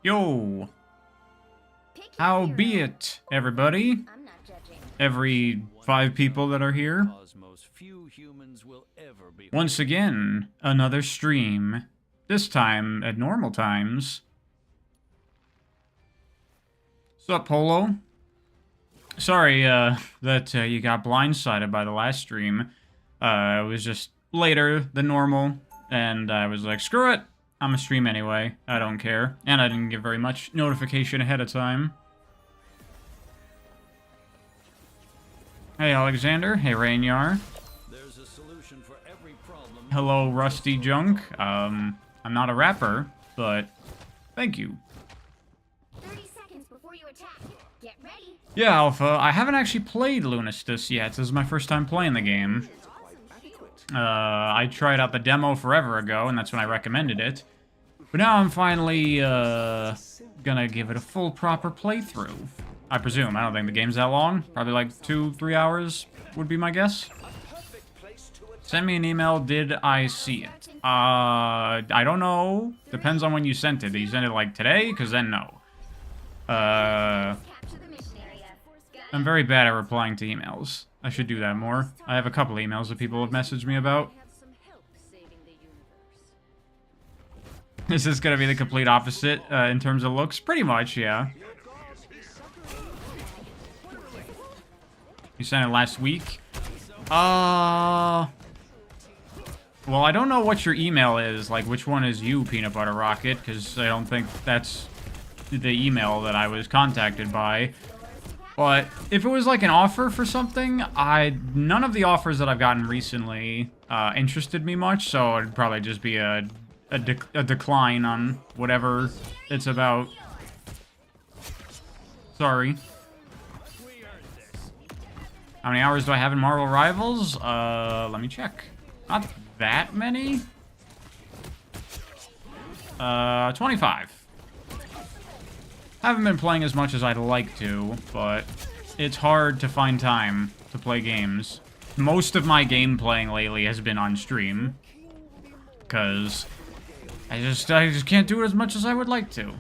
Yo, how be it, everybody? Every 5 people that are here. Once again, another stream. This time at normal times. Sup, Polo? Sorry, that you got blindsided by the last stream. It was just later than normal, and I was like, screw it! I'm a stream anyway. I don't care. And I didn't give very much notification ahead of time. Hey, Alexander. Hey, Rainyar. There's a solution for every problem. Hello, Rusty Junk. I'm not a rapper, but thank you. 30 seconds before you attack. Get ready. Yeah, Alpha. I haven't actually played Lunistice yet. This is my first time playing the game. I tried out the demo forever ago, and that's when I recommended it. But now I'm finally, gonna give it a full, proper playthrough. I presume. I don't think the game's that long. Probably like 2-3 hours would be my guess. Send me an email. Did I see it? I don't know. Depends on when you sent it. Did you send it like today? Because then no. I'm very bad at replying to emails. I should do that more. I have a couple emails that people have messaged me about. Is this gonna be the complete opposite in terms of looks? Pretty much, yeah. You sent it last week? Well, I don't know what your email is. Like, which one is you, Peanut Butter Rocket? Because I don't think that's the email that I was contacted by. But if it was like an offer for something, none of the offers that I've gotten recently interested me much, so it'd probably just be a decline on whatever it's about. Sorry. How many hours do I have in Marvel Rivals? Let me check. Not that many. 25. Haven't been playing as much as I'd like to, but it's hard to find time to play games. Most of my game playing lately has been on stream, because I just can't do it as much as I would like to.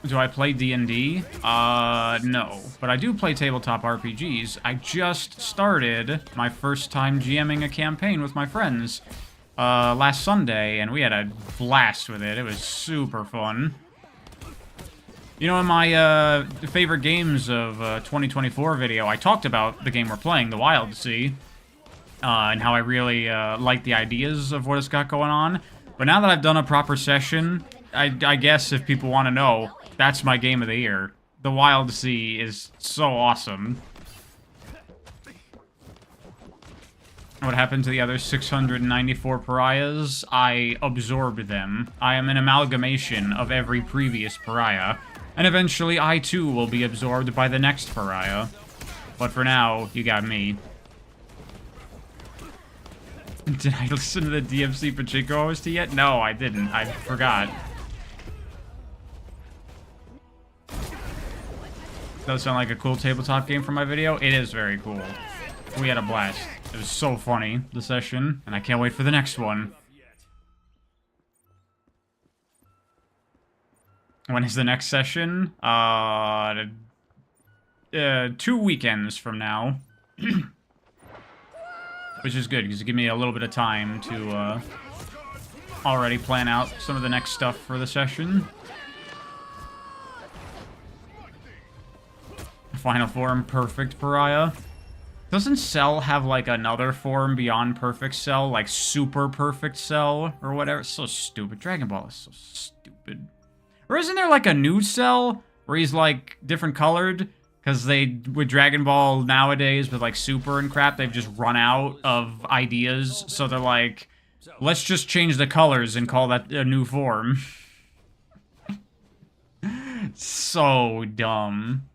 Do I play D&D? No. But I do play tabletop RPGs. I just started my first time GMing a campaign with my friends last Sunday, and we had a blast with it. It was super fun. You know, in my favorite games of 2024 video, I talked about the game we're playing, the Lunistice, and how I really like the ideas of what it's got going on. But now that I've done a proper session, I guess if people want to know, that's my game of the year. The Lunistice is so awesome. What happened to the other 694 pariahs? I absorbed them. I am an amalgamation of every previous pariah. And eventually, I too will be absorbed by the next pariah. But for now, you got me. Did I listen to the DMC Pachinko OST yet? No, I didn't. I forgot. Does sound like a cool tabletop game for my video? It is very cool. We had a blast. It was so funny, the session, and I can't wait for the next one. When is the next session? 2 weekends from now. Which is good, because it gives me a little bit of time to already plan out some of the next stuff for the session. Final form, Perfect Pariah. Doesn't Cell have, like, another form beyond Perfect Cell? Like, Super Perfect Cell, or whatever? It's so stupid. Dragon Ball is so stupid. Or isn't there, like, a new Cell where he's, like, different colored? Because they, with Dragon Ball nowadays, with, like, Super and crap, they've just run out of ideas. So they're like, let's just change the colors and call that a new form. So dumb.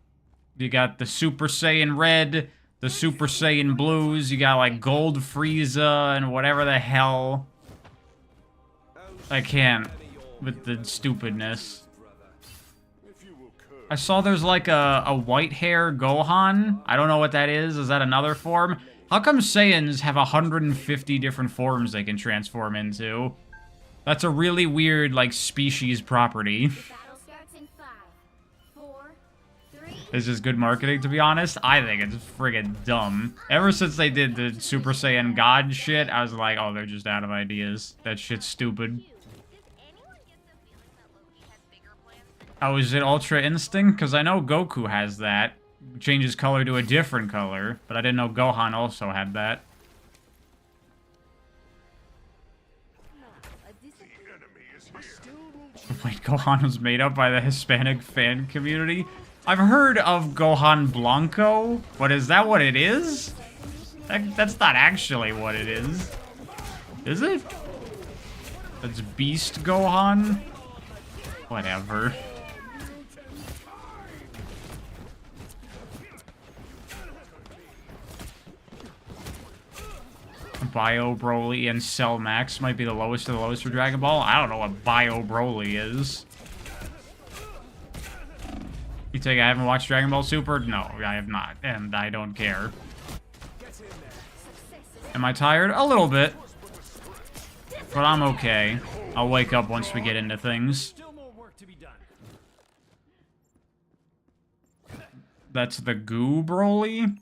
You got the Super Saiyan Red, the Super Saiyan Blues, you got, like, Gold Frieza, and whatever the hell. I can't with the stupidness. I saw there's, like, a white hair Gohan. I don't know what that is. Is that another form? How come Saiyans have 150 different forms they can transform into? That's a really weird, like, species property. Battle starts in 5, 4, 3. It's just good marketing, to be honest. I think it's friggin' dumb. Ever since they did the Super Saiyan God shit, I was like, oh, they're just out of ideas. That shit's stupid. Oh, is it Ultra Instinct? Because I know Goku has that. Changes color to a different color. But I didn't know Gohan also had that. Wait, Gohan was made up by the Hispanic fan community? I've heard of Gohan Blanco, but is that what it is? That's not actually what it is. Is it? That's Beast Gohan? Whatever. Bio Broly and Cell Max might be the lowest of the lowest for Dragon Ball. I don't know what Bio Broly is. You think I haven't watched Dragon Ball Super? No, I have not, and I don't care. Am I tired? A little bit. But I'm okay. I'll wake up once we get into things. That's the Goo Broly?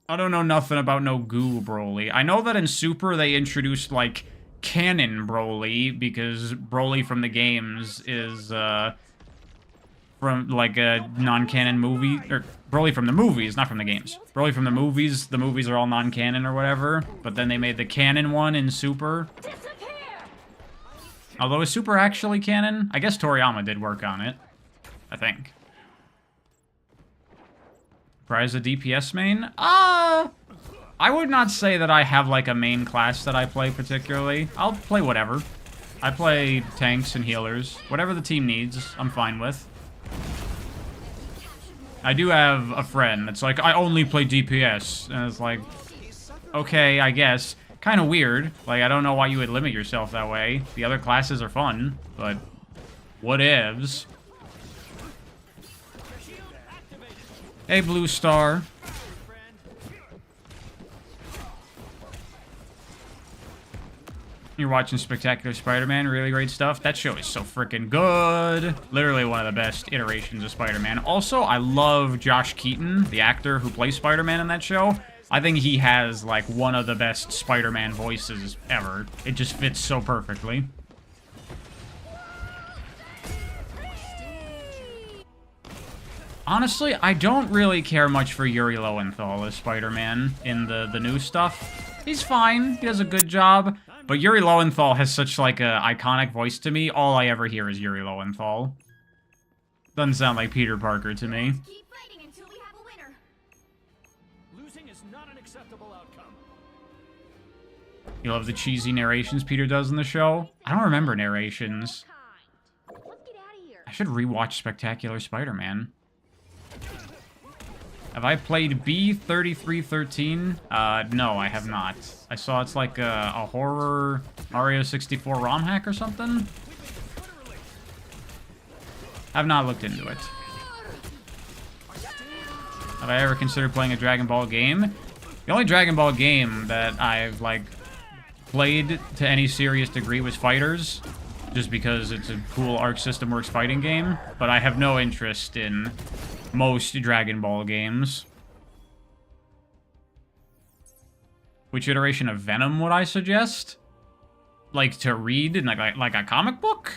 I don't know nothing about no Goo Broly. I know that in Super they introduced, like, Canon Broly, because Broly from the games is, from, like, a non-canon movie, or Broly from the movies, not from the games. Broly from the movies are all non-canon or whatever, but then they made the canon one in Super. Although, is Super actually canon? I guess Toriyama did work on it. I think. Prize a DPS main? I would not say that I have, like, a main class that I play particularly. I'll play whatever. I play tanks and healers. Whatever the team needs, I'm fine with. I do have a friend that's like, I only play DPS. And it's like, okay, I guess. Kind of weird. Like, I don't know why you would limit yourself that way. The other classes are fun, but whatevs. Hey, Blue Star. You're watching Spectacular Spider-Man, really great stuff. That show is so freaking good. Literally one of the best iterations of Spider-Man. Also, I love Josh Keaton, the actor who plays Spider-Man in that show. I think he has, like, one of the best Spider-Man voices ever. It just fits so perfectly. Honestly, I don't really care much for Yuri Lowenthal as Spider-Man in the new stuff. He's fine. He does a good job. But Yuri Lowenthal has such, like, a iconic voice to me. All I ever hear is Yuri Lowenthal. Doesn't sound like Peter Parker to me. Keep fighting until we have a winner. Losing is not an acceptable outcome. You love the cheesy narrations Peter does in the show? I don't remember narrations. Let's get out of here. I should rewatch Spectacular Spider-Man. Have I played B3313? No, I have not. I saw it's like a horror Mario 64 ROM hack or something. I've not looked into it. Have I ever considered playing a Dragon Ball game? The only Dragon Ball game that I've, like, played to any serious degree was Fighters, just because it's a cool Arc System Works fighting game, but I have no interest in most Dragon Ball games. Which iteration of Venom would I suggest? Like, to read in like a comic book?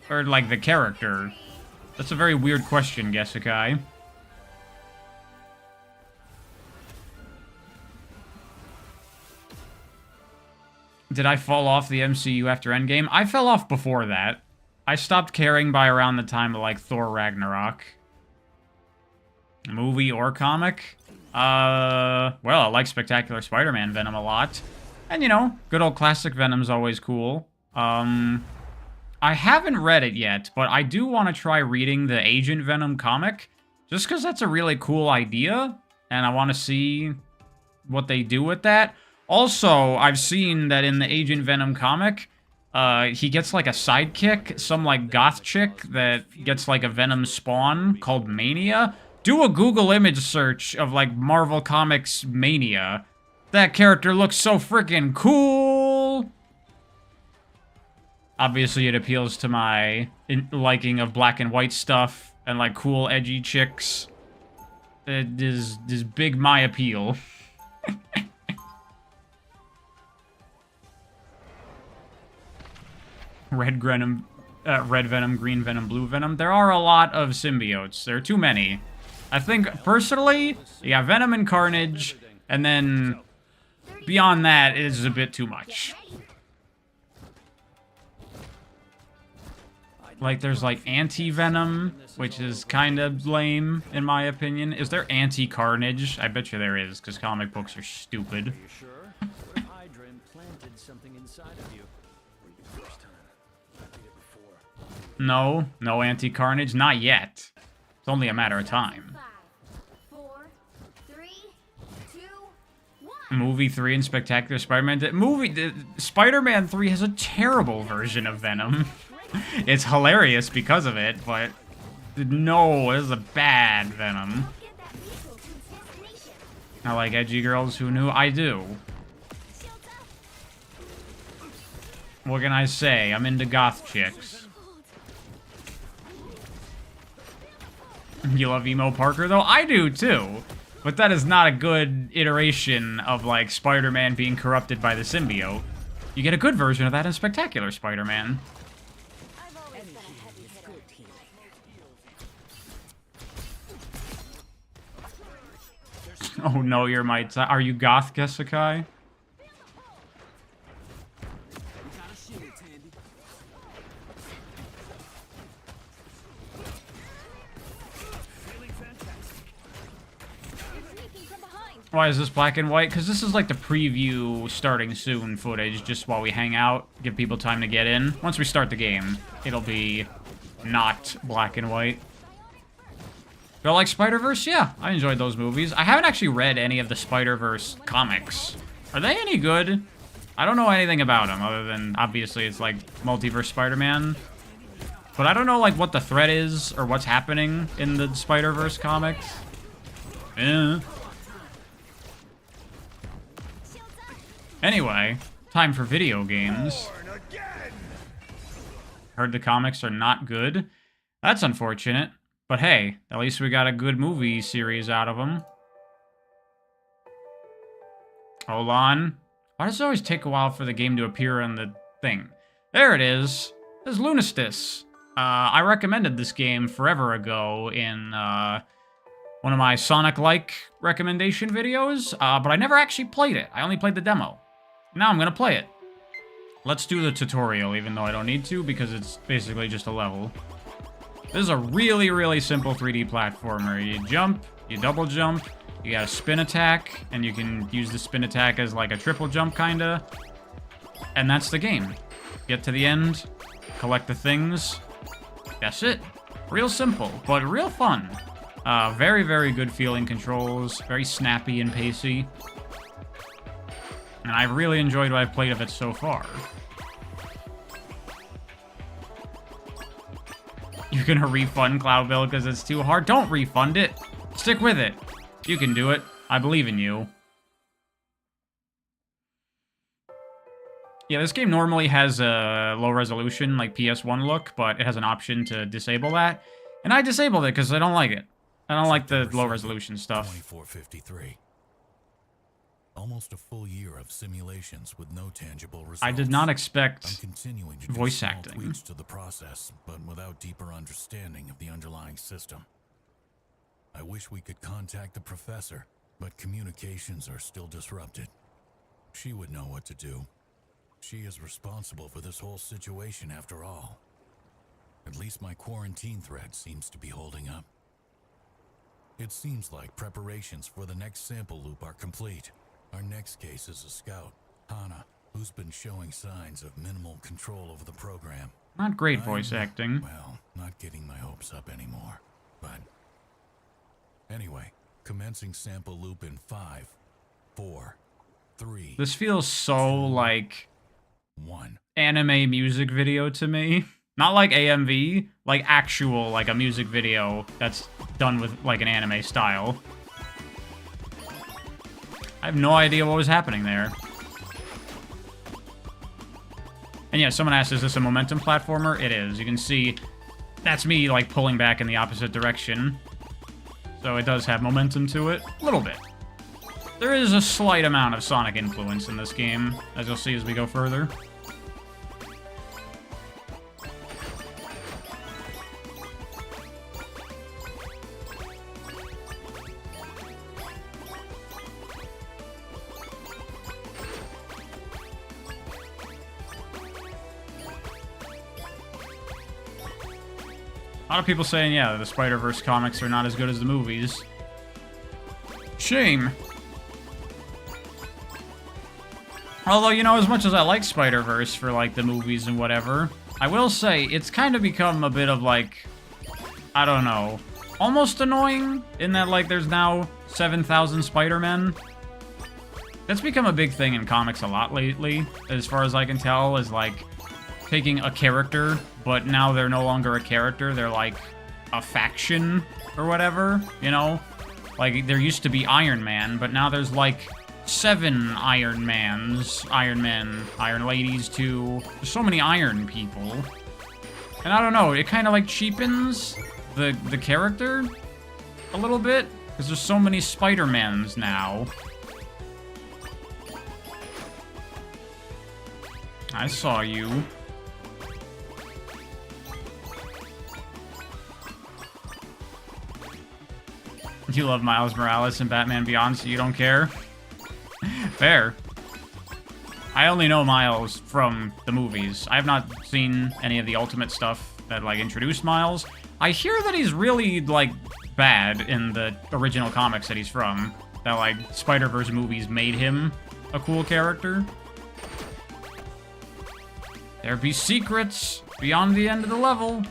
Or, like, the character? That's a very weird question, Gesekai. Did I fall off the MCU after Endgame? I fell off before that. I stopped caring by around the time of, like, Thor Ragnarok. Movie or comic? Well, I like Spectacular Spider-Man Venom a lot. And, you know, good old classic Venom's always cool. I haven't read it yet, but I do want to try reading the Agent Venom comic, just because that's a really cool idea, and I want to see what they do with that. Also, I've seen that in the Agent Venom comic, he gets, like, a sidekick, some, like, goth chick that gets, like, a Venom spawn called Mania. Do a Google image search of, like, Marvel Comics Mania. That character looks so freaking cool! Obviously, it appeals to my liking of black and white stuff and, like, cool, edgy chicks. It is big my appeal. Red Venom, Green Venom, Blue Venom. There are a lot of symbiotes. There are too many. I think, personally, you got Venom and Carnage, and then beyond that, it is a bit too much. Like, there's, like, Anti-Venom, which is kind of lame, in my opinion. Is there Anti-Carnage? I bet you there is, because comic books are stupid. Are you sure? What if Hydra implanted something inside of you? No, no Anti-Carnage, not yet. It's only a matter of time. 5, 4, 3, 2, 1. Movie 3 and Spectacular Spider-Man. Spider-Man 3 has a terrible version of Venom. It's hilarious because of it, but no, this is a bad Venom. Get that vehicle to its destination. I like edgy girls who knew. I do. Shields up. What can I say? I'm into goth chicks. You love Emo Parker, though? I do, too. But that is not a good iteration of, like, Spider-Man being corrupted by the symbiote. You get a good version of that in Spectacular Spider-Man. I've always been a heavy hitter. Oh no, you're my are you goth, Gesekai? Why is this black and white? Because this is like the preview starting soon footage, just while we hang out, give people time to get in. Once we start the game, it'll be not black and white. But like Spider-Verse, yeah, I enjoyed those movies. I haven't actually read any of the Spider-Verse comics. Are they any good? I don't know anything about them, other than, obviously, it's like Multiverse Spider-Man. But I don't know, like, what the threat is, or what's happening in the Spider-Verse comics. Anyway, time for video games. Heard the comics are not good. That's unfortunate. But hey, at least we got a good movie series out of them. Hold on. Why does it always take a while for the game to appear on the thing? There it is. This is Lunistice. I recommended this game forever ago in one of my Sonic-like recommendation videos, but I never actually played it. I only played the demo. Now I'm gonna play it. Let's do the tutorial, even though I don't need to, because it's basically just a level. This is a really, really simple 3D platformer. You jump, you double jump, you got a spin attack, and you can use the spin attack as like a triple jump, kinda. And that's the game. Get to the end, collect the things. That's it. Real simple, but real fun. Very, very good feeling controls, very snappy and pacey. And I've really enjoyed what I've played of it so far. You're gonna refund Cloud Bill because it's too hard? Don't refund it. Stick with it. You can do it. I believe in you. Yeah, this game normally has a low resolution, like PS1 look, but it has an option to disable that. And I disabled it because I don't like it. I don't like the low resolution stuff. 2453. Almost a full year of simulations with no tangible results. I did not I'm expect continuing to do voice small acting. tweaks to the process, but without deeper understanding of the underlying system. I wish we could contact the professor, but communications are still disrupted. She would know what to do. She is responsible for this whole situation after all. At least my quarantine thread seems to be holding up. It seems like preparations for the next sample loop are complete. Our next case is a scout, Hana, who's been showing signs of minimal control over the program. Not great voice acting. Well, not getting my hopes up anymore, but... Anyway, commencing sample loop in 5, 4, 3... This feels so, like, 1. anime music video to me. Not like AMV, like actual, like a music video that's done with, like, an anime style. I have no idea what was happening there. And yeah, someone asked, is this a momentum platformer? It is. You can see that's me, like, pulling back in the opposite direction. So it does have momentum to it. A little bit. There is a slight amount of Sonic influence in this game, as you'll see as we go further. A lot of people saying, yeah, the Spider-Verse comics are not as good as the movies. Shame. Although, you know, as much as I like Spider-Verse for, like, the movies and whatever, I will say, it's kind of become a bit of, like, I don't know, almost annoying, in that, like, there's now 7,000 Spider-Men. That's become a big thing in comics a lot lately, as far as I can tell, is, like, taking a character, but now they're no longer a character, they're, like, a faction, or whatever, you know? Like, there used to be Iron Man, but now there's, like, 7 Iron Mans, Iron Men, Iron Ladies, too. There's so many Iron people. And I don't know, it kind of, like, cheapens the character a little bit, because there's so many Spider-Mans now. I saw you. You love Miles Morales and Batman Beyond, so you don't care? Fair. I only know Miles from the movies. I have not seen any of the Ultimate stuff that, like, introduced Miles. I hear that he's really, like, bad in the original comics that he's from. That, like, Spider-Verse movies made him a cool character. There be secrets beyond the end of the level.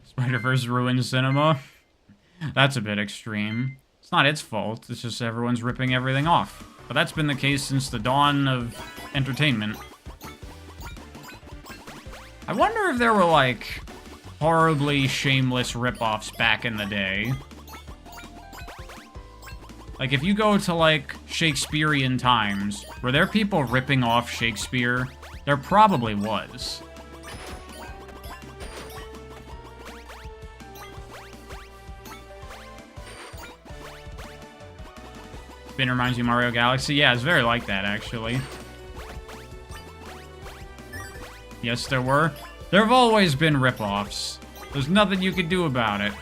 Spider-Verse ruined cinema. That's a bit extreme. It's not its fault, it's just everyone's ripping everything off. But that's been the case since the dawn of entertainment. I wonder if there were, like, horribly shameless rip-offs back in the day. Like, if you go to, like, Shakespearean times, were there people ripping off Shakespeare? There probably was. Spin reminds you of Mario Galaxy? Yeah, it's very like that, actually. Yes, there were. There have always been rip-offs. There's nothing you could do about it.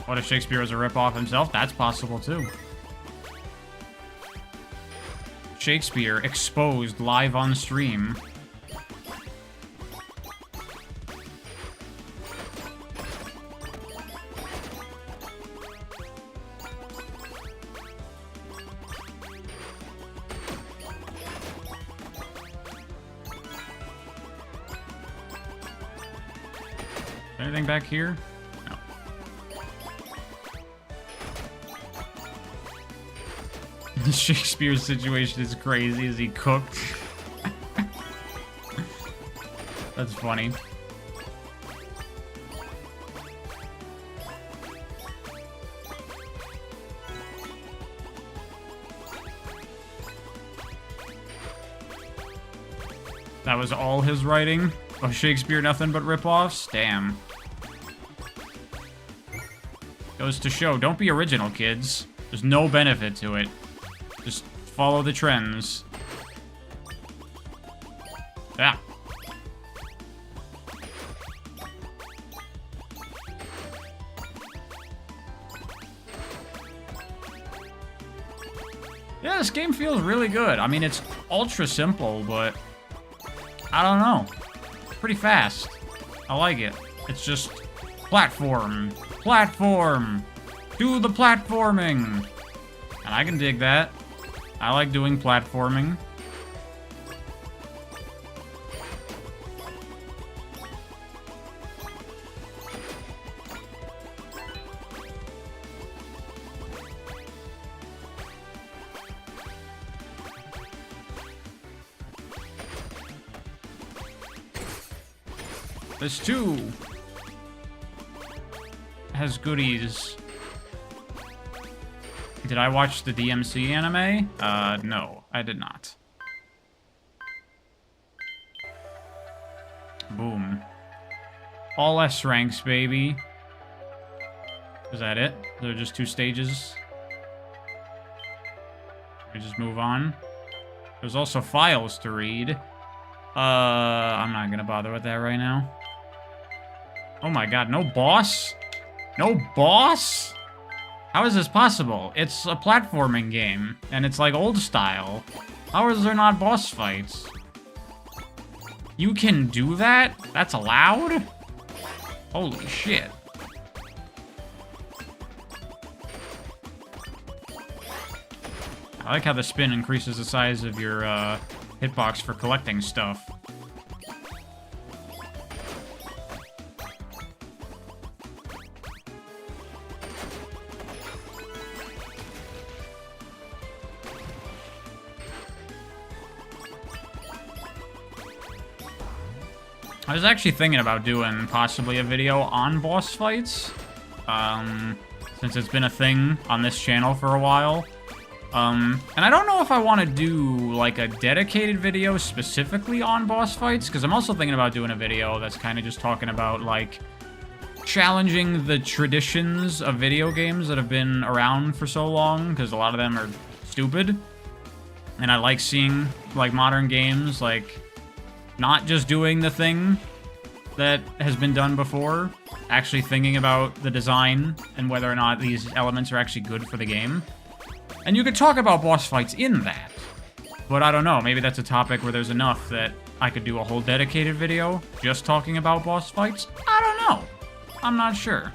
What if Shakespeare was a rip-off himself? That's possible, too. Shakespeare exposed live on stream. Anything back here? No. Shakespeare's situation is crazy as he cooked. That's funny. That was all his writing? Oh, Shakespeare, nothing but rip-offs? Damn. Goes to show, don't be original, kids. There's no benefit to it. Just follow the trends. Yeah. Yeah, this game feels really good. I mean, it's ultra simple, but I don't know. Pretty fast. I like it. It's just platform. Platform! Do the platforming! And I can dig that. I like doing platforming. This too has goodies. Did I watch the DMC anime? No, I did not. Boom. All S ranks, baby. Is that it? There are just 2 stages. We just move on. There's also files to read. I'm not gonna bother with that right now. Oh my god, no boss? No boss? How is this possible? It's a platforming game, and it's like old style. How is there not boss fights? You can do that? That's allowed? Holy shit. I like how the spin increases the size of your hitbox for collecting stuff. I was actually thinking about doing possibly a video on boss fights, since it's been a thing on this channel for a while. And I don't know if I want to do, like, a dedicated video specifically on boss fights, because I'm also thinking about doing a video that's kind of just talking about, like, challenging the traditions of video games that have been around for so long, because a lot of them are stupid. And I like seeing, like, modern games, like, not just doing the thing that has been done before, actually thinking about the design and whether or not these elements are actually good for the game. And you could talk about boss fights in that. But I don't know, maybe that's a topic where there's enough that I could do a whole dedicated video just talking about boss fights. I don't know. I'm not sure.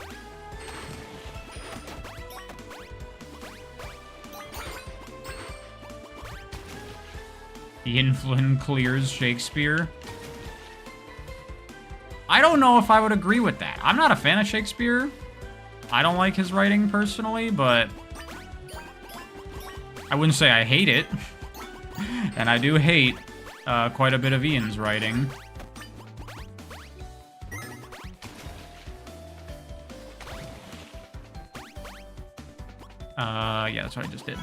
Ian Flynn clears Shakespeare. I don't know if I would agree with that. I'm not a fan of Shakespeare. I don't like his writing personally, but I wouldn't say I hate it. And I do hate quite a bit of Ian's writing. Yeah, that's what I just did.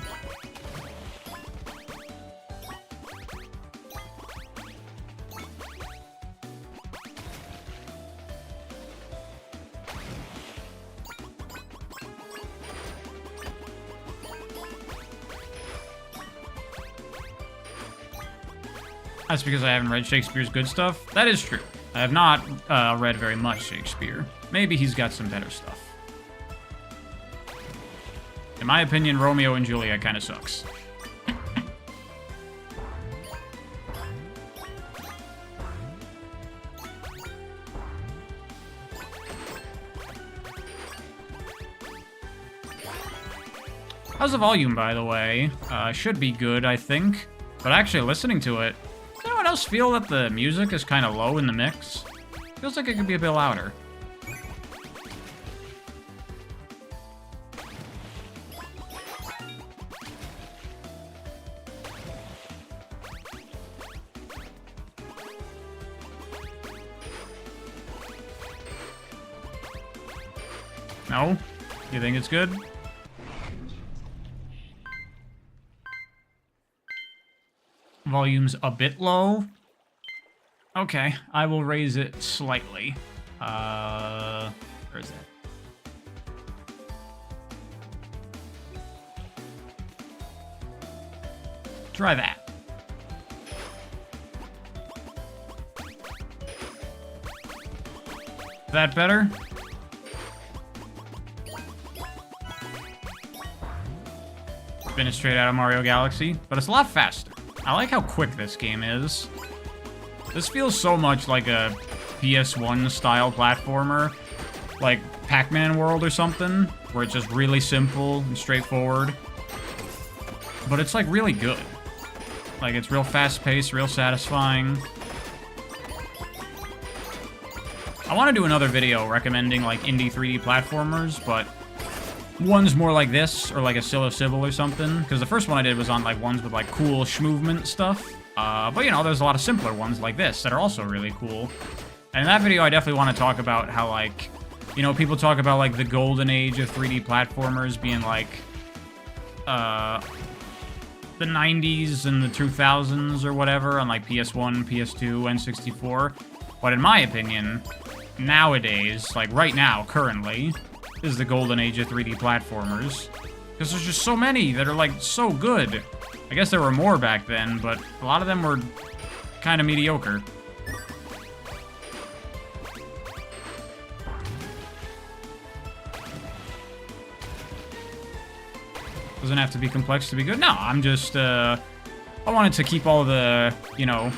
That's because I haven't read Shakespeare's good stuff. That is true. I have not read very much Shakespeare. Maybe he's got some better stuff. In my opinion, Romeo and Juliet kind of sucks. How's the volume, by the way? Should be good, I think. But actually, listening to it, does anyone else feel that the music is kind of low in the mix? Feels like it could be a bit louder. No? You think it's good? Volume's a bit low. Okay, I will raise it slightly. Where is that? Try that. That better? Spin it straight out of Mario Galaxy, but it's a lot faster. I like how quick this game is. This feels so much like a PS1 style platformer, like Pac-Man World or something, where it's just really simple and straightforward. But it's like really good. Like it's real fast-paced, real satisfying. I want to do another video recommending like indie 3D platformers, but one's more like this, or like a Silo Civil or something, because the first one I did was on like ones with like cool schmovement stuff. But you know, there's a lot of simpler ones like this that are also really cool. And in that video, I definitely want to talk about how, like, you know, people talk about, like, the golden age of 3D platformers being, like, the 90s and the 2000s or whatever on, like, PS1, PS2, N64. But in my opinion, nowadays, like, right now, currently, is the golden age of 3D platformers. Because there's just so many that are, like, so good. I guess there were more back then, but a lot of them were kind of mediocre. Doesn't have to be complex to be good. No, I'm just, I wanted to keep all the, you know,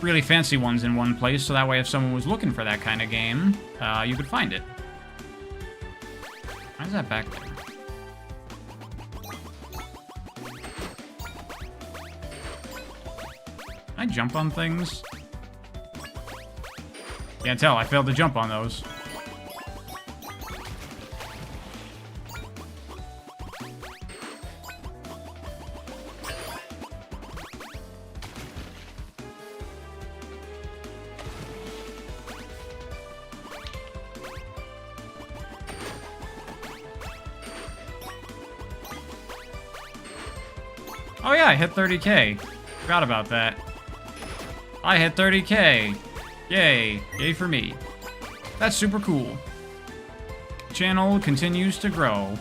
really fancy ones in one place, so that way if someone was looking for that kind of game, you could find it. Why is that back there? Can I jump on things? Can't tell, I failed to jump on those. Oh yeah, I hit 30K. Forgot about that. I hit 30K. Yay. Yay for me. That's super cool. Channel continues to grow.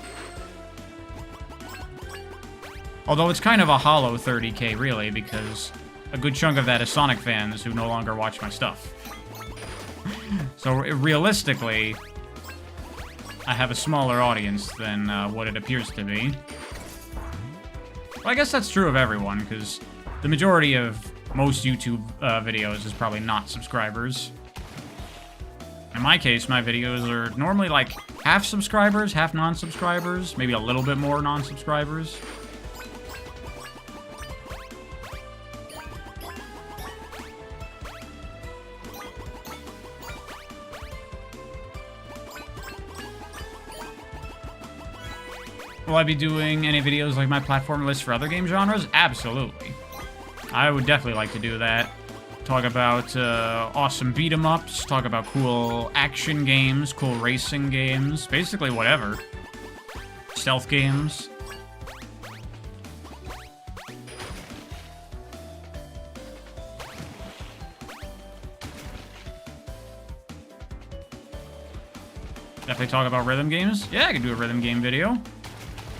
Although it's kind of a hollow 30K, really, because a good chunk of that is Sonic fans who no longer watch my stuff. So realistically, I have a smaller audience than what it appears to be. Well, I guess that's true of everyone, because the majority of most YouTube videos is probably not subscribers. In my case, my videos are normally like half subscribers, half non-subscribers, maybe a little bit more non-subscribers. Will I be doing any videos like my platform list for other game genres? Absolutely. I would definitely like to do that. Talk about awesome beat-em-ups, talk about cool action games, cool racing games, basically whatever. Stealth games. Definitely talk about rhythm games. Yeah, I could do a rhythm game video.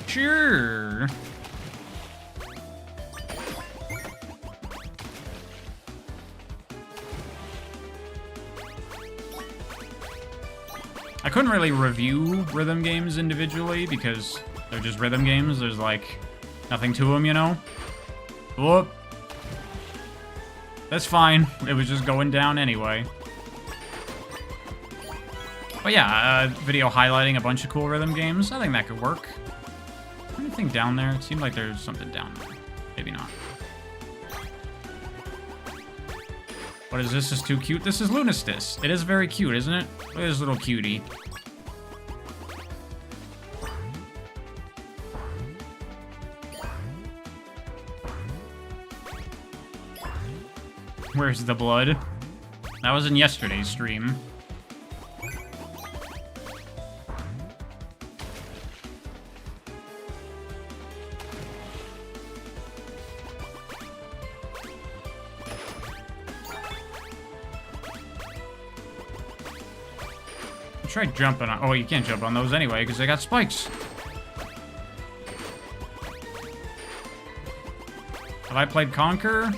Sure. I couldn't really review rhythm games individually because they're just rhythm games. There's like nothing to them, you know? Whoop. That's fine. It was just going down anyway. But yeah, video highlighting a bunch of cool rhythm games. I think that could work. Anything down there? It seemed like there's something down there. Maybe not. What is this? This is too cute. This is Lunistice. It is very cute, isn't it? Look at this little cutie. Where's the blood? That was in yesterday's stream. Try jumping on. Oh, you can't jump on those anyway because they got spikes. Have I played Conquer?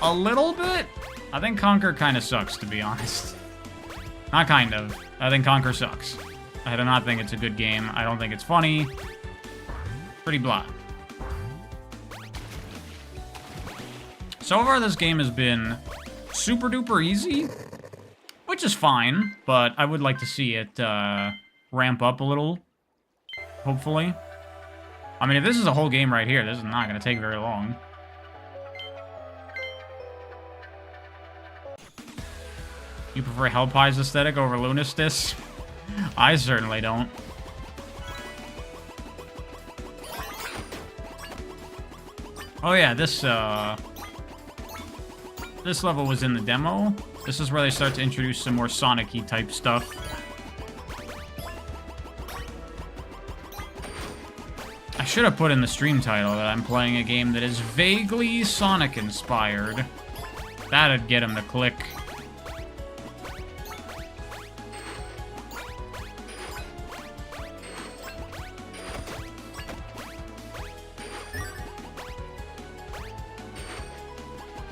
A little bit? I think Conquer kind of sucks, to be honest. Not kind of. I think Conquer sucks. I do not think it's a good game. I don't think it's funny. Pretty blah. So far, this game has been super duper easy. Which is fine, but I would like to see it ramp up a little, hopefully. I mean, if this is a whole game right here, this is not going to take very long. You prefer Hellpie's aesthetic over Lunistice? I certainly don't. Oh yeah, this This level was in the demo. This is where they start to introduce some more Sonic-y type stuff. I should have put in the stream title that I'm playing a game that is vaguely Sonic-inspired. That'd get him to click.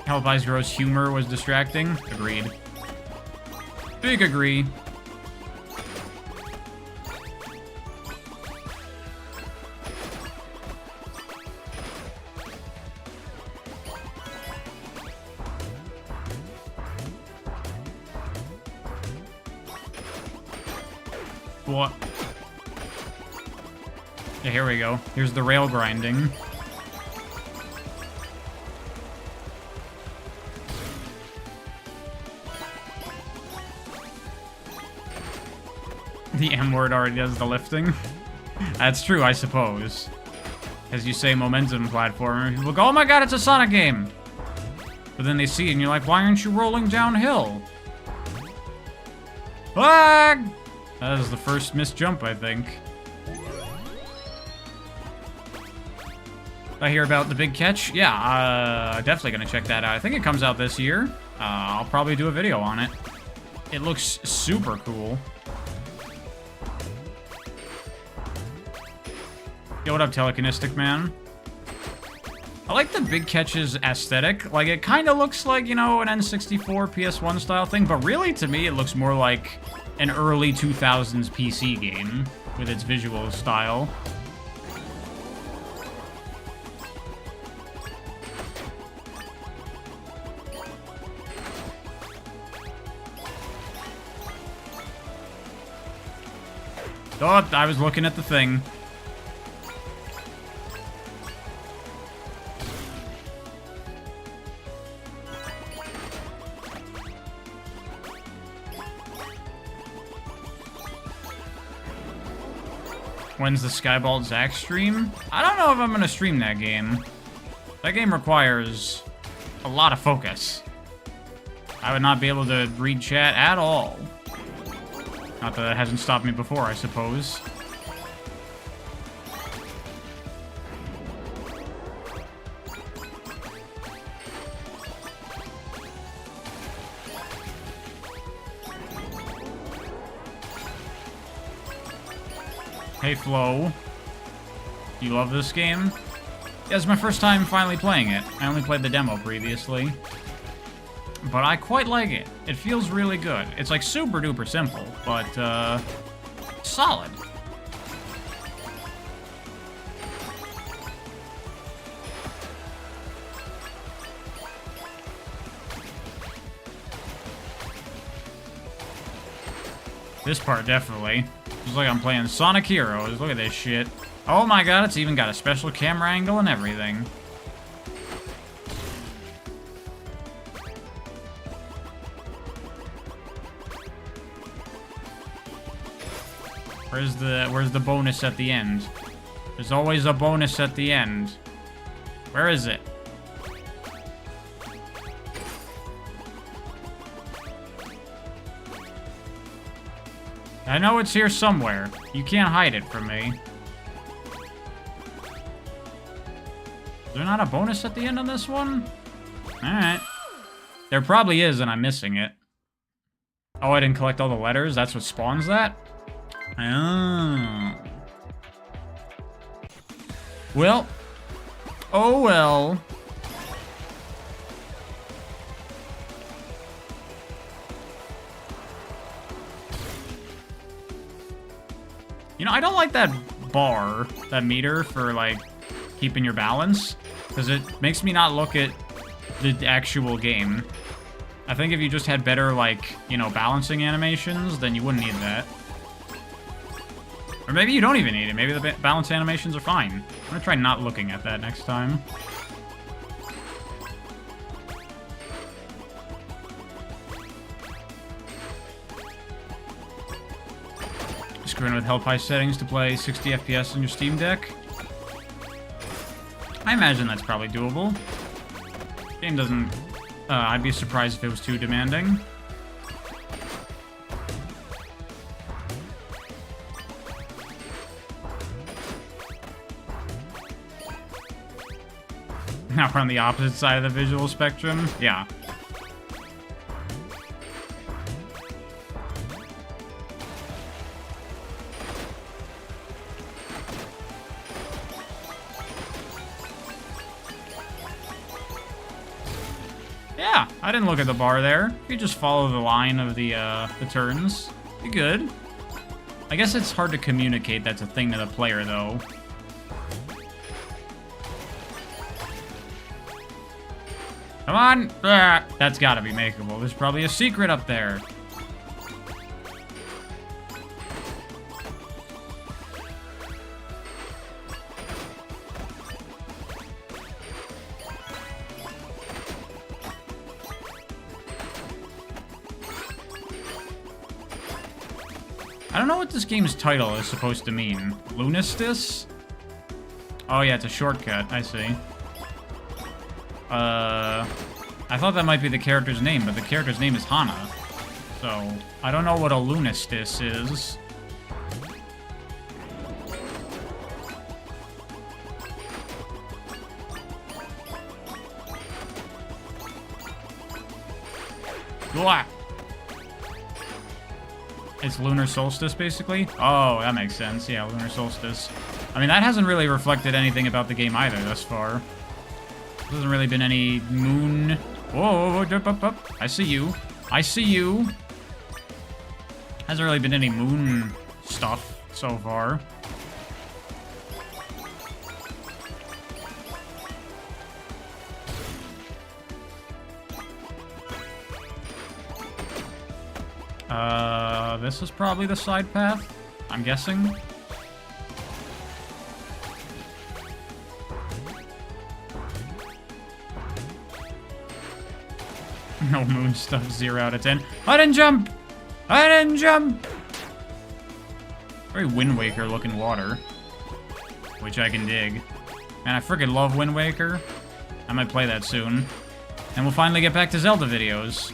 Help Eyes Gross humor was distracting. Agreed. Big agree. What? Yeah, here we go. Here's the rail grinding. The M word already does the lifting. That's true, I suppose. As you say, momentum platformer, people go, oh my god, it's a Sonic game! But then they see it and you're like, why aren't you rolling downhill? Flag! That is the first missed jump, I think. I hear about the big catch? Yeah, definitely gonna check that out. I think it comes out this year. I'll probably do a video on it. It looks super cool. Yo, what up, Telekinestic Man? I like the Big Catch's aesthetic. Like, it kind of looks like, you know, an N64 PS1 style thing, but really, to me, it looks more like an early 2000s PC game with its visual style. Oh, I was looking at the thing. When's the Skybald Zack stream? I don't know if I'm gonna stream that game. That game requires a lot of focus. I would not be able to read chat at all. Not that it hasn't stopped me before, I suppose. Hey Flo, do you love this game? Yeah, it's my first time finally playing it. I only played the demo previously. But I quite like it. It feels really good. It's like super duper simple, but solid. This part definitely. It's like I'm playing Sonic Heroes. Look at this shit. Oh my god, it's even got a special camera angle and everything. Where's the bonus at the end? There's always a bonus at the end. Where is it? I know it's here somewhere. You can't hide it from me. Is there not a bonus at the end on this one? Alright. There probably is, and I'm missing it. Oh, I didn't collect all the letters? That's what spawns that? Oh. Well. Oh well. You know, I don't like that bar, that meter for, like, keeping your balance, because it makes me not look at the actual game. I think if you just had better, like, you know, balancing animations, then you wouldn't need that. Or maybe you don't even need it. Maybe the balance animations are fine. I'm gonna try not looking at that next time. Screwing with health high settings to play 60 FPS on your Steam Deck. I imagine that's probably doable. Game doesn't I'd be surprised if it was too demanding. Now we're on the opposite side of the visual spectrum. Yeah. Yeah, I didn't look at the bar there. You just follow the line of the turns. You're good. I guess it's hard to communicate that's a thing to the player, though. Come on! Ah, that's gotta be makeable. There's probably a secret up there. I don't know what this game's title is supposed to mean. Lunistice? Oh yeah, it's a shortcut. I see. I thought that might be the character's name, but the character's name is Hana. So, I don't know what a Lunistice is. Blah. It's Lunar Solstice, basically? Oh, that makes sense. Yeah, Lunar Solstice. I mean, that hasn't really reflected anything about the game either thus far. There hasn't really been any moon... Whoa, up. I see you. I see you. Hasn't really been any moon stuff so far. This is probably the side path, I'm guessing. No moon stuff, 0 out of 10. I didn't jump! I didn't jump! Very Wind Waker looking water, which I can dig. Man, I freaking love Wind Waker. I might play that soon. And we'll finally get back to Zelda videos.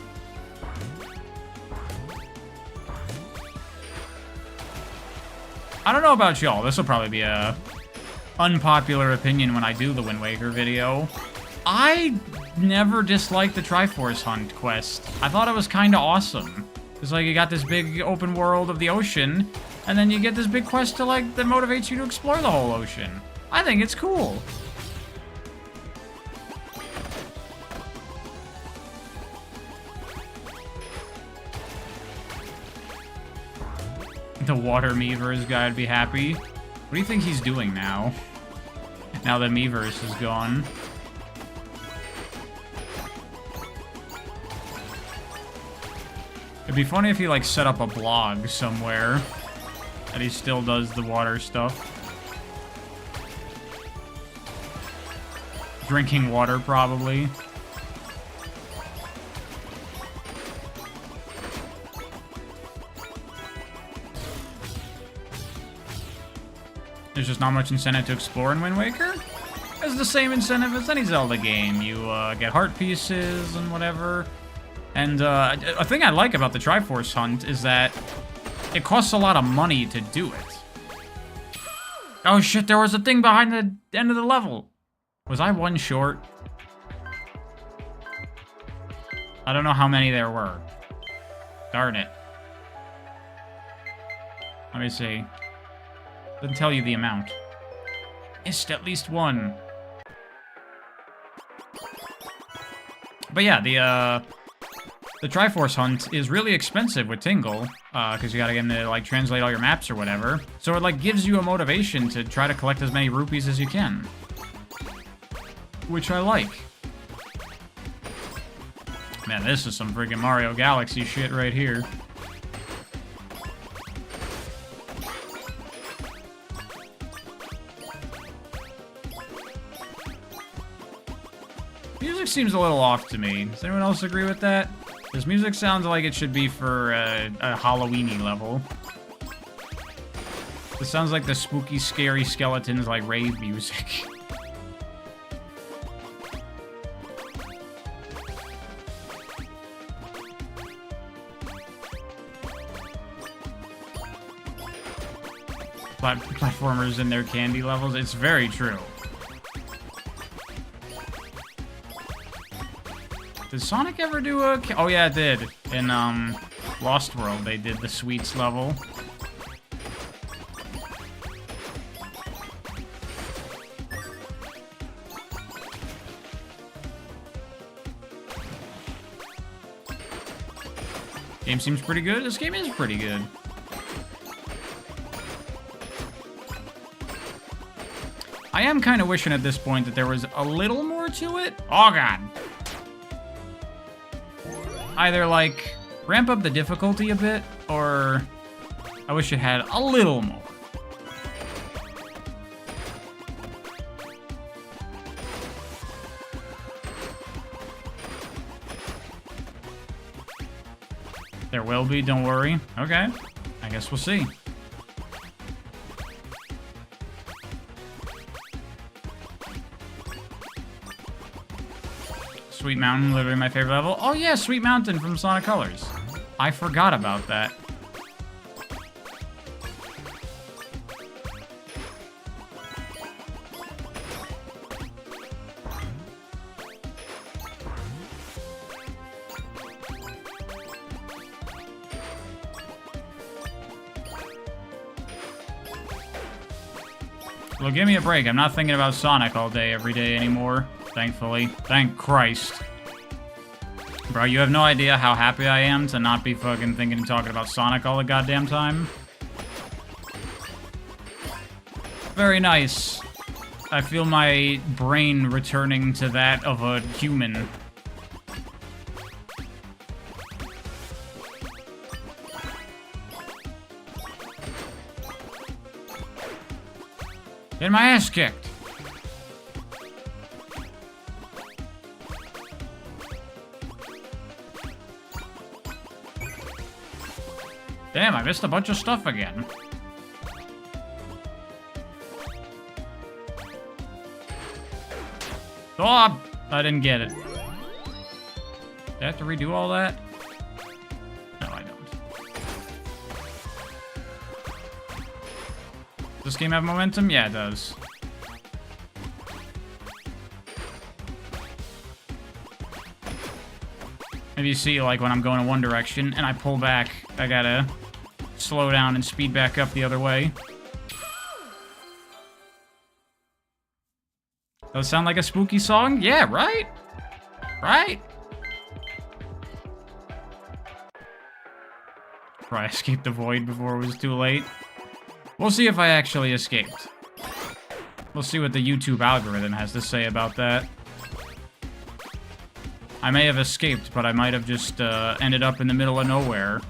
I don't know about y'all. This will probably be a unpopular opinion when I do the Wind Waker video. I never disliked the Triforce Hunt quest. I thought it was kind of awesome. It's like you got this big open world of the ocean, and then you get this big quest to that motivates you to explore the whole ocean. I think it's cool. The Water Miiverse guy would be happy. What do you think he's doing now? Now that Miiverse is gone. It'd be funny if he, set up a blog somewhere that he still does the water stuff. Drinking water, probably. There's just not much incentive to explore in Wind Waker. It's the same incentive as any Zelda game. You get heart pieces and whatever. And a thing I like about the Triforce Hunt is that it costs a lot of money to do it. Oh shit, there was a thing behind the end of the level. Was I one short? I don't know how many there were. Darn it. Let me see. Doesn't tell you the amount. Missed at least one. But yeah, the Triforce Hunt is really expensive with Tingle, because you gotta get him to, translate all your maps or whatever. So it, gives you a motivation to try to collect as many rupees as you can. Which I like. Man, this is some freaking Mario Galaxy shit right here. Music seems a little off to me. Does anyone else agree with that? This music sounds like it should be for a Halloween-y level. This sounds like the spooky, scary skeletons, rave music. platformers and their candy levels. It's very true. Did Sonic ever do a... Oh, yeah, it did. In, Lost World, they did the Sweets level. Game seems pretty good. This game is pretty good. I am kind of wishing at this point that there was a little more to it. Oh, God. Either, like, ramp up the difficulty a bit, or I wish it had a little more. There will be, don't worry. Okay, I guess we'll see. Sweet Mountain, literally my favorite level. Oh yeah, Sweet Mountain from Sonic Colors. I forgot about that. Well, give me a break. I'm not thinking about Sonic all day, every day anymore. Thankfully. Thank Christ. Bro, you have no idea how happy I am to not be fucking thinking and talking about Sonic all the goddamn time. Very nice. I feel my brain returning to that of a human. Get my ass kicked. Damn, I missed a bunch of stuff again. Oh, I didn't get it. Do I have to redo all that? No, I don't. Does this game have momentum? Yeah, it does. If you see, like, when I'm going in one direction and I pull back, I gotta slow down and speed back up the other way. Does it sound like a spooky song? Yeah, right? Right? Probably escaped the void before it was too late. We'll see if I actually escaped. We'll see what the YouTube algorithm has to say about that. I may have escaped, but I might have just ended up in the middle of nowhere.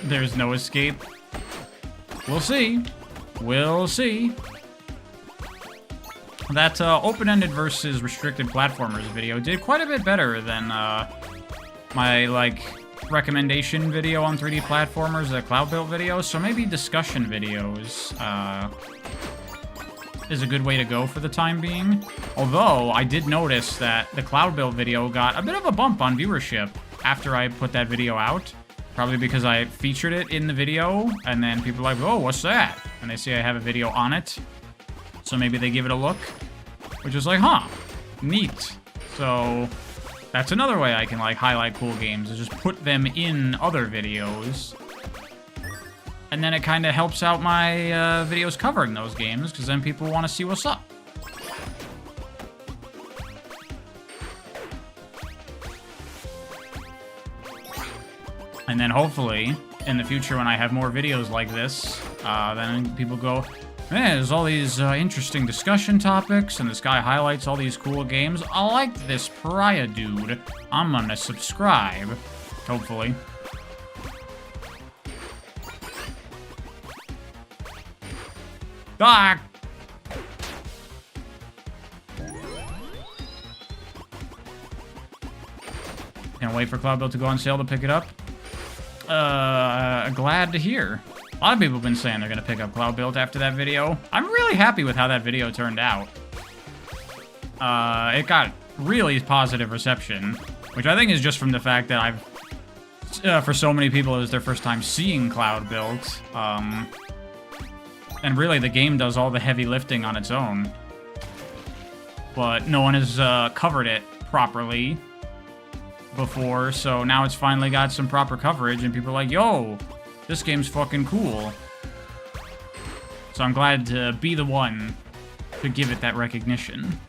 There's no escape. We'll see. We'll see. That open-ended versus restricted platformers video did quite a bit better than my, like, recommendation video on 3D platformers, the cloud built video. So maybe discussion videos is a good way to go for the time being. Although, I did notice that the cloud built video got a bit of a bump on viewership after I put that video out. Probably because I featured it in the video, and then people are like, oh, what's that? And they see I have a video on it. So maybe they give it a look, which is like, huh, neat. So that's another way I can, like, highlight cool games, is just put them in other videos. And then it kind of helps out my videos covering those games, because then people want to see what's up. And then hopefully, in the future when I have more videos like this, then people go, man, there's all these interesting discussion topics, and this guy highlights all these cool games. I like this pariah dude. I'm gonna subscribe. Hopefully. Ah! Can't wait for Cloud Build to go on sale to pick it up. Glad to hear. A lot of people have been saying they're going to pick up Cloud Build after that video. I'm really happy with how that video turned out. It got really positive reception, which I think is just from the fact that for so many people, it was their first time seeing Cloud Build. And really, the game does all the heavy lifting on its own. But no one has covered it properly before, so now it's finally got some proper coverage, and people are like, yo, this game's fucking cool. So I'm glad to be the one to give it that recognition.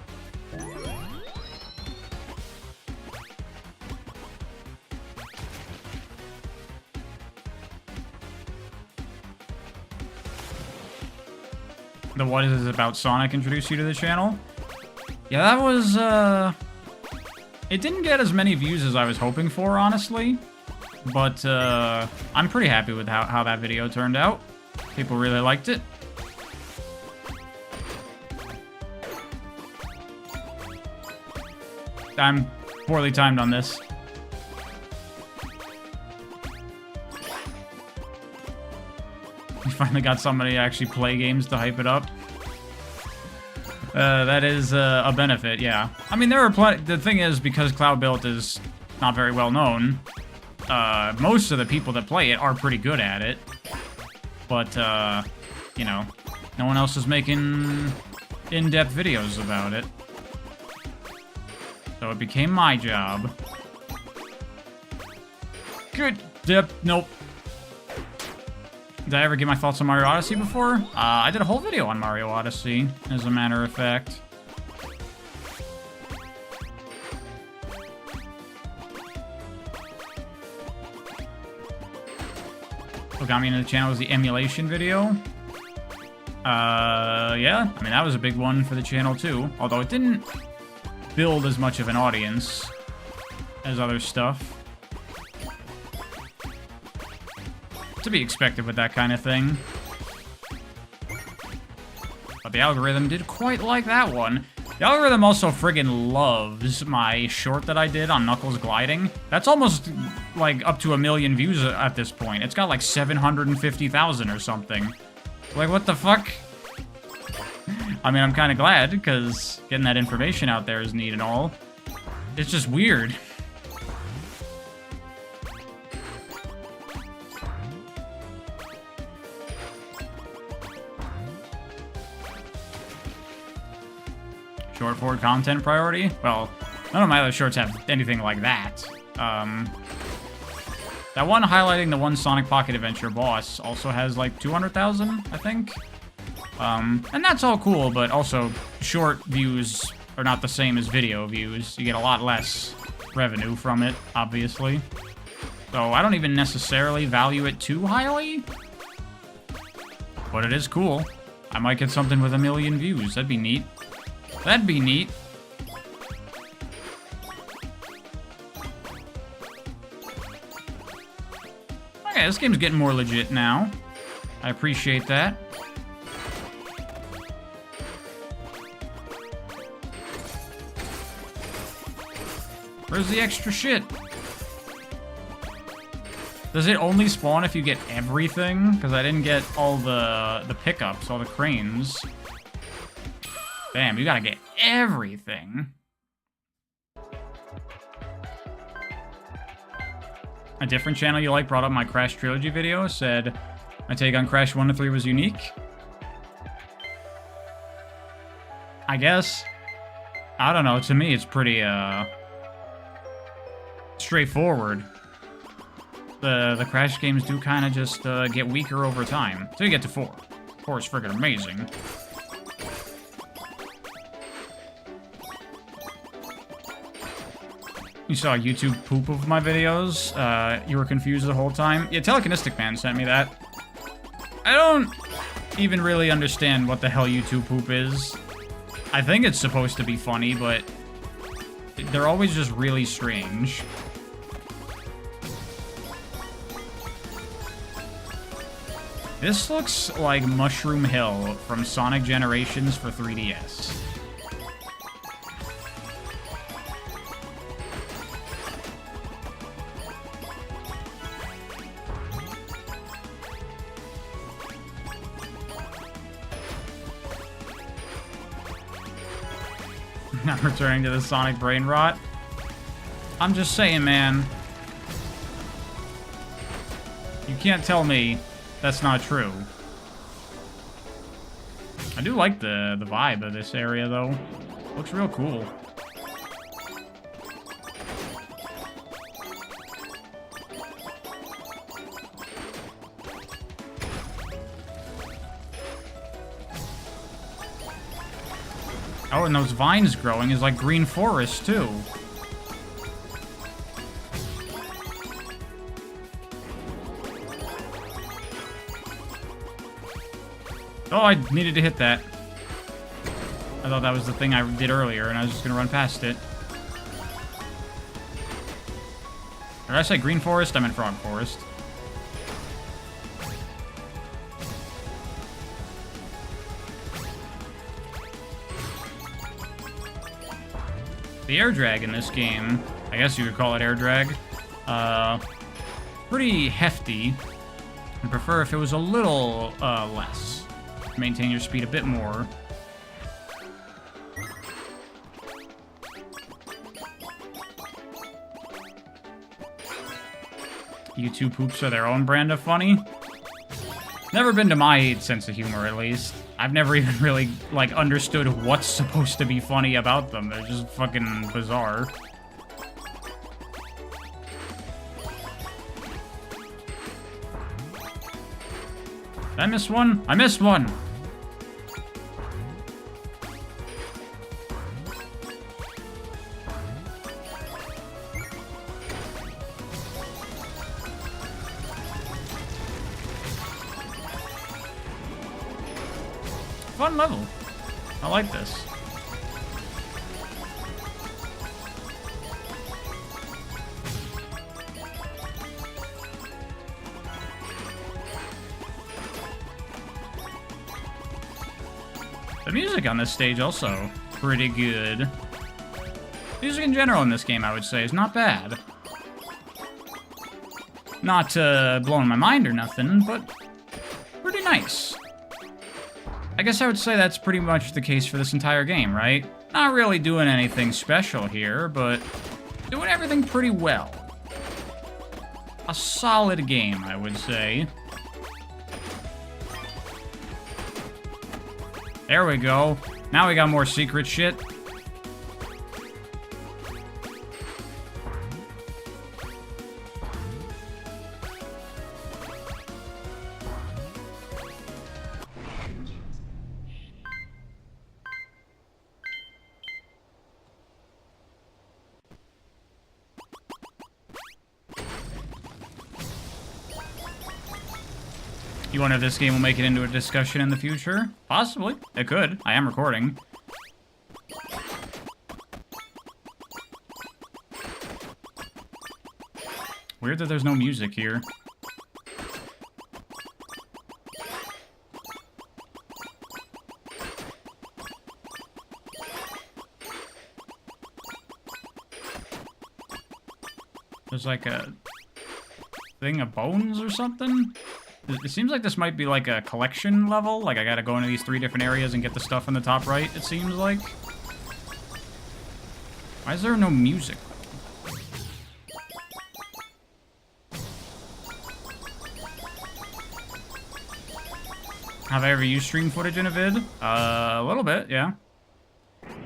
The what is it about Sonic introduced you to the channel? Yeah, that was, it didn't get as many views as I was hoping for, honestly. But, I'm pretty happy with how that video turned out. People really liked it. I'm poorly timed on this. We finally got somebody to actually play games to hype it up. That is a benefit, yeah. I mean, there are plenty. The thing is, because Cloud Build is not very well known, most of the people that play it are pretty good at it. But, you know, no one else is making in-depth videos about it. So it became my job. Good dip. Nope. Did I ever give my thoughts on Mario Odyssey before? I did a whole video on Mario Odyssey, as a matter of fact. What got me into the channel was the emulation video. Yeah, I mean, that was a big one for the channel, too. Although it didn't build as much of an audience as other stuff. To be expected with that kind of thing. But the algorithm did quite like that one. The algorithm also friggin' loves my short that I did on Knuckles gliding. That's almost, like, up to 1 million views at this point. It's got, like, 750,000 or something. Like, what the fuck? I mean, I'm kind of glad, because getting that information out there is neat and all. It's just weird. Short forward content priority? Well, none of my other shorts have anything like that. That one highlighting the one Sonic Pocket Adventure boss also has like 200,000, I think. And that's all cool, but also short views are not the same as video views. You get a lot less revenue from it, obviously. So I don't even necessarily value it too highly. But it is cool. I might get something with 1 million views. That'd be neat. That'd be neat. Okay, this game's getting more legit now. I appreciate that. Where's the extra shit? Does it only spawn if you get everything? Because I didn't get all the pickups, all the cranes. Damn, you gotta get everything. A different channel you like brought up my Crash Trilogy video, said my take on Crash 1 to 3 was unique. I guess. I don't know, to me it's pretty, straightforward. The Crash games do kind of just, get weaker over time. Till you get to 4. 4 is friggin' amazing. You saw YouTube poop of my videos. You were confused the whole time. Yeah, Telekinestic Man sent me that. I don't even really understand what the hell YouTube poop is. I think it's supposed to be funny, but they're always just really strange. This looks like Mushroom Hill from Sonic Generations for 3DS. Not returning to the Sonic brain rot. I'm just saying, man. You can't tell me that's not true. I do like the vibe of this area, though. Looks real cool. Oh, and those vines growing is like green forest, too. Oh, I needed to hit that. I thought that was the thing I did earlier, and I was just gonna run past it. Did I say green forest? I meant frog forest. The air drag in this game, I guess you could call it air drag, pretty hefty. I'd prefer if it was a little less. Maintain your speed a bit more. YouTube poops are their own brand of funny. Never been to my sense of humor, at least. I've never even really, like, understood what's supposed to be funny about them. They're just fucking bizarre. Did I miss one? I missed one! Fun level. I like this. The music on this stage also pretty good. Music in general in this game, I would say, is not bad. Not blowing my mind or nothing, but pretty nice. I guess I would say that's pretty much the case for this entire game, right? Not really doing anything special here, but doing everything pretty well. A solid game, I would say. There we go. Now we got more secret shit. You wonder if this game will make it into a discussion in the future? Possibly. It could. I am recording. Weird that there's no music here. There's like a thing of bones or something? It seems like this might be like a collection level. Like I gotta go into these 3 different areas and get the stuff in the top right, it seems like. Why is there no music? Have I ever used stream footage in a vid? A little bit, yeah.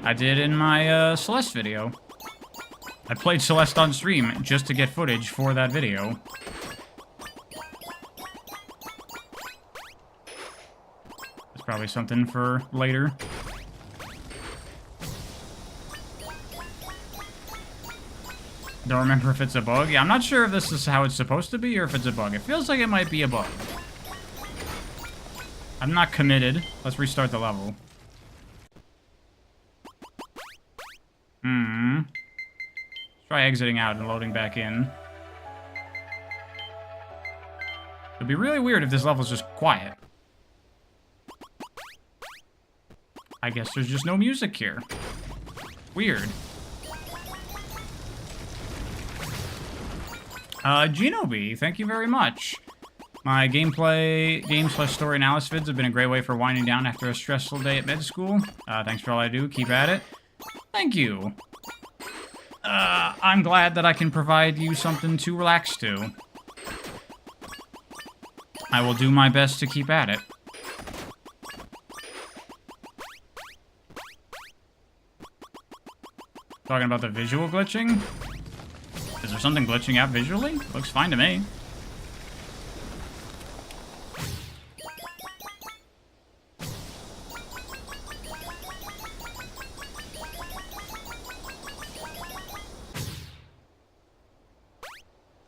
I did in my Celeste video. I played Celeste on stream just to get footage for that video. Probably something for later. Don't remember if it's a bug. Yeah, I'm not sure if this is how it's supposed to be or if it's a bug. It feels like it might be a bug. I'm not committed. Let's restart the level. Let's try exiting out and loading back in. It'd be really weird if this level's just quiet. I guess there's just no music here. Weird. Genobi, thank you very much. My game/story analysis vids have been a great way for winding down after a stressful day at med school. Thanks for all I do. Keep at it. thank you. I'm glad that I can provide you something to relax to. I will do my best to keep at it. Talking about the visual glitching? Is there something glitching out visually? Looks fine to me.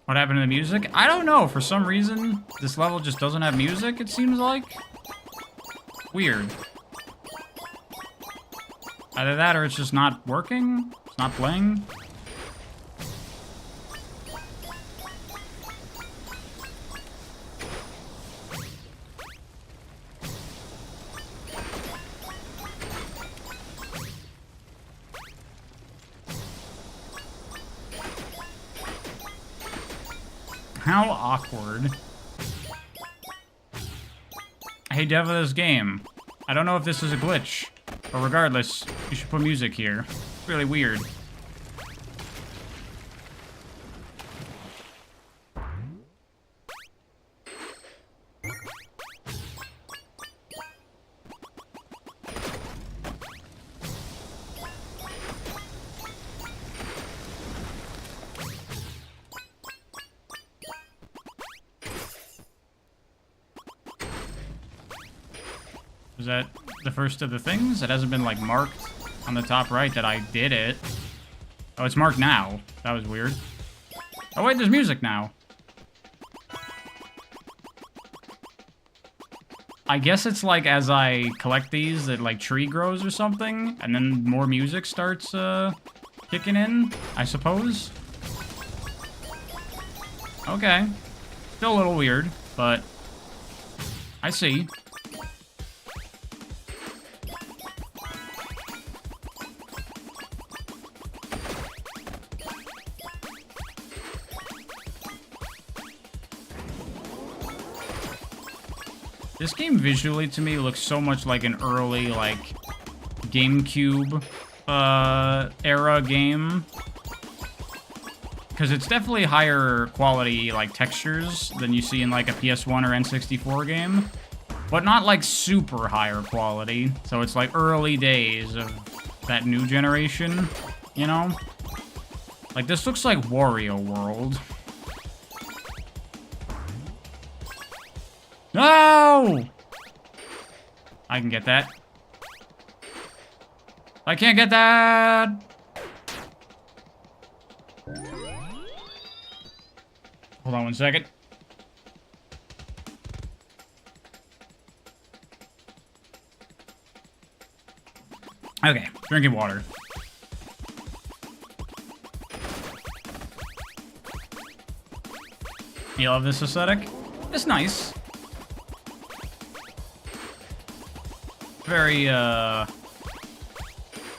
What happened to the music? I don't know. For some reason, this level just doesn't have music, it seems like. Weird. Either that or it's just not working. It's not playing. How awkward. I hate dev of this game. I don't know if this is a glitch, but regardless, you should put music here. It's really weird. Was that the first of the things? It hasn't been, like, marked on the top right that I did it. Oh, it's marked now. That was weird. Oh, wait, there's music now. I guess it's, like, as I collect these, that, like, tree grows or something, and then more music starts, kicking in, I suppose. Okay. Still a little weird, but I see. This game visually to me looks so much like an early, like, GameCube era game. Because it's definitely higher quality, like, textures than you see in, like, a PS1 or N64 game. But not, like, super higher quality. So it's, like, early days of that new generation, you know? Like, this looks like Wario World. No! I can get that. I can't get that! Hold on one second. Okay, drinking water. You love this aesthetic? It's nice. Very,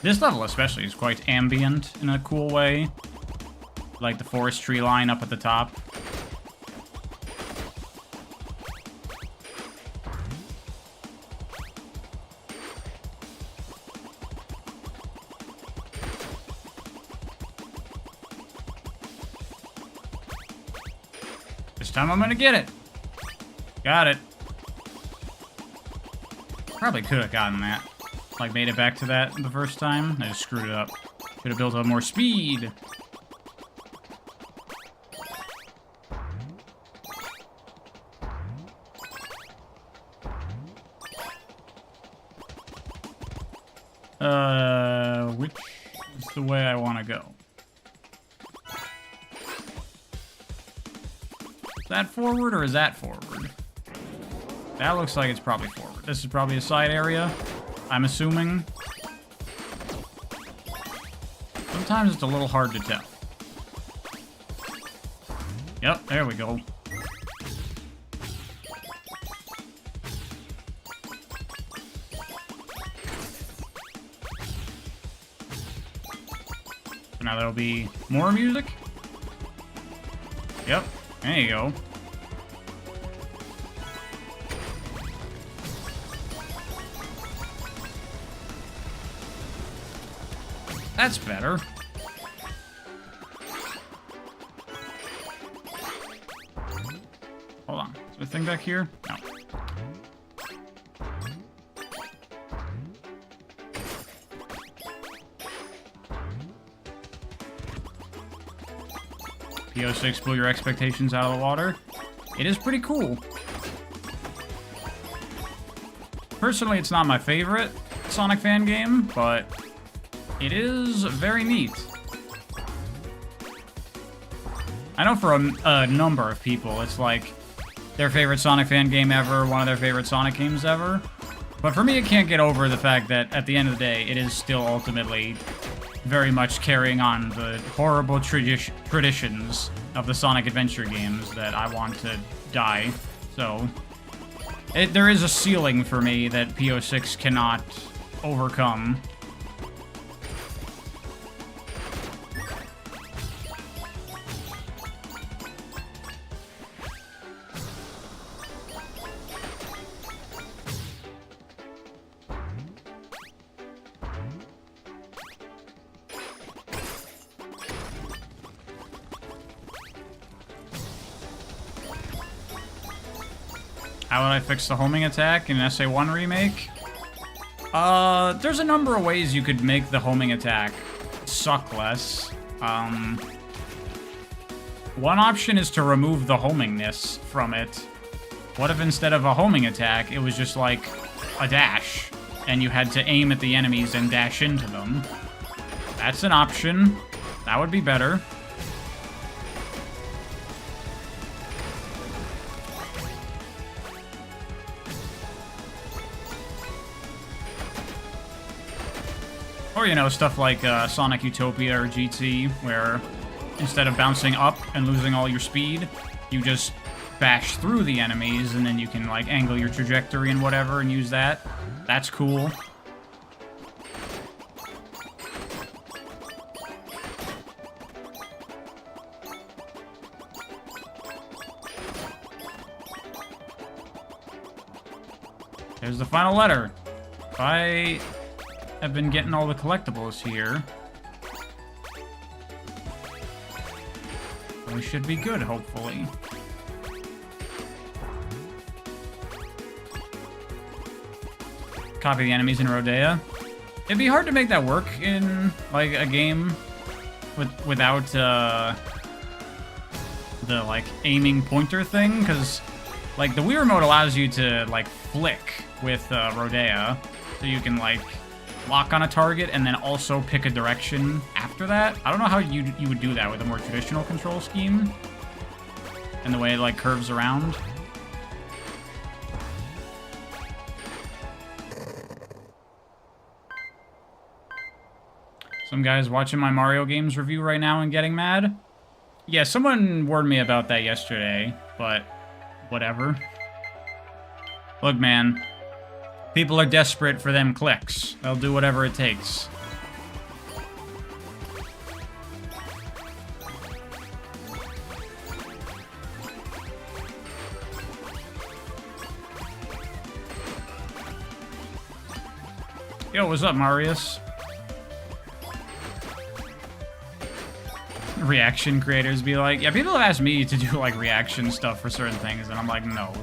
this level especially is quite ambient in a cool way. Like the forest tree line up at the top. This time I'm gonna get it. Got it. Probably could have gotten that. Like, made it back to that the first time. I just screwed it up. Could have built up more speed. Which is the way I want to go? Is that forward or is that forward? That looks like it's probably forward. This is probably a side area, I'm assuming. Sometimes it's a little hard to tell. Yep, there we go. So now there'll be more music. Yep, there you go. That's better. Hold on. Is there a thing back here? No. PO6 blew your expectations out of the water. It is pretty cool. Personally, it's not my favorite Sonic fan game, but it is very neat. I know for a number of people, it's like their favorite Sonic fan game ever, one of their favorite Sonic games ever. But for me, it can't get over the fact that at the end of the day, it is still ultimately very much carrying on the horrible traditions of the Sonic Adventure games that I want to die. So, there is a ceiling for me that PO6 cannot overcome. How would I fix the homing attack in SA1 remake? There's a number of ways you could make the homing attack suck less. One option is to remove the homingness from it. What if instead of a homing attack, it was just like a dash, and you had to aim at the enemies and dash into them? That's an option. That would be better. Or, you know, stuff like Sonic Utopia or GT, where instead of bouncing up and losing all your speed, you just bash through the enemies, and then you can, like, angle your trajectory and whatever and use that. That's cool. There's the final letter. I've been getting all the collectibles here. We should be good, hopefully. Copy the enemies in Rodea. It'd be hard to make that work in, like, a game without, the, like, aiming pointer thing, because, like, the Wii Remote allows you to, like, flick with, Rodea, so you can, like, lock on a target and then also pick a direction after that. I don't know how you would do that with a more traditional control scheme and the way it, like, curves around. Some guy's watching my Mario games review right now and getting mad. Yeah, someone warned me about that yesterday, but whatever. Look, man. People are desperate for them clicks. They'll do whatever it takes. Yo, what's up, Marius? Reaction creators be like, yeah, people have asked me to do, like, reaction stuff for certain things, and I'm like, no.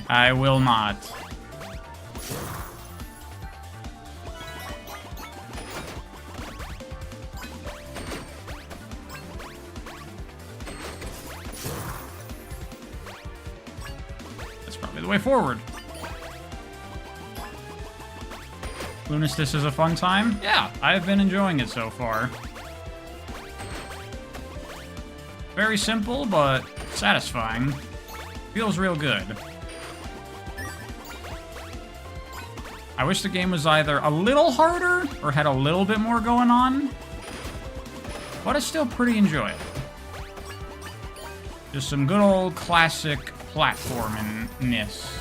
I will not. The way forward. Lunistice is a fun time? Yeah, I've been enjoying it so far. Very simple, but satisfying. Feels real good. I wish the game was either a little harder or had a little bit more going on, but it's still pretty enjoyable. Just some good old classic platformingness.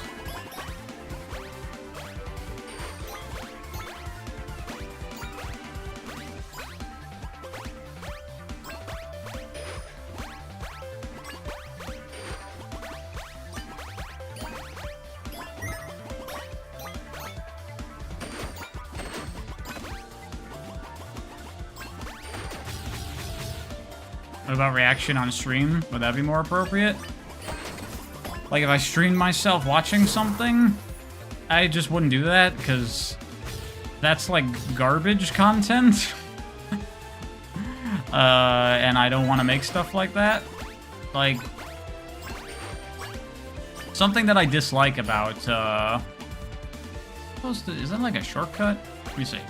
What about reaction on stream? Would that be more appropriate? Like, if I streamed myself watching something, I just wouldn't do that, because that's, like, garbage content. And I don't want to make stuff like that. Like, something that I dislike about, is that like a shortcut? Let me see.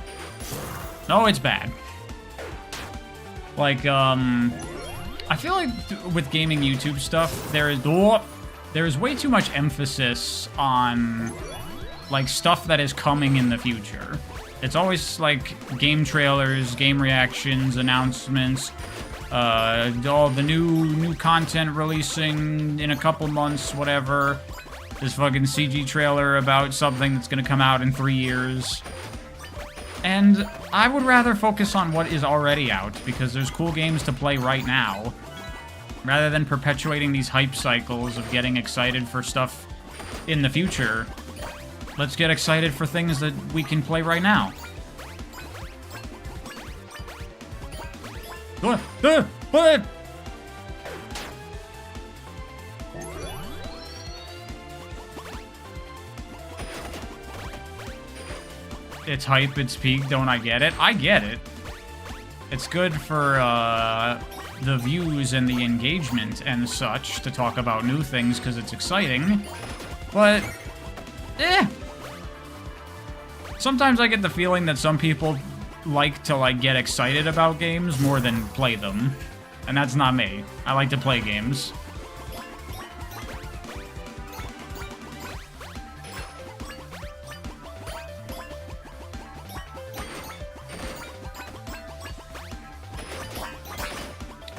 No, it's bad. Like, I feel like with gaming YouTube stuff, there is way too much emphasis on, like, stuff that is coming in the future. It's always, like, game trailers, game reactions, announcements, all the new content releasing in a couple months, whatever. This fucking CG trailer about something that's gonna come out in 3 years. And I would rather focus on what is already out, because there's cool games to play right now, rather than perpetuating these hype cycles of getting excited for stuff in the future. Let's get excited for things that we can play right now. It's hype, it's peak, don't I get it? I get it. It's good for the views and the engagement and such to talk about new things because it's exciting, but sometimes I get the feeling that some people like to, like, get excited about games more than play them, and that's not me. I like to play games.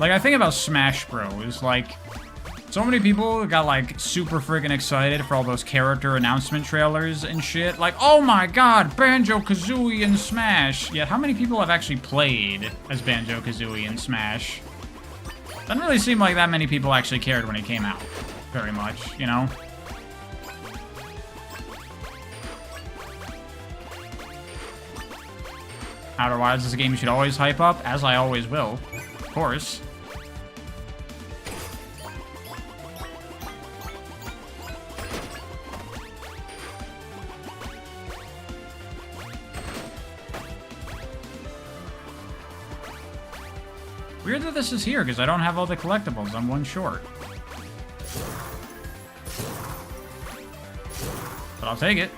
Like, I think about Smash Bros. Like, so many people got, like, super friggin' excited for all those character announcement trailers and shit. Like, oh my god, Banjo-Kazooie in Smash! Yet, how many people have actually played as Banjo-Kazooie in Smash? Doesn't really seem like that many people actually cared when it came out. Very much, you know? Otherwise, this game should always hype up, as I always will. Of course. Weird that this is here, because I don't have all the collectibles. I'm one short. But I'll take it.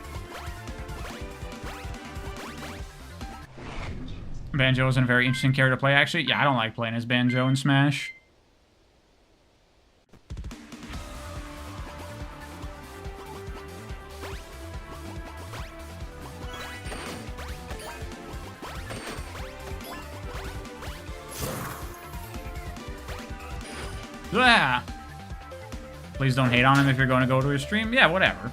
Banjo isn't a very interesting character to play, actually. Yeah, I don't like playing as Banjo in Smash. Blah! Please don't hate on him if you're going to go to his stream. Yeah, whatever.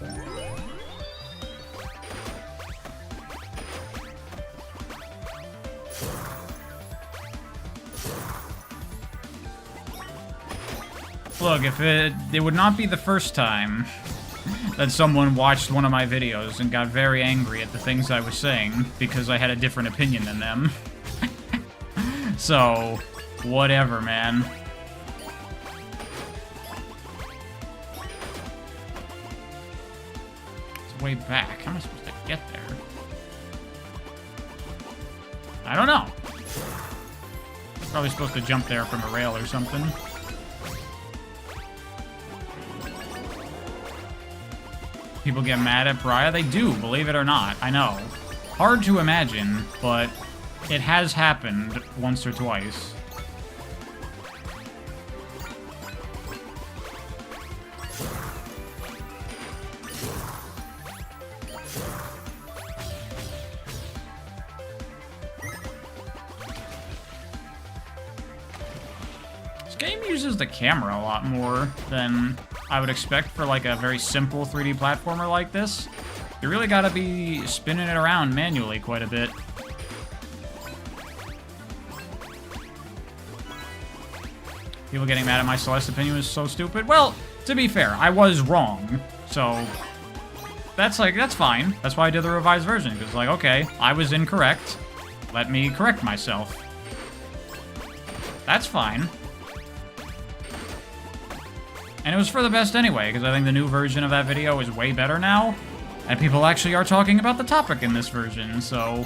Look, if it would not be the first time that someone watched one of my videos and got very angry at the things I was saying because I had a different opinion than them. So, whatever, man. It's way back. How am I supposed to get there? I don't know. Probably supposed to jump there from a rail or something. People get mad at Pariah? They do, believe it or not. I know. Hard to imagine, but it has happened once or twice. This game uses the camera a lot more than I would expect for, like, a very simple 3D platformer like this. You really gotta be spinning it around manually quite a bit. People getting mad at my Celeste opinion was so stupid. Well, to be fair, I was wrong. So, that's fine. That's why I did the revised version. Because, like, okay, I was incorrect. Let me correct myself. That's fine. And it was for the best anyway, because I think the new version of that video is way better now. And people actually are talking about the topic in this version, so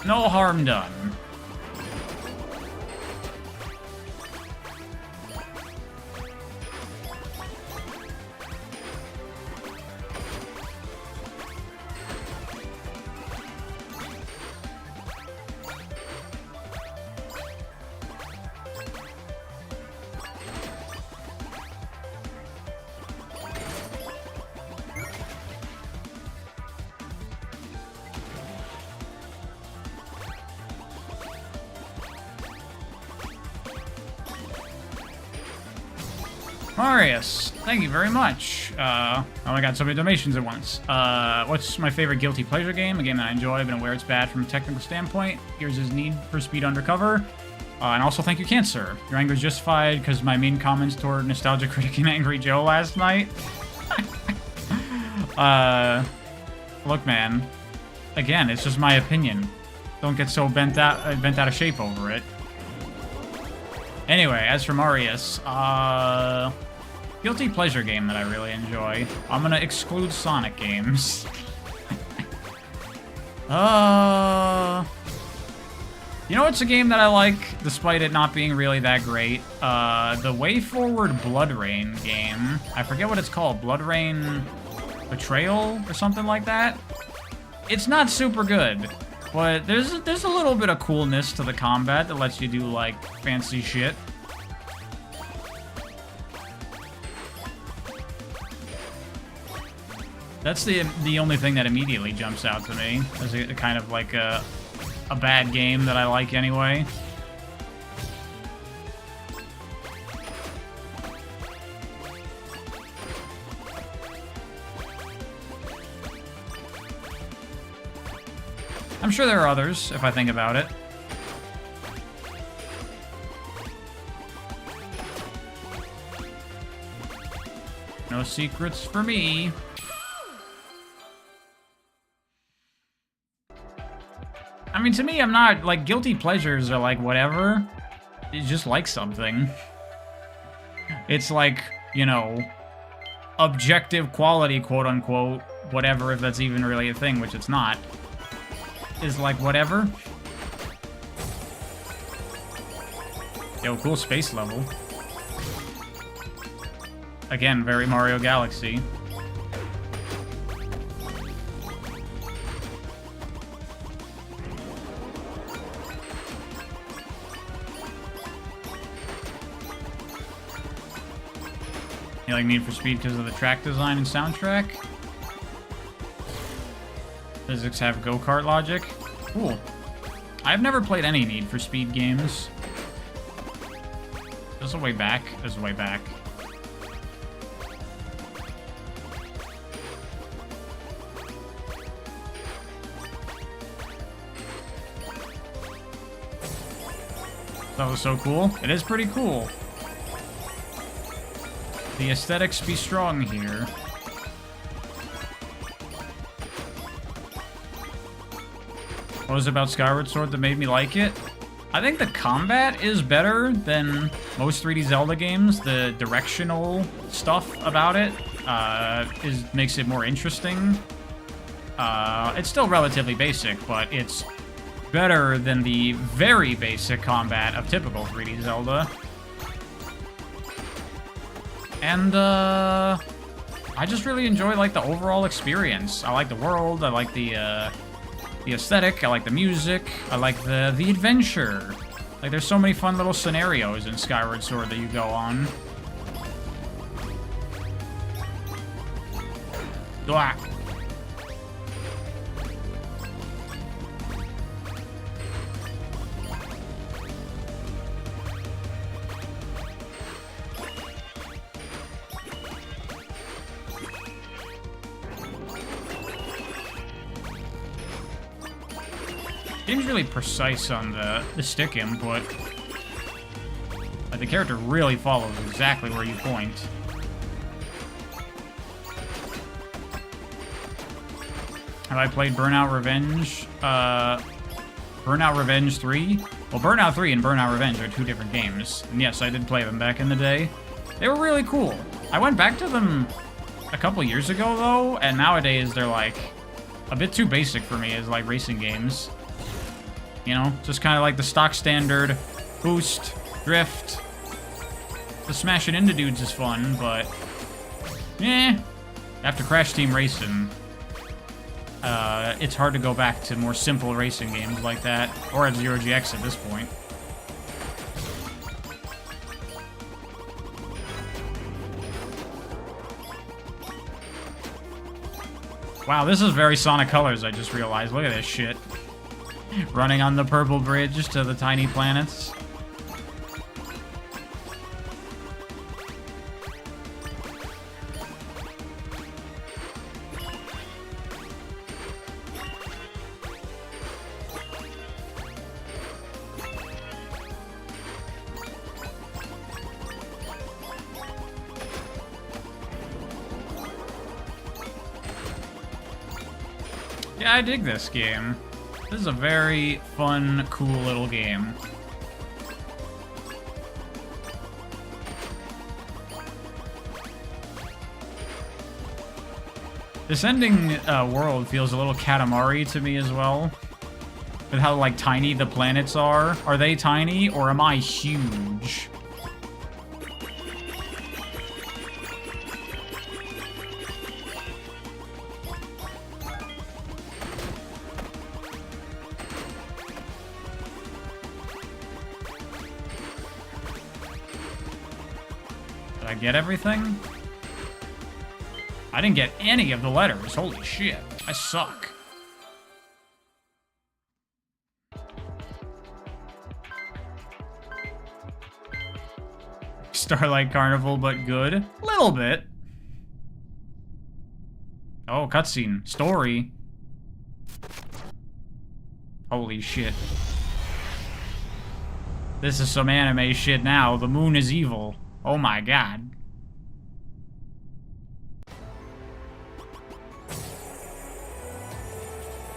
no harm done. Marius, thank you very much. Oh my god, so many donations at once. What's my favorite guilty pleasure game? A game that I enjoy, but aware it's bad from a technical standpoint. Here's his Need for Speed Undercover. And also, thank you, Cancer. Your anger is justified because my mean comments toward Nostalgia Critic and Angry Joe last night. Look, man. Again, it's just my opinion. Don't get so bent out of shape over it. Anyway, as for Marius, guilty pleasure game that I really enjoy. I'm gonna exclude Sonic games. You know what's a game that I like, despite it not being really that great? The Way Forward Blood Rain game. I forget what it's called. Blood Rain Betrayal or something like that? It's not super good, but there's a little bit of coolness to the combat that lets you do, like, fancy shit. That's the only thing that immediately jumps out to me as a kind of like a bad game that I like anyway. I'm sure there are others, if I think about it. No secrets for me. I mean, to me, I'm not, like, guilty pleasures are, like, whatever. You just like something. It's like, you know, objective quality, quote-unquote, whatever, if that's even really a thing, which it's not, is, like, whatever. Yo, cool space level. Again, very Mario Galaxy. You like Need for Speed because of the track design and soundtrack? Physics have go-kart logic? Cool. I've never played any Need for Speed games. There's a way back. There's a way back. That was so cool. It is pretty cool. The aesthetics be strong here. What was it about Skyward Sword that made me like it? I think the combat is better than most 3D Zelda games. The directional stuff about it makes it more interesting. It's still relatively basic, but it's better than the very basic combat of typical 3D Zelda. And, I just really enjoy, like, the overall experience. I like the world, I like the aesthetic, I like the music, I like the adventure. Like, there's so many fun little scenarios in Skyward Sword that you go on. Blah. Game's really precise on the stick input. Like, the character really follows exactly where you point. Have I played Burnout Revenge? Burnout Revenge 3? Well, Burnout 3 and Burnout Revenge are two different games. And yes, I did play them back in the day. They were really cool. I went back to them a couple years ago, though, and nowadays they're, like, a bit too basic for me as, like, racing games. You know? Just kind of like the stock standard boost, drift. The smashing into dudes is fun, but... After Crash Team Racing, it's hard to go back to more simple racing games like that, or at Zero GX at this point. Wow, this is very Sonic Colors, I just realized. Look at this shit. Running on the purple bridge to the tiny planets. Yeah, I dig this game. This is a very fun, cool little game. This ending world feels a little Katamari to me as well. With how, like, tiny the planets are. Are they tiny, or am I huge? Did I get everything? I didn't get any of the letters. Holy shit. I suck. Starlight Carnival, but good? Little bit. Oh, cutscene. Story. Holy shit. This is some anime shit now. The moon is evil. Oh my god.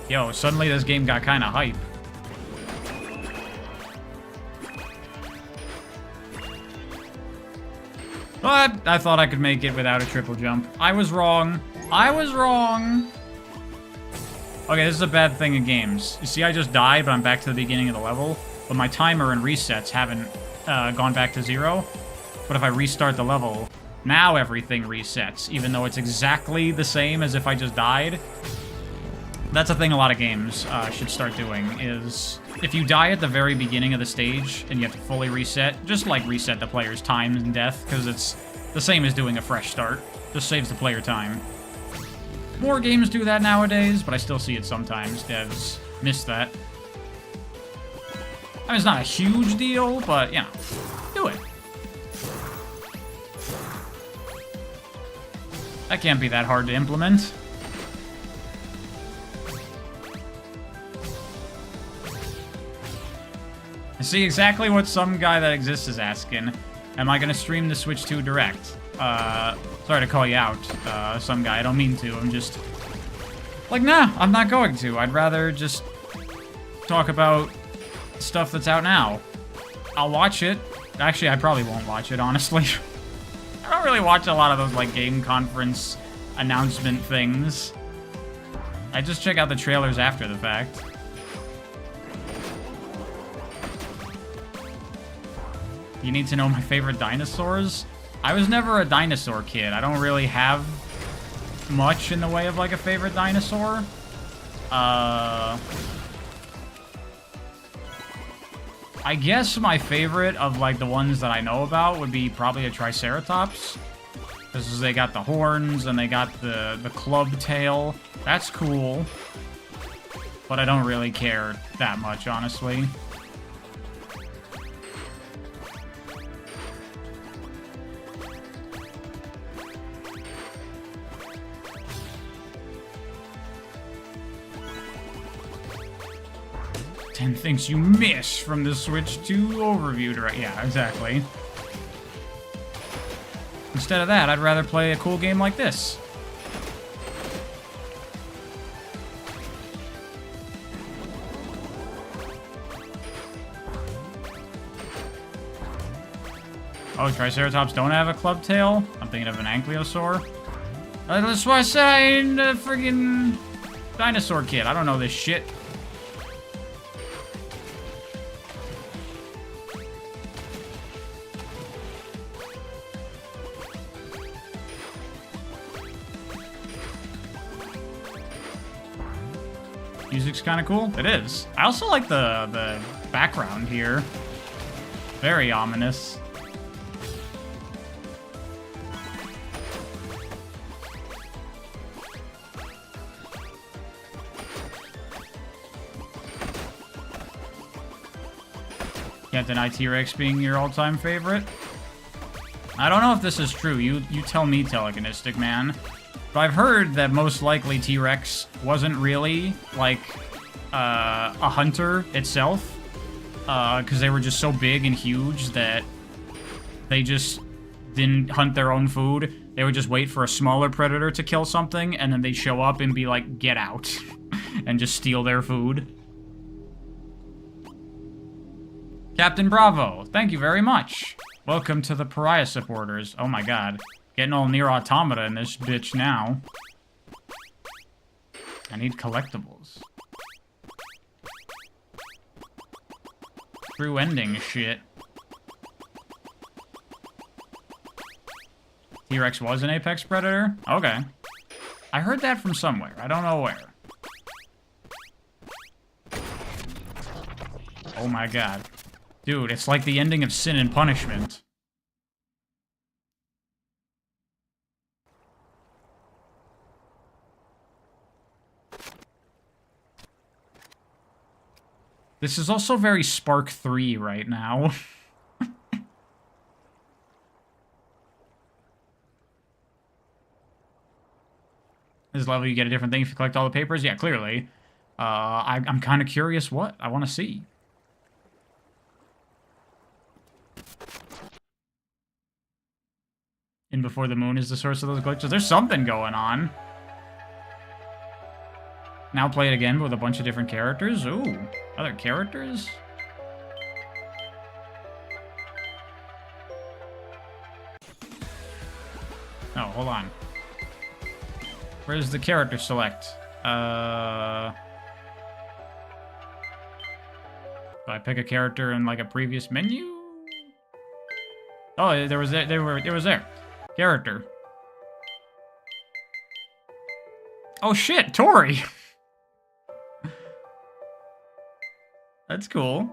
Yo, suddenly this game got kinda hype. But I thought I could make it without a triple jump. I was wrong. I was wrong. Okay, this is a bad thing in games. You see, I just died, but I'm back to the beginning of the level. But my timer and resets haven't gone back to 0. But if I restart the level, now everything resets, even though it's exactly the same as if I just died. That's a thing a lot of games should start doing, is if you die at the very beginning of the stage and you have to fully reset, just, like, reset the player's time and death, because it's the same as doing a fresh start. Just saves the player time. More games do that nowadays, but I still see it sometimes. Devs miss that. I mean, it's not a huge deal, but, you know, do it. That can't be that hard to implement. I see exactly what some guy that exists is asking. Am I gonna stream the Switch 2 Direct? Sorry to call you out, some guy. I don't mean to. I'm just... like, nah, I'm not going to. I'd rather just talk about stuff that's out now. I'll watch it. Actually, I probably won't watch it, honestly. I don't really watch a lot of those, like, game conference announcement things. I just check out the trailers after the fact. You need to know my favorite dinosaurs? I was never a dinosaur kid. I don't really have much in the way of, like, a favorite dinosaur. I guess my favorite of, like, the ones that I know about would be probably a Triceratops. Because they got the horns and they got the club tail. That's cool. But I don't really care that much, honestly. Ten things you miss from the Switch 2 overview, right? Yeah, exactly. Instead of that, I'd rather play a cool game like this. Oh, Triceratops don't have a club tail? I'm thinking of an ankylosaur. That's why I said I ain't a friggin' dinosaur kid. I don't know this shit. Music's kind of cool. It is. I also like the background here. Very ominous. Can't deny T-Rex being your all-time favorite. I don't know if this is true. You tell me, Telekinistic Man. But I've heard that most likely T-Rex wasn't really, like, a hunter itself. Because they were just so big and huge that they just didn't hunt their own food. They would just wait for a smaller predator to kill something, and then they'd show up and be like, get out. And just steal their food. Captain Bravo, thank you very much. Welcome to the Pariah supporters. Oh my god. Getting all near automata in this bitch now. I need collectibles. True ending shit. T-Rex was an apex predator? Okay. I heard that from somewhere. I don't know where. Oh my god. Dude, it's like the ending of Sin and Punishment. This is also very Spark 3 right now. This level you get a different thing if you collect all the papers? Yeah, clearly. I'm kind of curious what. I want to see. In Before the Moon is the source of those glitches. There's something going on. Now play it again with a bunch of different characters. Ooh, other characters? Oh, hold on. Where's the character select? Do I pick a character in like a previous menu? Oh, it was there. Character. Oh shit, Tori! That's cool.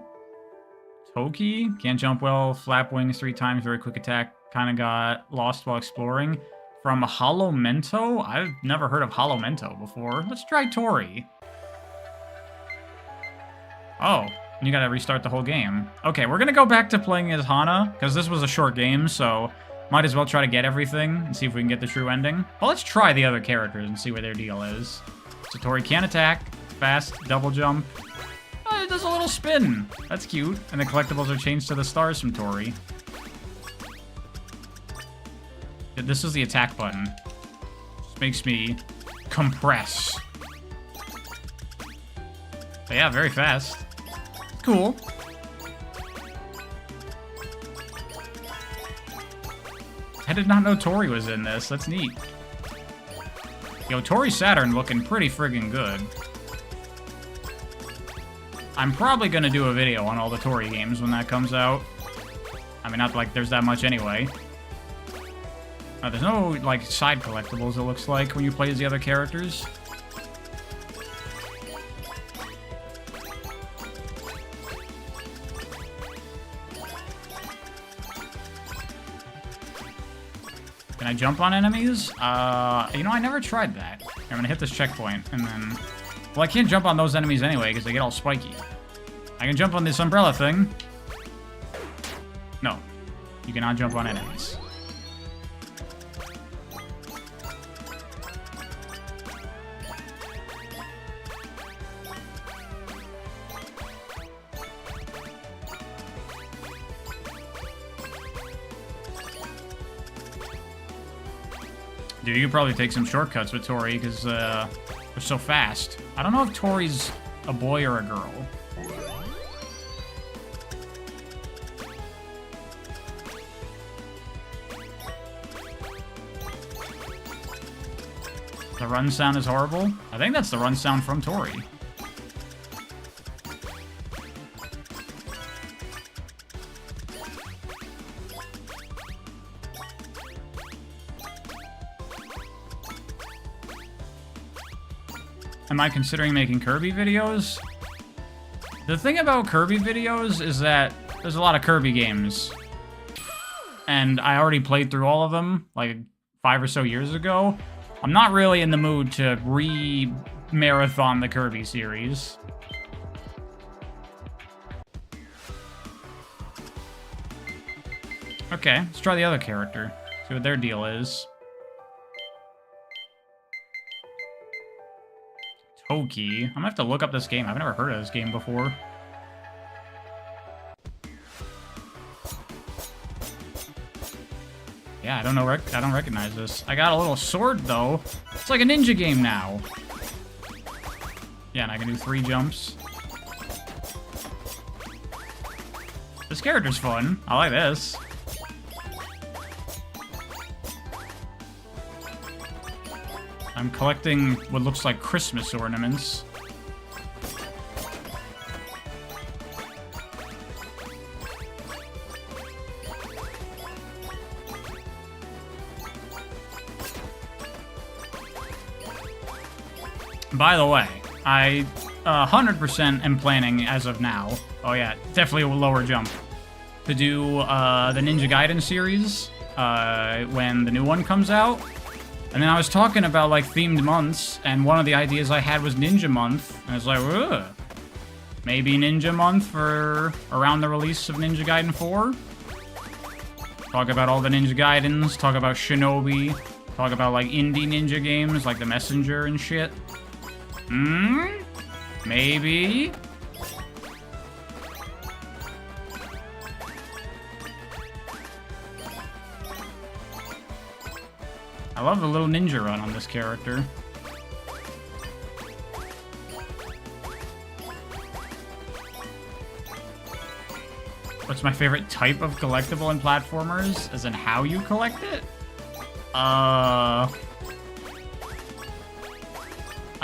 Toki, can't jump well, flap wings 3 times, very quick attack, kinda got lost while exploring. From Hollow Mento? I've never heard of Hollow Mento before. Let's try Tori. Oh, you gotta restart the whole game. Okay, we're gonna go back to playing as Hana, because this was a short game, so might as well try to get everything and see if we can get the true ending. Well, let's try the other characters and see what their deal is. So Tori can attack, fast, double jump. Oh, it does a little spin. That's cute. And the collectibles are changed to the stars from Tori. This is the attack button. Just makes me compress. But yeah, very fast. Cool. I did not know Tori was in this. That's neat. Yo, Tori Saturn looking pretty friggin' good. I'm probably gonna do a video on all the Tori games when that comes out. I mean, not like there's that much anyway. There's no, like, side collectibles, it looks like, when you play as the other characters. Can I jump on enemies? You know, I never tried that. I'm gonna hit this checkpoint, and then... Well, I can't jump on those enemies anyway, because they get all spiky. I can jump on this umbrella thing. No. You cannot jump on enemies. Dude, you could probably take some shortcuts with Tori, because they're so fast. I don't know if Tori's a boy or a girl. The run sound is horrible? I think that's the run sound from Tori. Am I considering making Kirby videos? The thing about Kirby videos is that there's a lot of Kirby games. And I already played through all of them, like 5 or so years ago. I'm not really in the mood to re-marathon the Kirby series. Okay, let's try the other character. See what their deal is. Toki. I'm gonna have to look up this game. I've never heard of this game before. Yeah, I don't recognize this. I got a little sword though. It's like a ninja game now. Yeah, and I can do 3 jumps. This character's fun. I like this. I'm collecting what looks like Christmas ornaments. By the way, I 100% am planning as of now. Oh yeah, definitely a lower jump. To do the Ninja Gaiden series when the new one comes out. And then I was talking about, like, themed months, and one of the ideas I had was Ninja Month. And I was like, ugh. Maybe Ninja Month for around the release of Ninja Gaiden 4? Talk about all the Ninja Gaidens, talk about Shinobi, talk about, like, indie ninja games, like The Messenger and shit. Maybe? I love the little ninja run on this character. What's my favorite type of collectible in platformers? As in how you collect it? I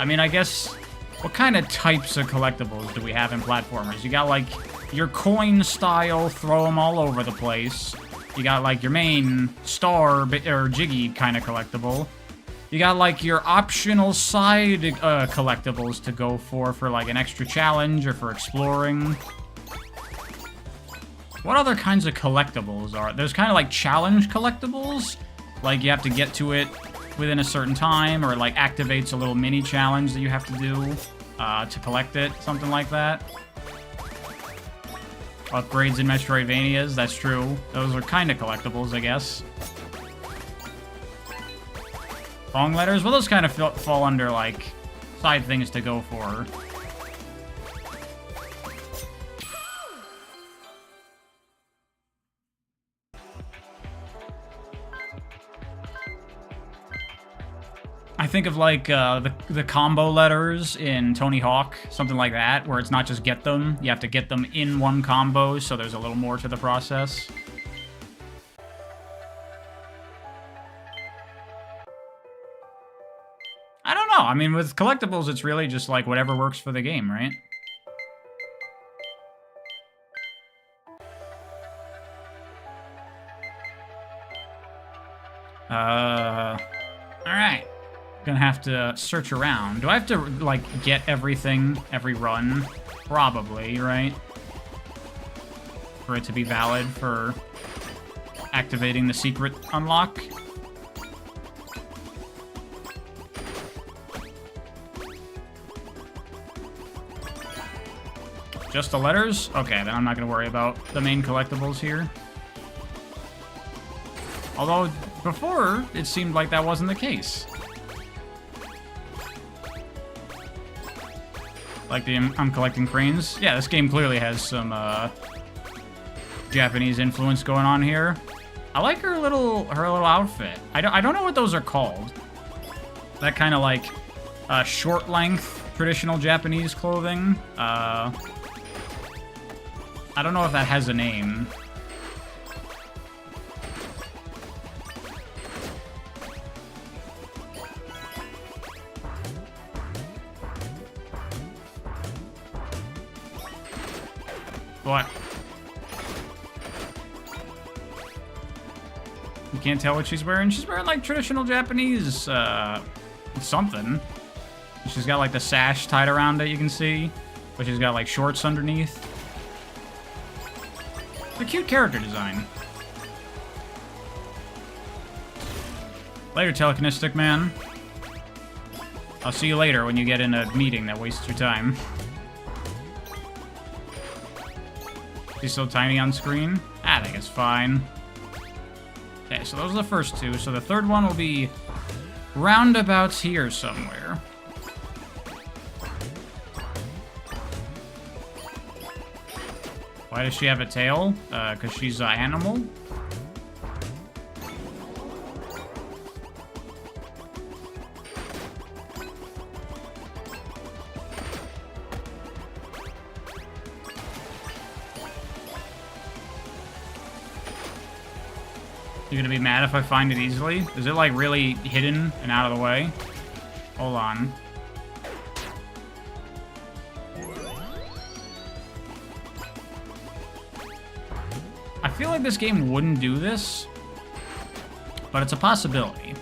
mean, I guess... What kind of types of collectibles do we have in platformers? You got, like, your coin style, throw them all over the place. You got, like, your main star or jiggy kind of collectible. You got, like, your optional side collectibles to go for, like, an extra challenge or for exploring. What other kinds of collectibles are... There's kind of, like, challenge collectibles. Like, you have to get to it within a certain time, or, like, activates a little mini challenge that you have to do to collect it. Something like that. Upgrades in Metroidvanias, that's true. Those are kind of collectibles, I guess. Long letters? Well, those kind of fall under, like, side things to go for. I think of, like, the combo letters in Tony Hawk, something like that, where it's not just get them, you have to get them in one combo, so there's a little more to the process. I don't know, I mean, with collectibles, it's really just, like, whatever works for the game, right? Alright. Gonna have to search around. Do I have to, like, get everything every run? Probably, right? For it to be valid for activating the secret unlock. Just the letters? Okay, then I'm not gonna worry about the main collectibles here. Although, before, it seemed like that wasn't the case. Like I'm collecting cranes. Yeah, this game clearly has some Japanese influence going on here. I like her little outfit. I don't know what those are called. That kind of like short length traditional Japanese clothing. I don't know if that has a name. What? You can't tell what she's wearing? She's wearing, like, traditional Japanese, something. She's got, like, the sash tied around it, you can see. But she's got, like, shorts underneath. It's a cute character design. Later, telekinetic man. I'll see you later when you get in a meeting that wastes your time. He's so tiny on screen. I think it's fine. Okay, so those are the first two. So the third one will be roundabouts here somewhere. Why does she have a tail? Because she's an animal? You're gonna be mad if I find it easily? Is it, like, really hidden and out of the way? Hold on. I feel like this game wouldn't do this, but it's a possibility.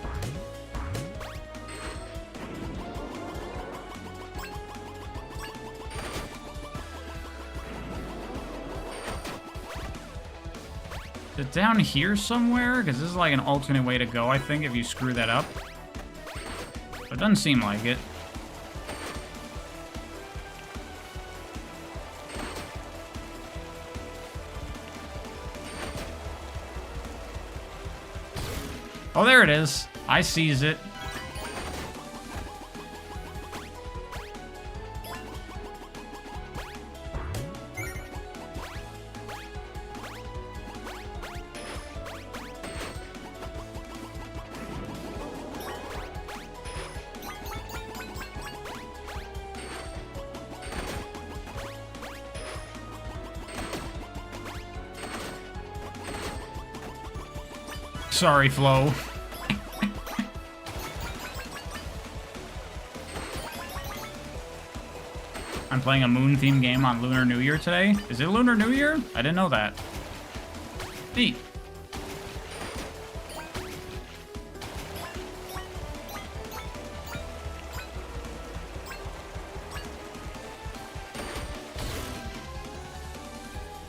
Is it down here somewhere? Because this is like an alternate way to go, I think, if you screw that up. But it doesn't seem like it. Oh, there it is. I sees it. Sorry, Flo. I'm playing a moon-themed game on Lunar New Year today. Is it Lunar New Year? I didn't know that. Neat.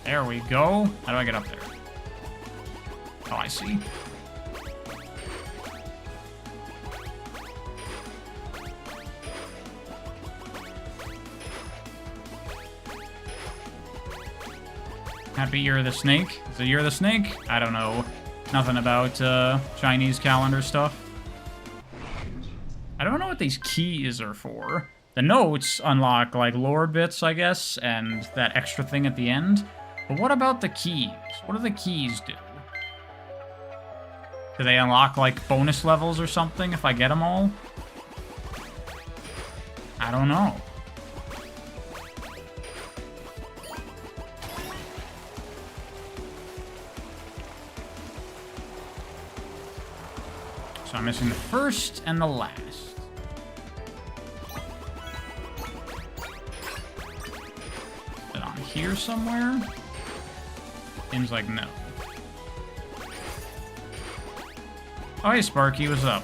There we go. How do I get up there? Oh, I see. Happy Year of the Snake. Is it Year of the Snake? I don't know. Nothing about Chinese calendar stuff. I don't know what these keys are for. The notes unlock, like, lore bits, I guess, and that extra thing at the end. But what about the keys? What do the keys do? Do they unlock, like, bonus levels or something if I get them all? I don't know. So I'm missing the first and the last. Is it on here somewhere? Seems like no. Oh, hey, Sparky, what's up?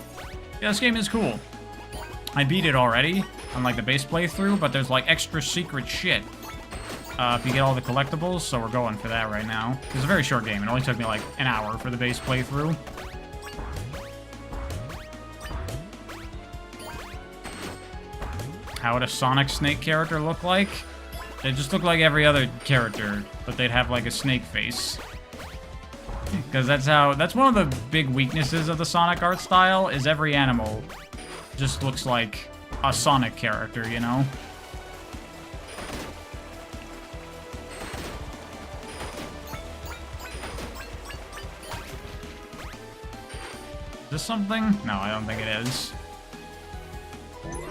Yeah, this game is cool. I beat it already on, like, the base playthrough, but there's, like, extra secret shit if you get all the collectibles, so we're going for that right now. It's a very short game. It only took me, like, an hour for the base playthrough. How would a Sonic Snake character look like? They just look like every other character, but they'd have, like, a snake face. Because that's one of the big weaknesses of the Sonic art style, is every animal just looks like a Sonic character, you know? Is this something? No, I don't think it is.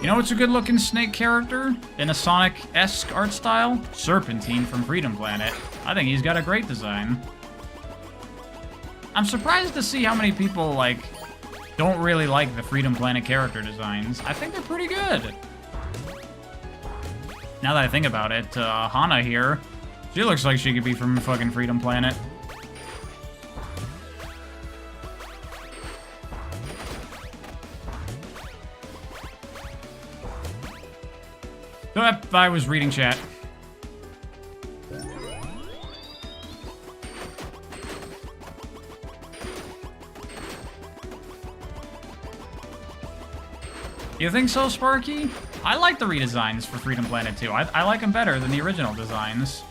You know what's a good-looking snake character in a Sonic-esque art style? Serpentine from Freedom Planet. I think he's got a great design. I'm surprised to see how many people, like, don't really like the Freedom Planet character designs. I think they're pretty good. Now that I think about it, Hana here, She looks like she could be from fucking Freedom Planet. Yep, I was reading chat. You think so, Sparky? I like the redesigns for Freedom Planet 2. I like them better than the original designs.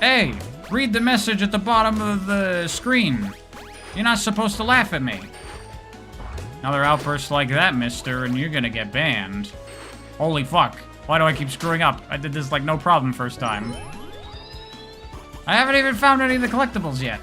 Hey, read the message at the bottom of the screen. You're not supposed to laugh at me. Another outburst like that, mister, and you're gonna get banned. Holy fuck. Why do I keep screwing up? I did this like no problem first time. I haven't even found any of the collectibles yet.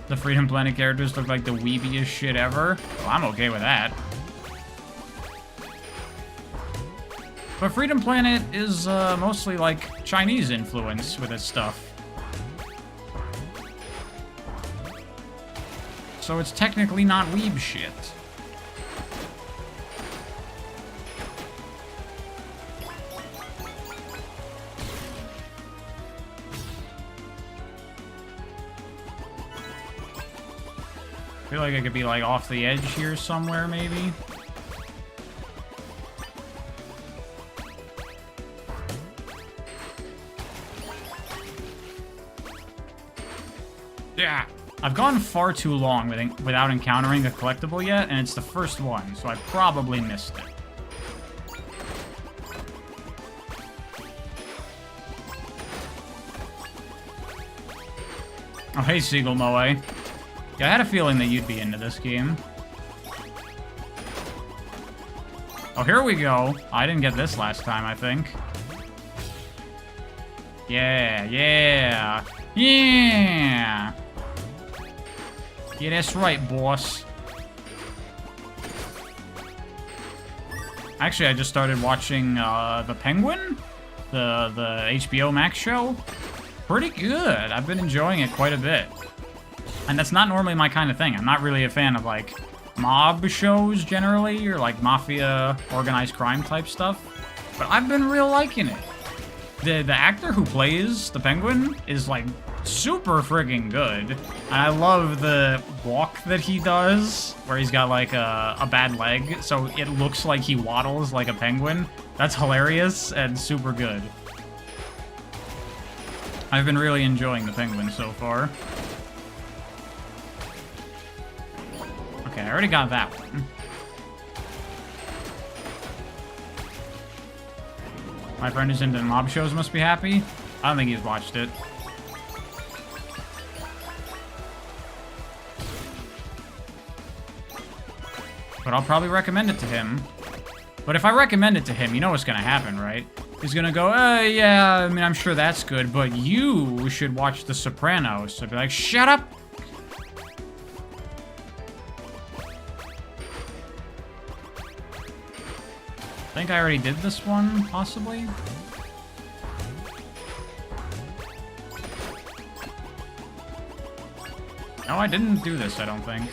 The Freedom Planet characters look like the weebiest shit ever. Well, I'm okay with that. But Freedom Planet is mostly like Chinese influence with its stuff. So it's technically not weeb shit. I feel like I could be like off the edge here somewhere, maybe. Yeah, I've gone far too long without encountering a collectible yet, and it's the first one, so I probably missed it. Oh, hey, Seagull Moe. Yeah, I had a feeling that you'd be into this game. Oh, here we go. I didn't get this last time, I think. Yeah, yeah, yeah! Yeah, that's right, boss. Actually, I just started watching The Penguin, the HBO Max show. Pretty good. I've been enjoying it quite a bit. And that's not normally my kind of thing. I'm not really a fan of, like, mob shows generally, or, like, mafia, organized crime type stuff. But I've been real liking it. The actor who plays the Penguin is, like, super friggin' good. And I love the walk that he does, where he's got, like, a bad leg, so it looks like he waddles like a penguin. That's hilarious and super good. I've been really enjoying the Penguin so far. Okay, I already got that one. My friend who's into mob shows must be happy. I don't think he's watched it. But I'll probably recommend it to him. But if I recommend it to him, you know what's gonna happen, right? He's gonna go, yeah, I mean, I'm sure that's good, but you should watch The Sopranos. So I'd be like, shut up! I think I already did this one, possibly? No, I didn't do this, I don't think.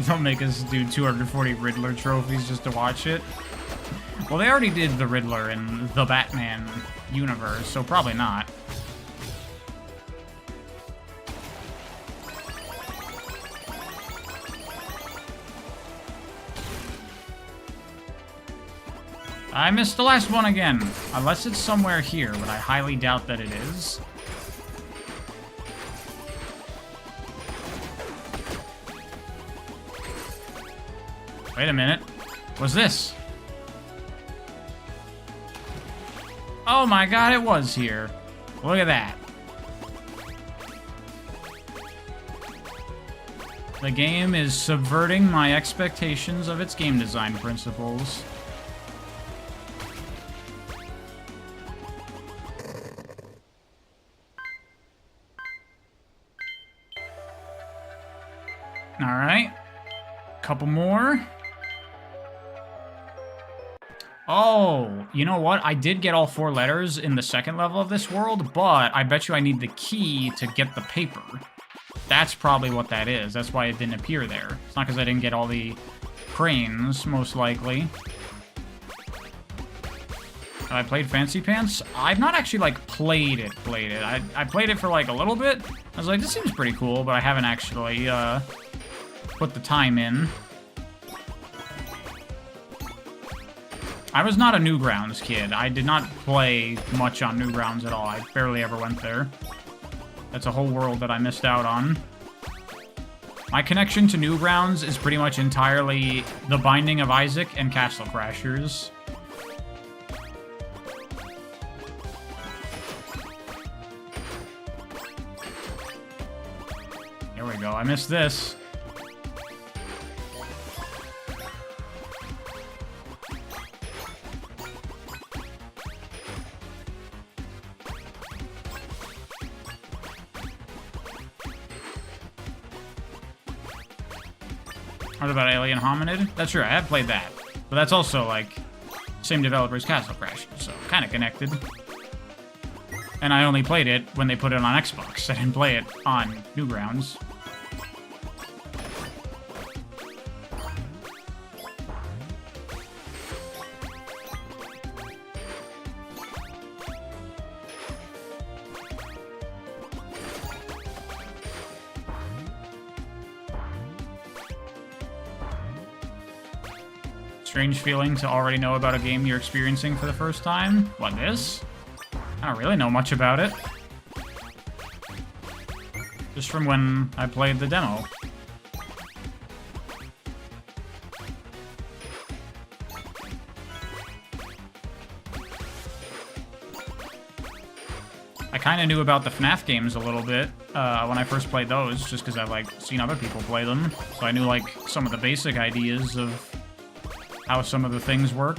Don't make us do 240 Riddler trophies just to watch it. Well, they already did the Riddler in the Batman universe, so probably not. I missed the last one again. Unless it's somewhere here, but I highly doubt that it is. Wait a minute. What's this? Oh my god, it was here. Look at that. The game is subverting my expectations of its game design principles. Alright. Couple more. Oh, you know what? I did get all 4 letters in the second level of this world, but I bet you I need the key to get the paper. That's probably what that is. That's why it didn't appear there. It's not because I didn't get all the cranes, most likely. Have I played Fancy Pants? I've not actually, like, played it. I played it for, like, a little bit. I was like, this seems pretty cool, but I haven't actually, put the time in. I was not a Newgrounds kid. I did not play much on Newgrounds at all. I barely ever went there. That's a whole world that I missed out on. My connection to Newgrounds is pretty much entirely The Binding of Isaac and Castle Crashers. Here we go. I missed this. What about Alien Hominid? That's true, I have played that. But that's also, like, same developer's Castle Crashers, so kind of connected. And I only played it when they put it on Xbox. I didn't play it on Newgrounds. Strange feeling to already know about a game you're experiencing for the first time. What, this? I don't really know much about it. Just from when I played the demo. I kind of knew about the FNAF games a little bit when I first played those, just because I've, like, seen other people play them. So I knew, like, some of the basic ideas of how some of the things work.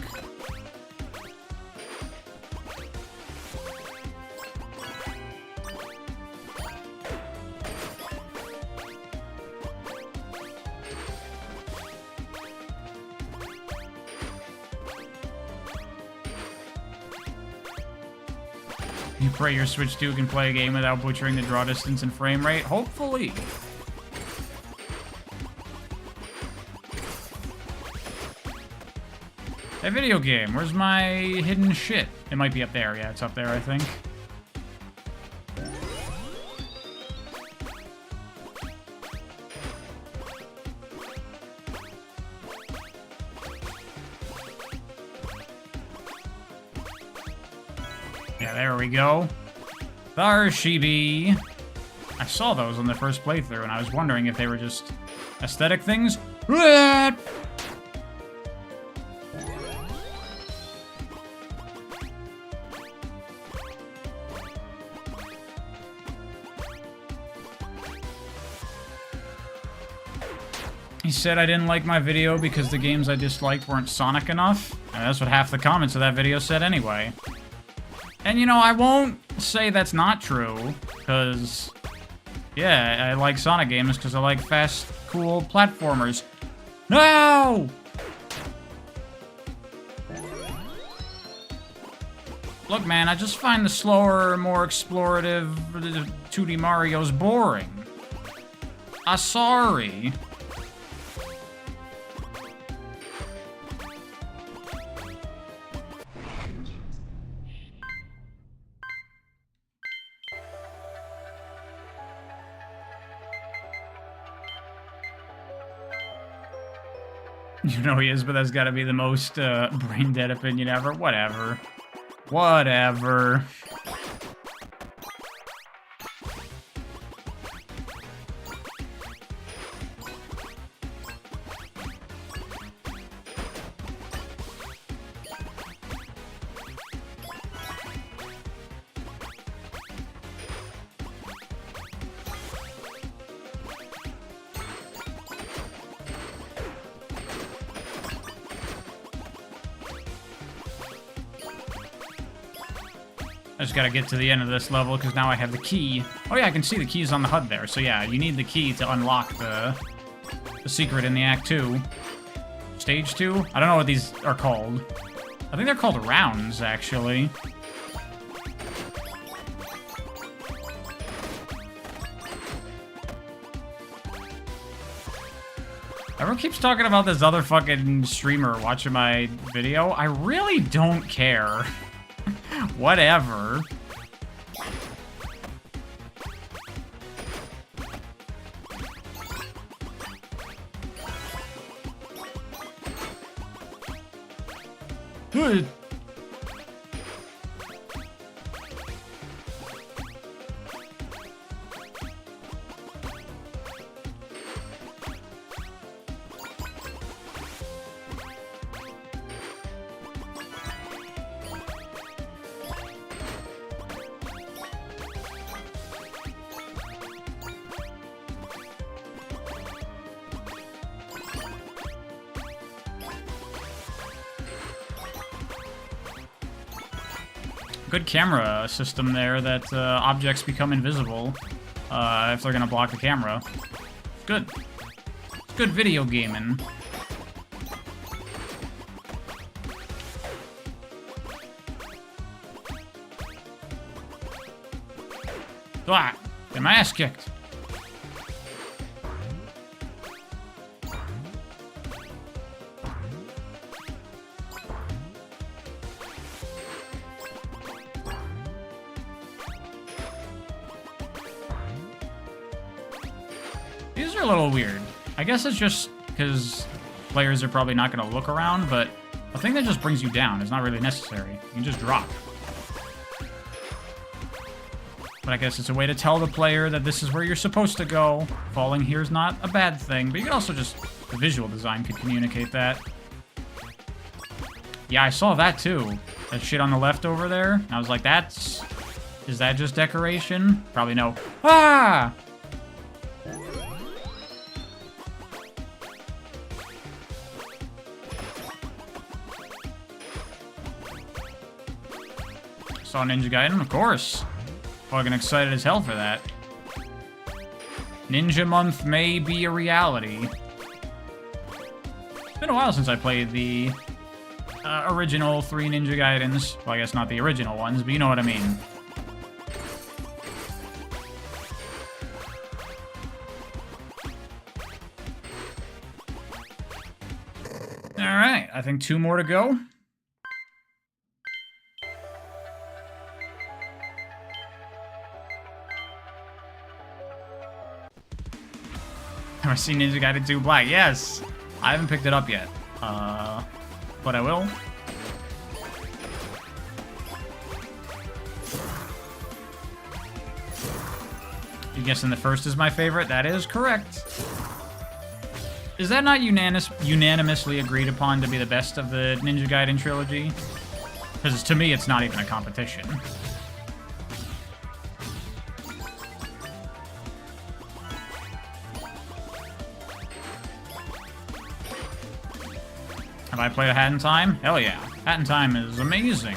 You pray your Switch 2 can play a game without butchering the draw distance and frame rate? Hopefully. A video game. Where's my hidden shit? It might be up there. Yeah, it's up there, I think. Yeah, there we go. There she be. I saw those on the first playthrough, and I was wondering if they were just aesthetic things. He said I didn't like my video because the games I disliked weren't Sonic enough. And that's what half the comments of that video said anyway. And, you know, I won't say that's not true, because, yeah, I like Sonic games because I like fast, cool platformers. No! Look, man, I just find the slower, more explorative 2D Marios boring. I'm sorry. You know he is, but that's gotta be the most brain-dead opinion ever. Whatever. Whatever. I just gotta get to the end of this level because now I have the key. Oh yeah, I can see the keys on the HUD there. So yeah, you need the key to unlock the secret in the Act 2. Stage 2? I don't know what these are called. I think they're called rounds, actually. Everyone keeps talking about this other fucking streamer watching my video. I really don't care. Whatever. Good. Good camera system there that objects become invisible if they're gonna block the camera. Good. It's good video gaming. Ah, get my ass kicked. These are a little weird. I guess it's just because players are probably not going to look around, but a thing that just brings you down is not really necessary. You can just drop. But I guess it's a way to tell the player that this is where you're supposed to go. Falling here is not a bad thing, but you can also just... The visual design could communicate that. Yeah, I saw that too. That shit on the left over there. And I was like, that's... Is that just decoration? Probably no. Ah! Saw Ninja Gaiden, of course. Fucking excited as hell for that. Ninja Month may be a reality. It's been a while since I played the original 3 Ninja Gaidens. Well, I guess not the original ones, but you know what I mean. Alright, I think 2 more to go. Have I seen Ninja Gaiden 2 Black? Yes! I haven't picked it up yet. But I will. You guessing the first is my favorite? That is correct. Is that not unanimously agreed upon to be the best of the Ninja Gaiden trilogy? Because to me, it's not even a competition. Have I played a Hat in Time? Hell yeah. Hat in Time is amazing.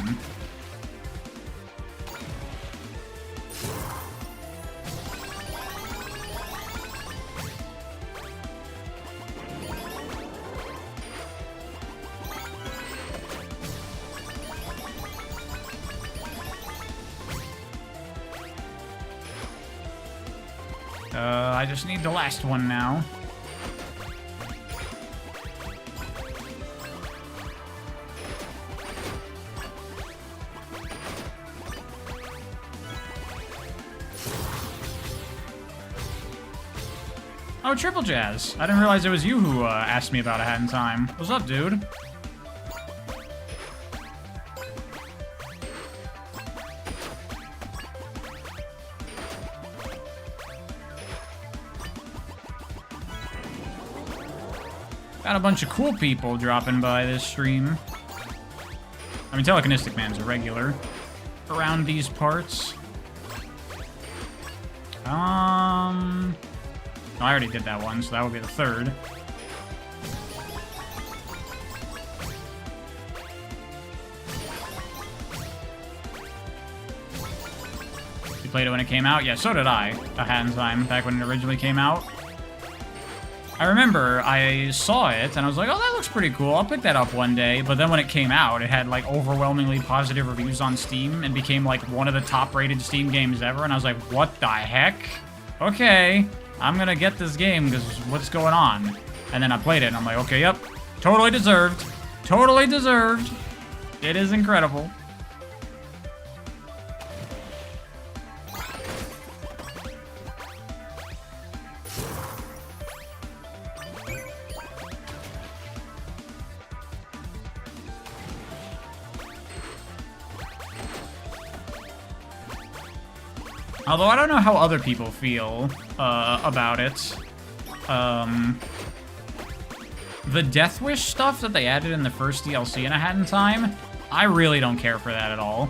I just need the last one now. Oh, Triple Jazz. I didn't realize it was you who asked me about a Hat in Time. What's up, dude? Got a bunch of cool people dropping by this stream. I mean, Telekinetic Man's a regular around these parts. No, I already did that one, so that would be the third. played it when it came out? Yeah, so did I, a hat in time, back when it originally came out. I remember I saw it, and I was like, oh, that looks pretty cool. I'll pick that up one day. But then when it came out, it had, like, overwhelmingly positive reviews on Steam and became, like, one of the top-rated Steam games ever. And I was like, what the heck? Okay, I'm gonna get this game, because what's going on? And then I played it, and I'm like, okay, yep, totally deserved. Totally deserved. It is incredible. Although I don't know how other people feel about it. The Death Wish stuff that they added in the first DLC in A Hat in Time, I really don't care for that at all.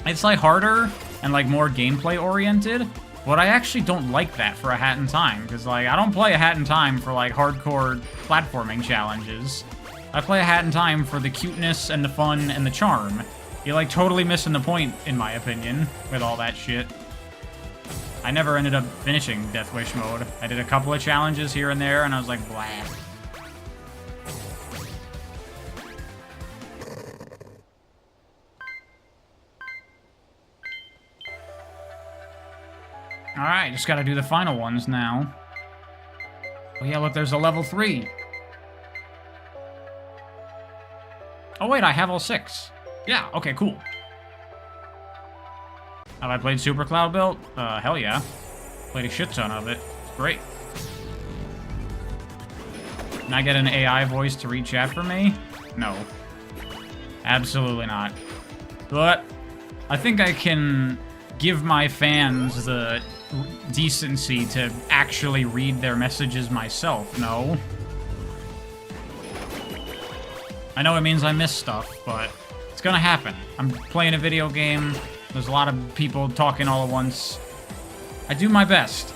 It's like harder and like more gameplay oriented, but I actually don't like that for A Hat in Time, because like I don't play A Hat in Time for like hardcore platforming challenges. I play A Hat in Time for the cuteness and the fun and the charm. You're like totally missing the point, in my opinion, with all that shit. I never ended up finishing Death Wish mode. I did a couple of challenges here and there, and I was like, blah. Alright, just gotta do the final ones now. Oh yeah, look, there's a level 3. Oh wait, I have all 6. Yeah, okay, cool. Have I played Super Cloud Built? Hell yeah. Played a shit ton of it. It's great. Can I get an AI voice to read chat for me? No. Absolutely not. But I think I can give my fans the decency to actually read their messages myself, no? I know it means I miss stuff, but it's gonna happen. I'm playing a video game. There's a lot of people talking all at once. I do my best.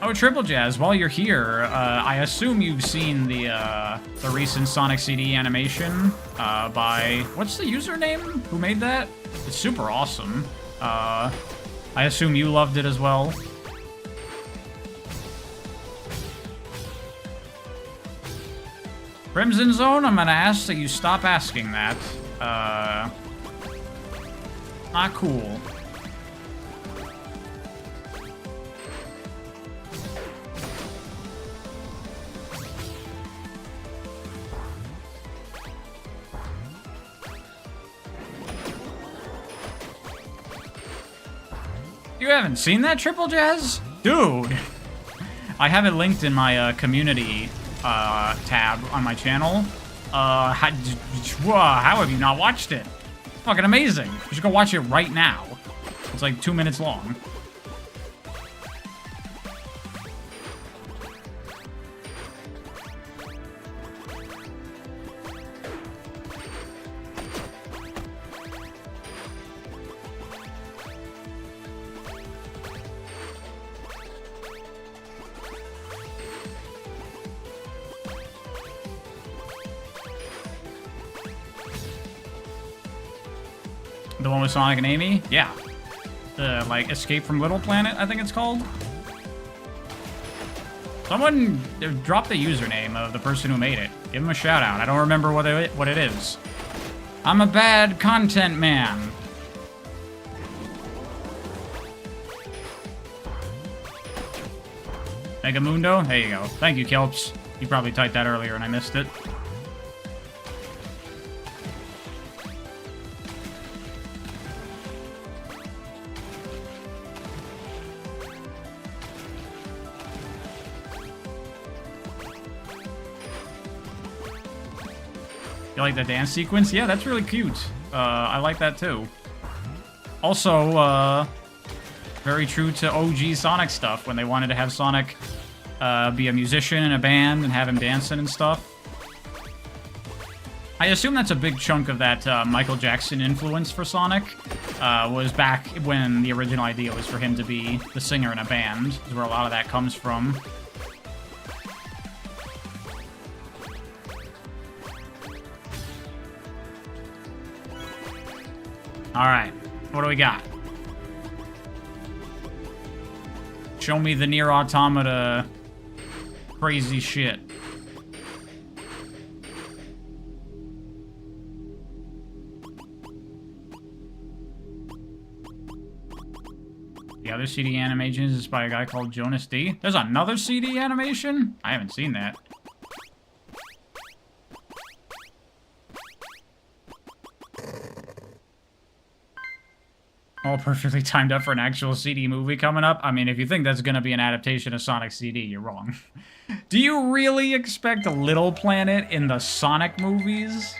Oh, Triple Jazz, while you're here, I assume you've seen the recent Sonic CD animation by... What's the username? Who made that? It's super awesome. I assume you loved it as well. Crimson Zone, I'm gonna ask that you stop asking that. Not cool. You haven't seen that, Triple Jazz? Dude! I have it linked in my community tab on my channel. How have you not watched it? Fucking amazing. You should go watch it right now. It's like 2 minutes long. The one with Sonic and Amy? Yeah. Like, Escape from Little Planet, I think it's called. Someone drop the username of the person who made it. Give him a shout out. I don't remember what it is. I'm a bad content man. Megamundo? There you go. Thank you, Kelps. You probably typed that earlier and I missed it. You like the dance sequence? Yeah, that's really cute. I like that too. Also, very true to OG Sonic stuff, when they wanted to have Sonic be a musician in a band and have him dancing and stuff. I assume that's a big chunk of that Michael Jackson influence for Sonic, was back when the original idea was for him to be the singer in a band, is where a lot of that comes from. Alright, what do we got? Show me the Nier Automata crazy shit. The other CD animation is by a guy called Jonas D. There's another CD animation? I haven't seen that. All perfectly timed up for an actual CD movie coming up. I mean, if you think that's gonna be an adaptation of Sonic CD, you're wrong. Do you really expect a Little Planet in the Sonic movies?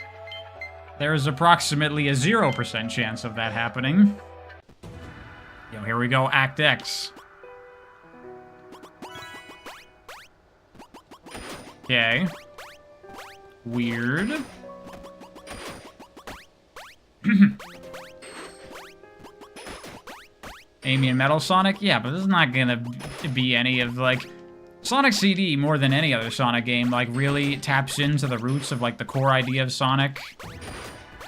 There is approximately a 0% chance of that happening. Yo, here we go, Act X. Okay. Weird. Amy and Metal Sonic? Yeah, but this is not gonna be any of, like... Sonic CD, more than any other Sonic game, like, really taps into the roots of, like, the core idea of Sonic.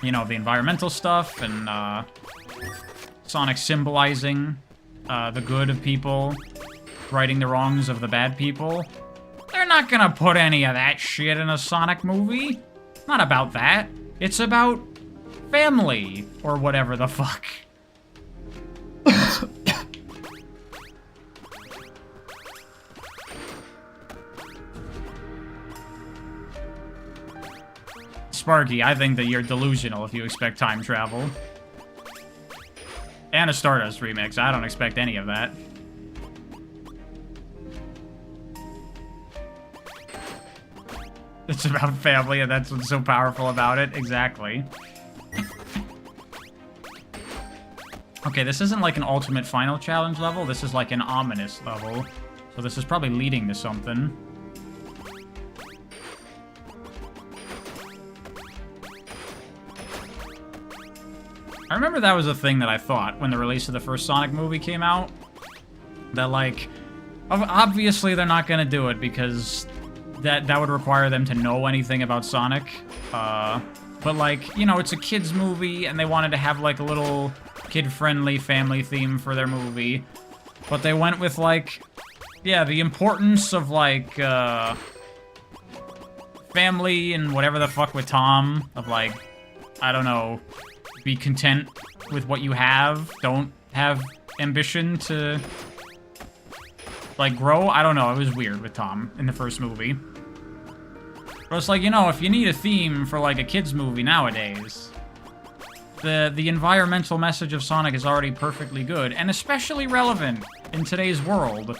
You know, the environmental stuff, and, Sonic symbolizing, the good of people, righting the wrongs of the bad people. They're not gonna put any of that shit in a Sonic movie. It's not about that. It's about family, or whatever the fuck. Sparky, I think that you're delusional if you expect time travel. And a Stardust remix. I don't expect any of that. It's about family, and that's what's so powerful about it. Exactly. Okay, this isn't like an ultimate final challenge level. This is like an ominous level. So this is probably leading to something. I remember that was a thing that I thought when the release of the first Sonic movie came out. That, like, obviously they're not gonna do it because that would require them to know anything about Sonic. But, like, you know, it's a kid's movie and they wanted to have, like, a little kid-friendly family theme for their movie. But they went with, like, yeah, the importance of, like, family and whatever the fuck with Tom. Of, like, I don't know... Be content with what you have. Don't have ambition to, like, grow. I don't know. It was weird with Tom in the first movie. But it's like, you know, if you need a theme for, like, a kid's movie nowadays, the environmental message of Sonic is already perfectly good, and especially relevant in today's world.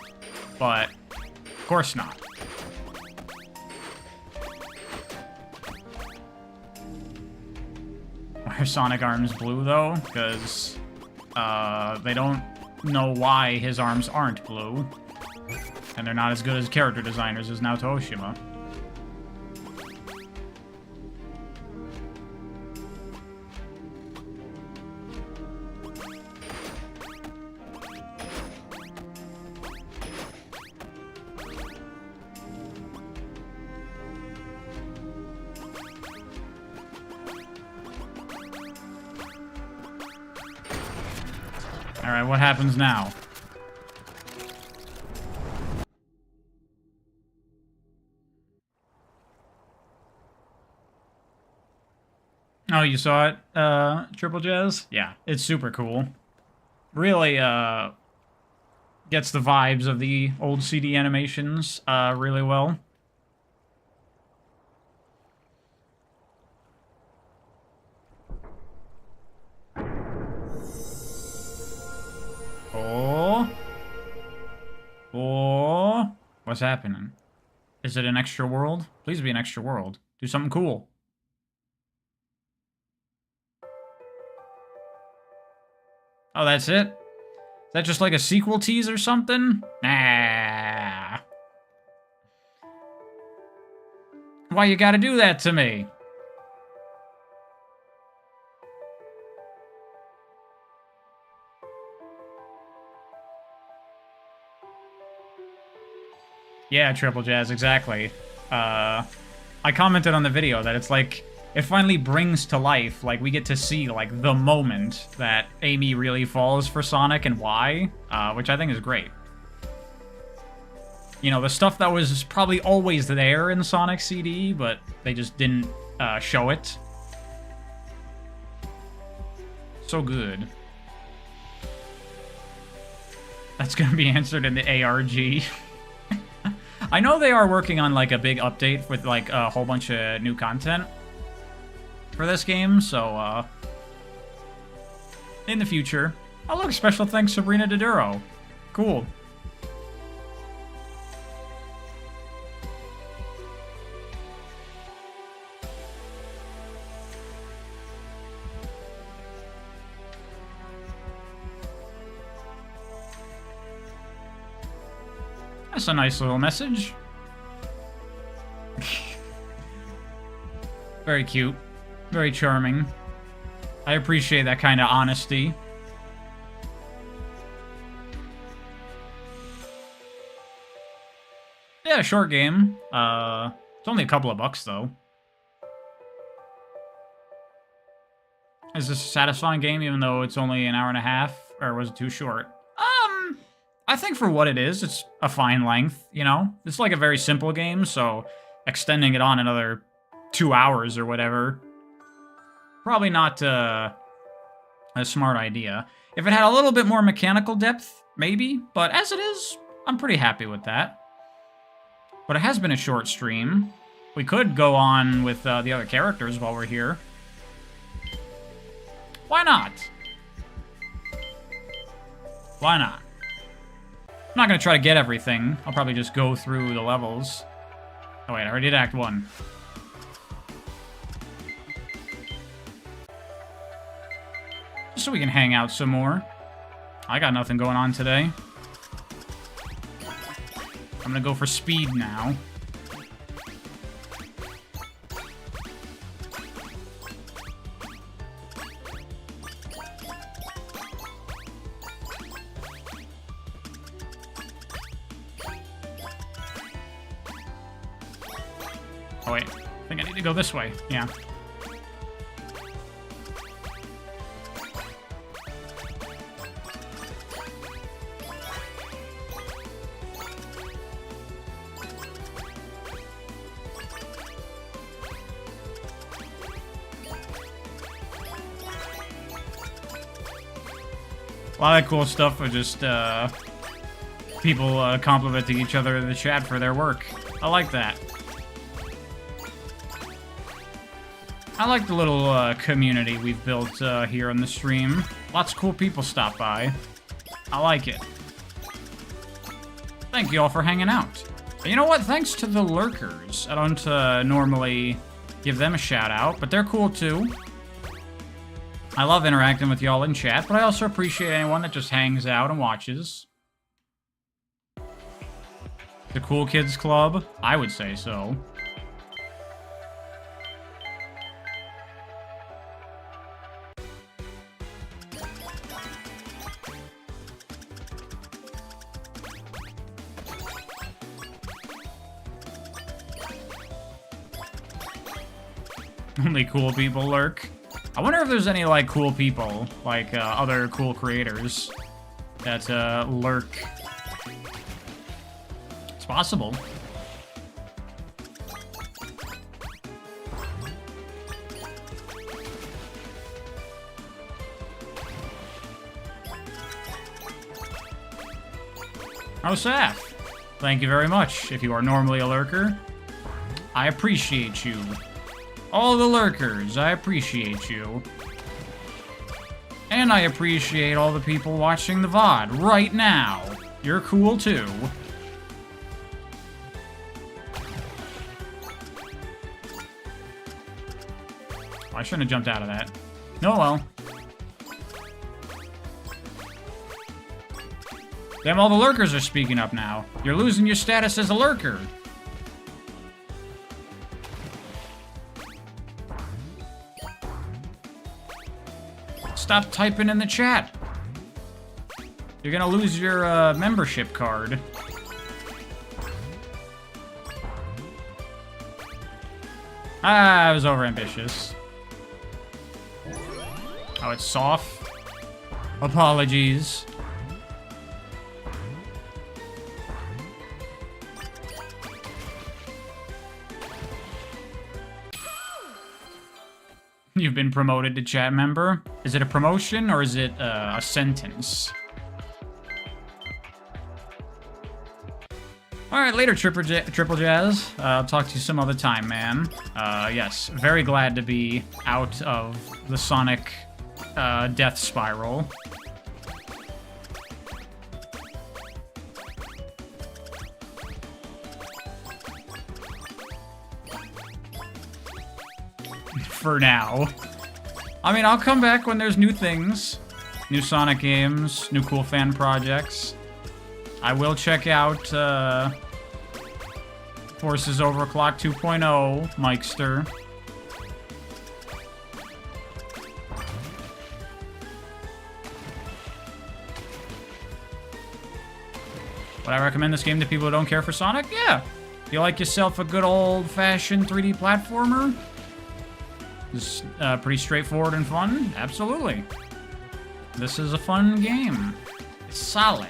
But, of course not. Why are Sonic arms blue, though? Because, they don't know why his arms aren't blue. And they're not as good as character designers as Naoto Oshima. Alright, what happens now? Oh, you saw it, Triple Jazz? Yeah, it's super cool. Really, gets the vibes of the old CD animations, really well. Oh. Oh. What's happening? Is it an extra world? Please be an extra world. Do something cool. Oh, that's it? Is that just like a sequel tease or something? Nah. Why you gotta do that to me? Yeah, Triple Jazz, exactly. I commented on the video that it's like it finally brings to life, like, we get to see, like, the moment that Amy really falls for Sonic and why, which I think is great. You know, the stuff that was probably always there in Sonic CD, but they just didn't show it. So good. That's gonna be answered in the ARG. I know they are working on, like, a big update with, like, a whole bunch of new content for this game, so, in the future. Oh, look, special thanks, Sabrina Doduro. Cool. That's a nice little message. Very cute. Very charming. I appreciate that kind of honesty. Yeah, short game. It's only a couple of bucks, though. Is this a satisfying game, even though it's only an hour and a half? Or was it too short? I think for what it is, it's a fine length, you know? It's like a very simple game, so extending it on another 2 hours or whatever, probably not a smart idea. If it had a little bit more mechanical depth, maybe, but as it is, I'm pretty happy with that. But it has been a short stream. We could go on with the other characters while we're here. Why not? Why not? I'm not going to try to get everything. I'll probably just go through the levels. Oh wait, I already did Act 1. Just so we can hang out some more. I got nothing going on today. I'm going to go for speed now. Oh wait, I think I need to go this way. Yeah. A lot of cool stuff with just people complimenting each other in the chat for their work. I like that. I like the little community we've built here on the stream. Lots of cool people stop by. I like it. Thank you all for hanging out. And you know what? Thanks to the lurkers. I don't normally give them a shout out, but they're cool too. I love interacting with y'all in chat, but I also appreciate anyone that just hangs out and watches. The Cool Kids Club? I would say so. Only cool people lurk. I wonder if there's any, like, cool people, like, other cool creators that, lurk. It's possible. Oh, Saf. Thank you very much. If you are normally a lurker, I appreciate you. All the lurkers, I appreciate you. And I appreciate all the people watching the VOD right now. You're cool too. I shouldn't have jumped out of that. Oh well. Damn, all the lurkers are speaking up now. You're losing your status as a lurker. Stop typing in the chat. You're gonna lose your membership card. I was overambitious. Oh, it's soft. Apologies. You've been promoted to chat member. Is it a promotion or is it a sentence? Alright, later, Triple Jazz. I'll talk to you some other time, man. Yes, very glad to be out of the Sonic death spiral. For now. I mean, I'll come back when there's new things. New Sonic games, new cool fan projects. I will check out Forces Overclock 2.0, Mikester. Would I recommend this game to people who don't care for Sonic? Yeah. You like yourself a good old-fashioned 3D platformer? It's pretty straightforward and fun? Absolutely. This is a fun game. It's solid.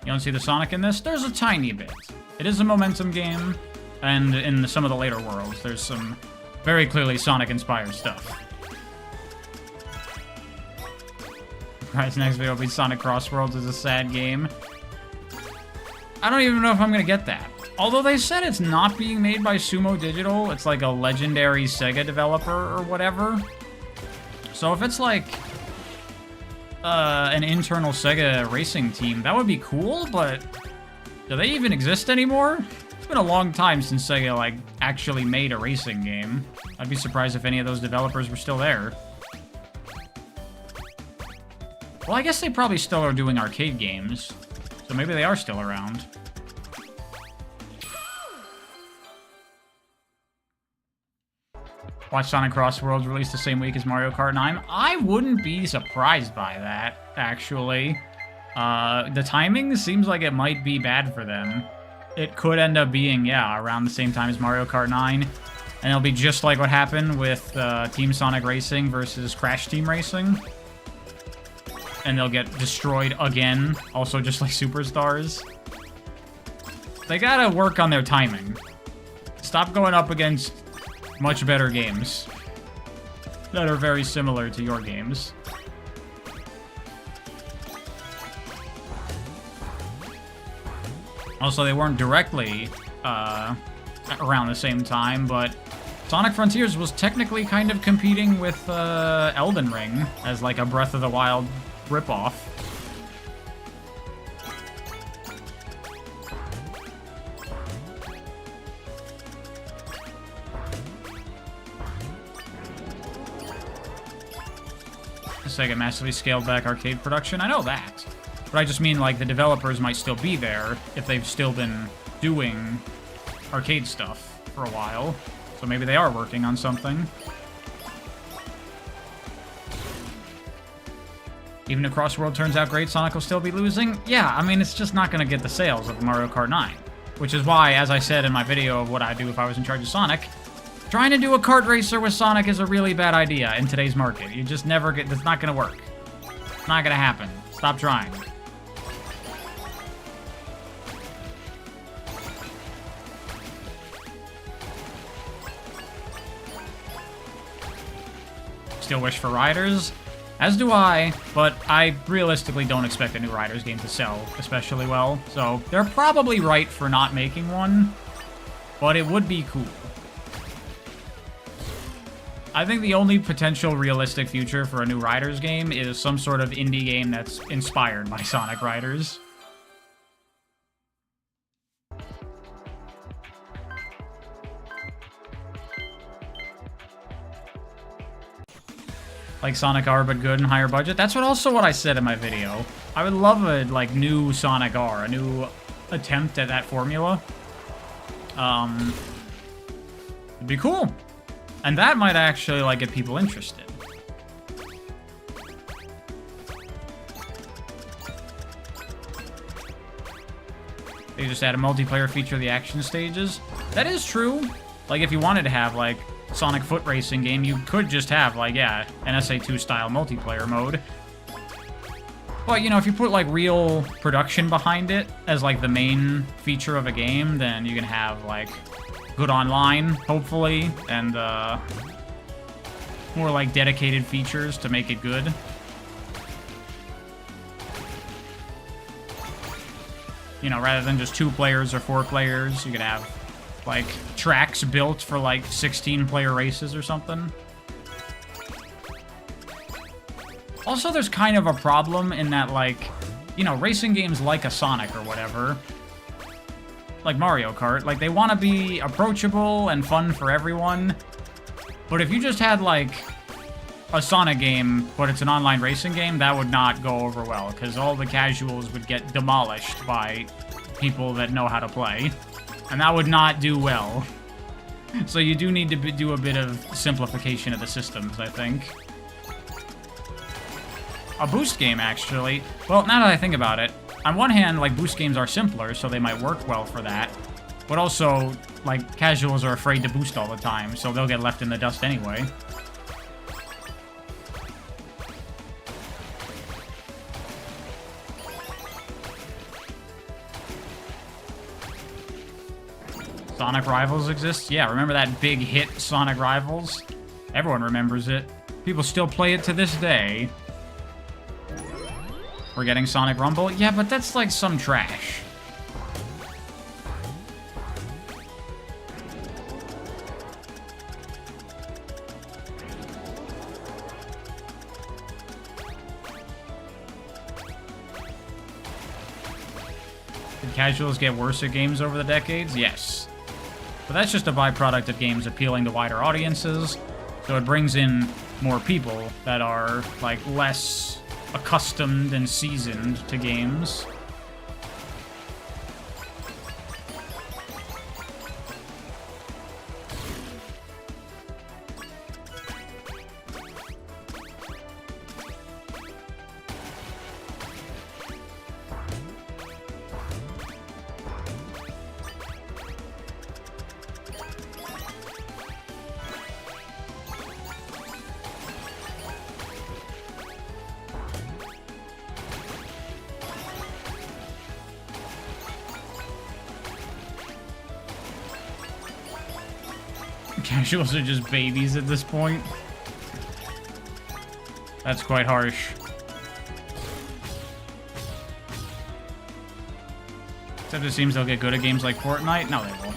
You don't see the Sonic in this? There's a tiny bit. It is a momentum game, and in some of the later worlds, there's some very clearly Sonic-inspired stuff. Right, next video will be Sonic Crossworlds is a sad game. I don't even know if I'm gonna get that. Although they said it's not being made by Sumo Digital, it's like a legendary Sega developer or whatever. So if it's like an internal Sega racing team, that would be cool, but do they even exist anymore? It's been a long time since Sega, like, actually made a racing game. I'd be surprised if any of those developers were still there. Well, I guess they probably still are doing arcade games, so maybe they are still around. Watch Sonic Crossworlds released the same week as Mario Kart 9. I wouldn't be surprised by that, actually. The timing seems like it might be bad for them. It could end up being, yeah, around the same time as Mario Kart 9. And it'll be just like what happened with Team Sonic Racing versus Crash Team Racing. And they'll get destroyed again, also just like Superstars. They gotta work on their timing. Stop going up against much better games that are very similar to your games. Also, they weren't directly around the same time, but Sonic Frontiers was technically kind of competing with Elden Ring as like a Breath of the Wild ripoff. Sega massively scaled back arcade production. I know that. But I just mean, like, the developers might still be there if they've still been doing arcade stuff for a while. So maybe they are working on something. Even if Crossworld turns out great, Sonic will still be losing? Yeah, I mean, it's just not going to get the sales of Mario Kart 9. Which is why, as I said in my video of what I'd do if I was in charge of Sonic, trying to do a kart racer with Sonic is a really bad idea in today's market. You just never get... It's not going to work. It's not going to happen. Stop trying. Still wish for Riders? As do I, but I realistically don't expect a new Riders game to sell especially well. So they're probably right for not making one, but it would be cool. I think the only potential realistic future for a new Riders game is some sort of indie game that's inspired by Sonic Riders. Like Sonic R, but good and higher budget. That's what I said in my video. I would love a, like, new Sonic R, a new attempt at that formula. It'd be cool. And that might actually, like, get people interested. They just add a multiplayer feature of the action stages. That is true. Like, if you wanted to have, like, Sonic Foot Racing game, you could just have, like, yeah, an SA2 style multiplayer mode. But, you know, if you put, like, real production behind it as, like, the main feature of a game, then you can have, like, good online, hopefully, and, more, like, dedicated features to make it good. You know, rather than just 2 players or 4 players, you could have, like, tracks built for, like, 16-player races or something. Also, there's kind of a problem in that, like, you know, racing games like a Sonic or whatever, like Mario Kart, like, they want to be approachable and fun for everyone. But if you just had, like, a Sonic game, but it's an online racing game, that would not go over well, because all the casuals would get demolished by people that know how to play. And that would not do well. So you do need to do a bit of simplification of the systems, I think. A boost game, actually. Well, now that I think about it, on one hand, like, boost games are simpler, so they might work well for that. But also, like, casuals are afraid to boost all the time, so they'll get left in the dust anyway. Sonic Rivals exists? Yeah, remember that big hit, Sonic Rivals? Everyone remembers it. People still play it to this day. We're getting Sonic Rumble? Yeah, but that's like some trash. Did casuals get worse at games over the decades? Yes. But that's just a byproduct of games appealing to wider audiences, so it brings in more people that are, like, less accustomed and seasoned to games. Casuals are just babies at this point. That's quite harsh. Except it seems they'll get good at games like Fortnite. No, they won't.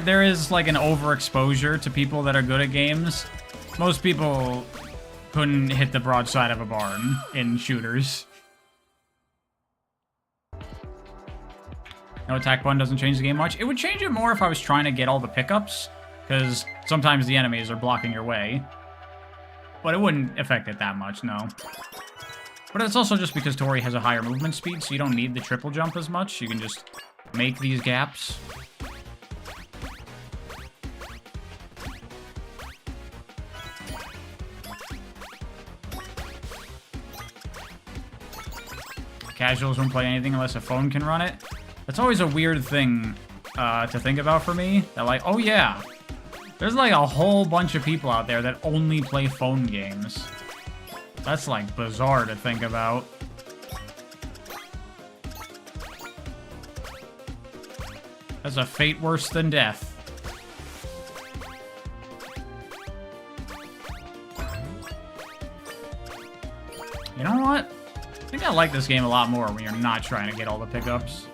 There is like an overexposure to people that are good at games. Most people couldn't hit the broadside of a barn in shooters. No attack button doesn't change the game much. It would change it more if I was trying to get all the pickups, because sometimes the enemies are blocking your way. But it wouldn't affect it that much, no. But it's also just because Tori has a higher movement speed, so you don't need the triple jump as much. You can just make these gaps. Casuals won't play anything unless a phone can run it. That's always a weird thing to think about for me. That, like, oh yeah, there's like a whole bunch of people out there that only play phone games. That's like bizarre to think about. That's a fate worse than death. You know what? I think I like this game a lot more when you're not trying to get all the pickups.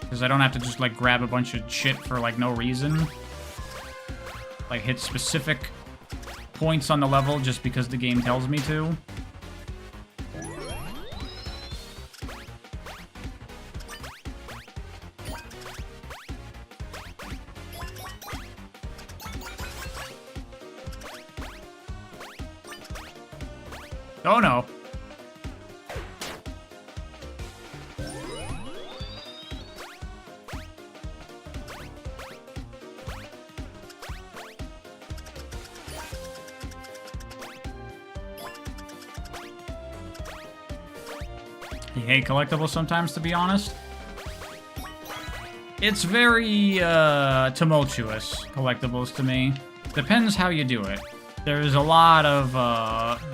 Because I don't have to just, like, grab a bunch of shit for, like, no reason. Like, hit specific points on the level just because the game tells me to. Oh no. I hate collectibles sometimes, to be honest. It's very tumultuous, collectibles to me. Depends how you do it. There's a lot of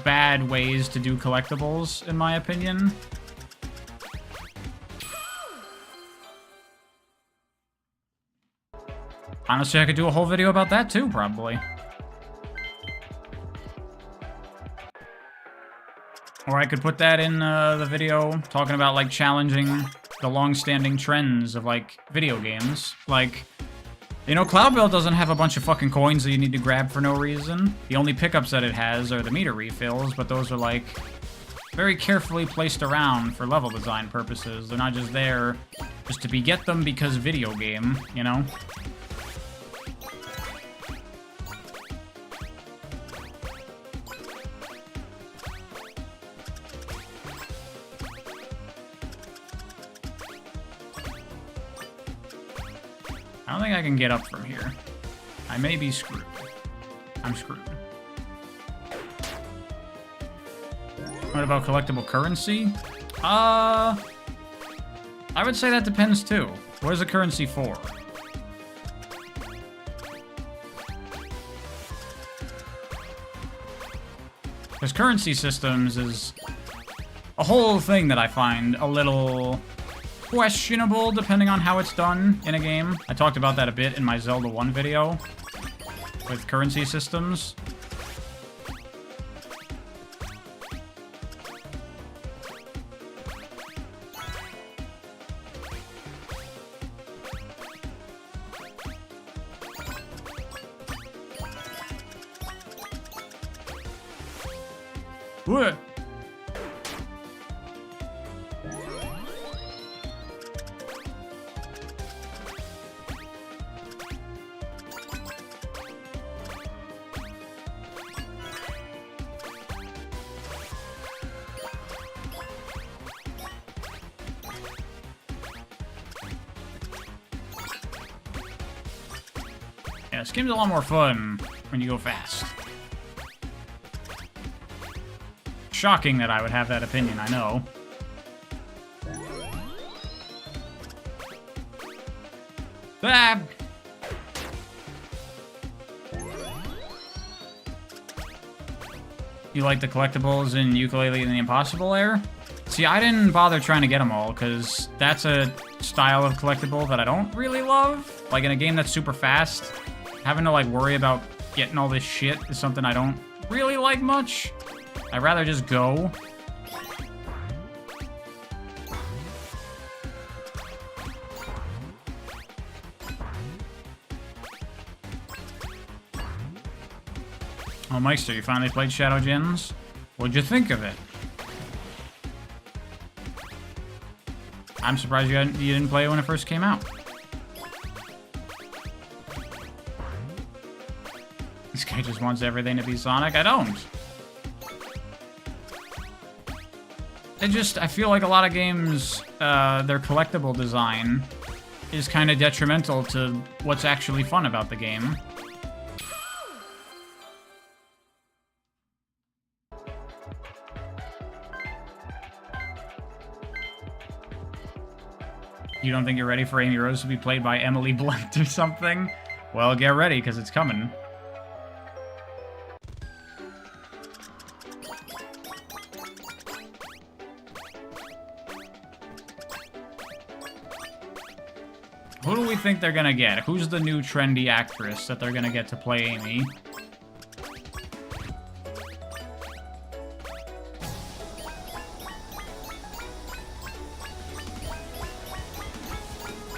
bad ways to do collectibles, in my opinion. Honestly, I could do a whole video about that too, probably. Or I could put that in the video talking about, like, challenging the long-standing trends of, like, video games. Like, you know, Cloud Build doesn't have a bunch of fucking coins that you need to grab for no reason. The only pickups that it has are the meter refills, but those are, like, very carefully placed around for level design purposes. They're not just there just to get them because video game, you know? I don't think I can get up from here. I may be screwed. I'm screwed. What about collectible currency? I would say that depends too. What is the currency for? Because currency systems is a whole thing that I find a little questionable depending on how it's done in a game. I talked about that a bit in my Zelda 1 video with currency systems. What? Yeah, this game's a lot more fun when you go fast. Shocking that I would have that opinion, I know. Ah! You like the collectibles in Yooka-Laylee and the Impossible Lair? See, I didn't bother trying to get them all, because that's a style of collectible that I don't really love. Like, in a game that's super fast, having to, like, worry about getting all this shit is something I don't really like much. I'd rather just go. Oh, Meister, you finally played Shadow Gens? What'd you think of it? I'm surprised you didn't play it when it first came out. This guy just wants everything to be Sonic. I don't. I feel like a lot of games, their collectible design is kind of detrimental to what's actually fun about the game. You don't think you're ready for Amy Rose to be played by Emily Blunt or something? Well, get ready, because it's coming. Who do we think they're gonna get? Who's the new trendy actress that they're gonna get to play Amy?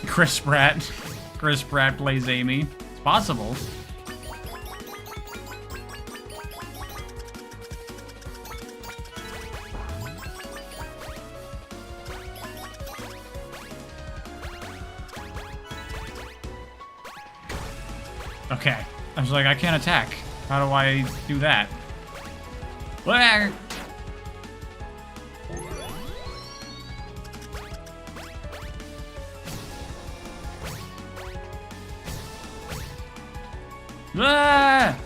Chris Pratt. Chris Pratt plays Amy. It's possible. Okay. I was like, I can't attack. How do I do that? Where? Ah!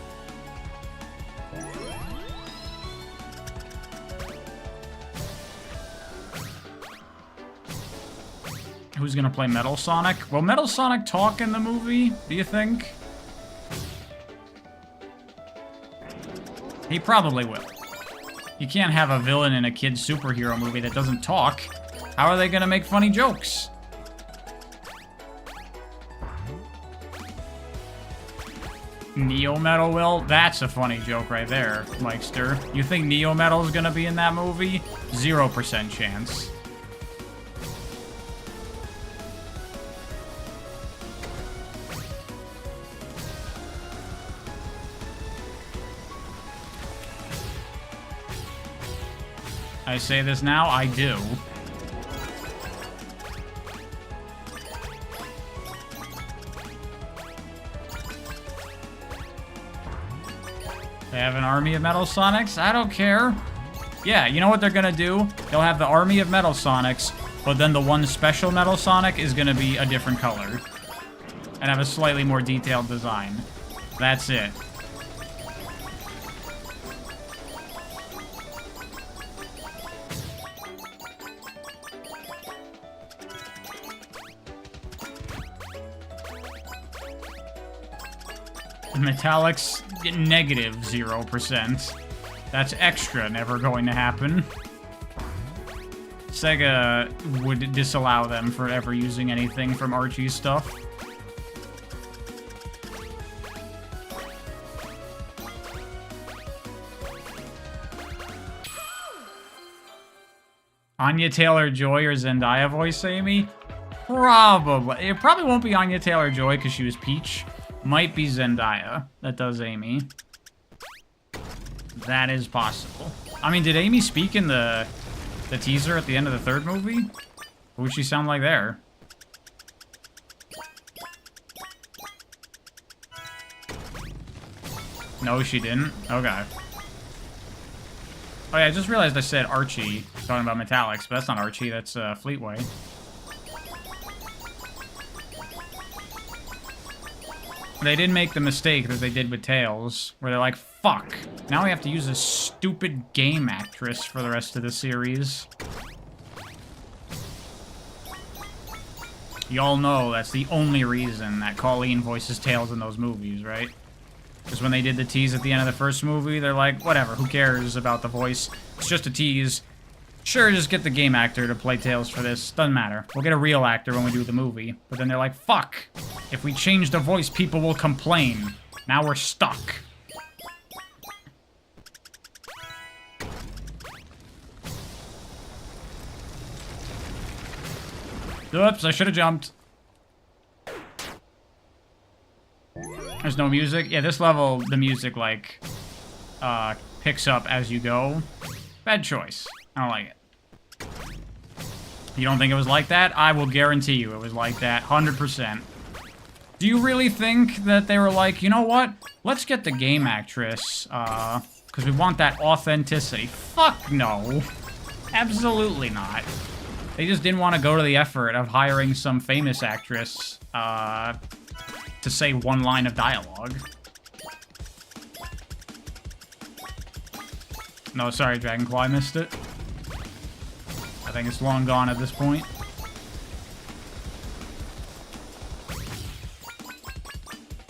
Who's gonna play Metal Sonic? Will Metal Sonic talk in the movie, do you think? He probably will. You can't have a villain in a kid's superhero movie that doesn't talk. How are they gonna make funny jokes? Neo Metal will? That's a funny joke right there, Mikester. You think Neo Metal is gonna be in that movie? 0% chance. I say this now, I do. They have an army of Metal Sonics? I don't care. Yeah, you know what they're gonna do? They'll have the army of Metal Sonics, but then the one special Metal Sonic is gonna be a different color. And have a slightly more detailed design. That's it. Metallics, negative 0%. That's extra, never going to happen. Sega would disallow them for ever using anything from Archie's stuff. Anya Taylor-Joy or Zendaya voice Amy? Probably. It probably won't be Anya Taylor-Joy because she was Peach. Might be Zendaya that does Amy. That is possible. I mean, did Amy speak in the teaser at the end of the third movie? What would she sound like there? No, she didn't? Okay. Oh yeah, I just realized I said Archie, talking about Metallics, but that's not Archie, that's Fleetway. They didn't make the mistake that they did with Tails, where they're like, fuck, now we have to use a stupid game actress for the rest of the series. Y'all know that's the only reason that Colleen voices Tails in those movies, right? Because when they did the tease at the end of the first movie, they're like, whatever, who cares about the voice? It's just a tease. Sure, just get the game actor to play Tails for this. Doesn't matter. We'll get a real actor when we do the movie. But then they're like, fuck! If we change the voice, people will complain. Now we're stuck. Oops, I should have jumped. There's no music? Yeah, this level, the music, like, picks up as you go. Bad choice. I don't like it. You don't think it was like that? I will guarantee you it was like that, 100%. Do you really think that they were like, you know what? Let's get the game actress, because we want that authenticity. Fuck no. Absolutely not. They just didn't want to go to the effort of hiring some famous actress, to say one line of dialogue. No, sorry, Dragonclaw, I missed it. I think it's long gone at this point.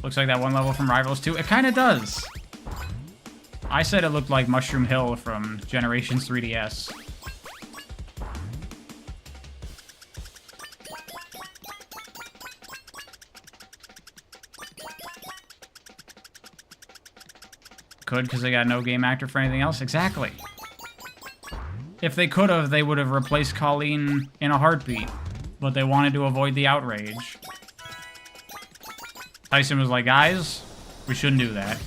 Looks like that one level from Rivals 2. It kind of does. I said it looked like Mushroom Hill from Generations 3DS. Could, because they got no game actor for anything else? Exactly. If they could have, they would have replaced Colleen in a heartbeat. But they wanted to avoid the outrage. Tyson was like, guys, we shouldn't do that.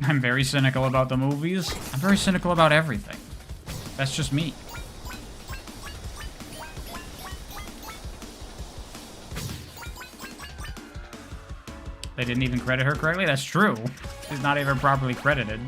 I'm very cynical about the movies. I'm very cynical about everything. That's just me. They didn't even credit her correctly? That's true. She's not even properly credited.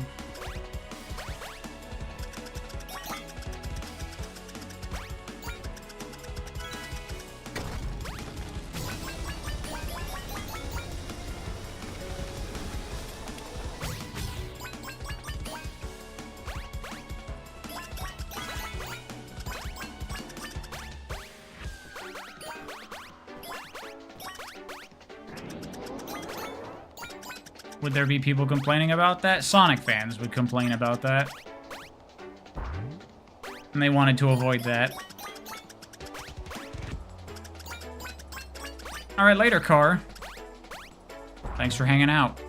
would there be people complaining about that? Sonic fans would complain about that. And they wanted to avoid that. Alright, later, car. Thanks for hanging out.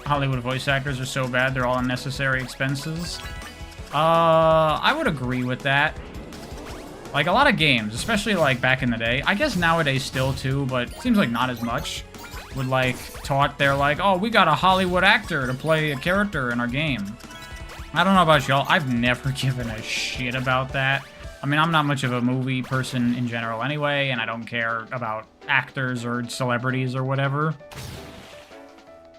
Hollywood voice actors are so bad, they're all unnecessary expenses. I would agree with that. Like, a lot of games, especially, like, back in the day, I guess nowadays still, too, but it seems like not as much, would, like, they're like, oh, we got a Hollywood actor to play a character in our game. I don't know about y'all, I've never given a shit about that. I mean, I'm not much of a movie person in general anyway, and I don't care about actors or celebrities or whatever.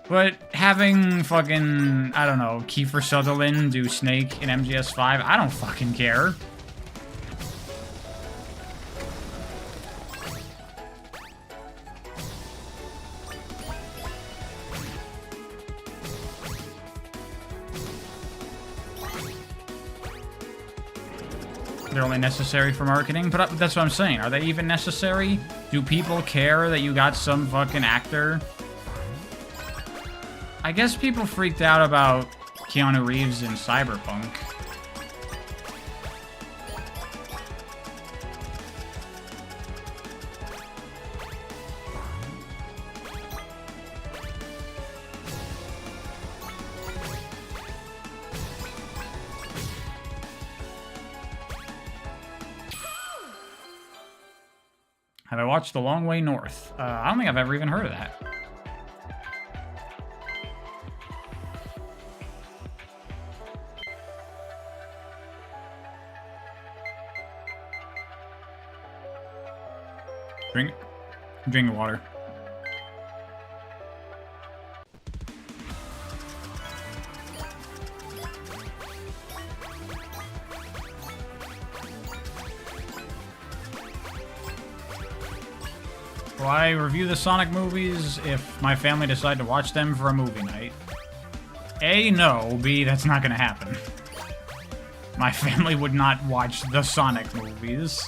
But having fucking, I don't know, Kiefer Sutherland do Snake in MGS5, I don't fucking care. They're only necessary for marketing, but that's what I'm saying. Are they even necessary? Do people care that you got some fucking actor? I guess people freaked out about Keanu Reeves in Cyberpunk. Have I watched The Long Way North? I don't think I've ever even heard of that. Drink water. Will I review the Sonic movies if my family decide to watch them for a movie night? A, no. B, that's not gonna happen. My family would not watch the Sonic movies.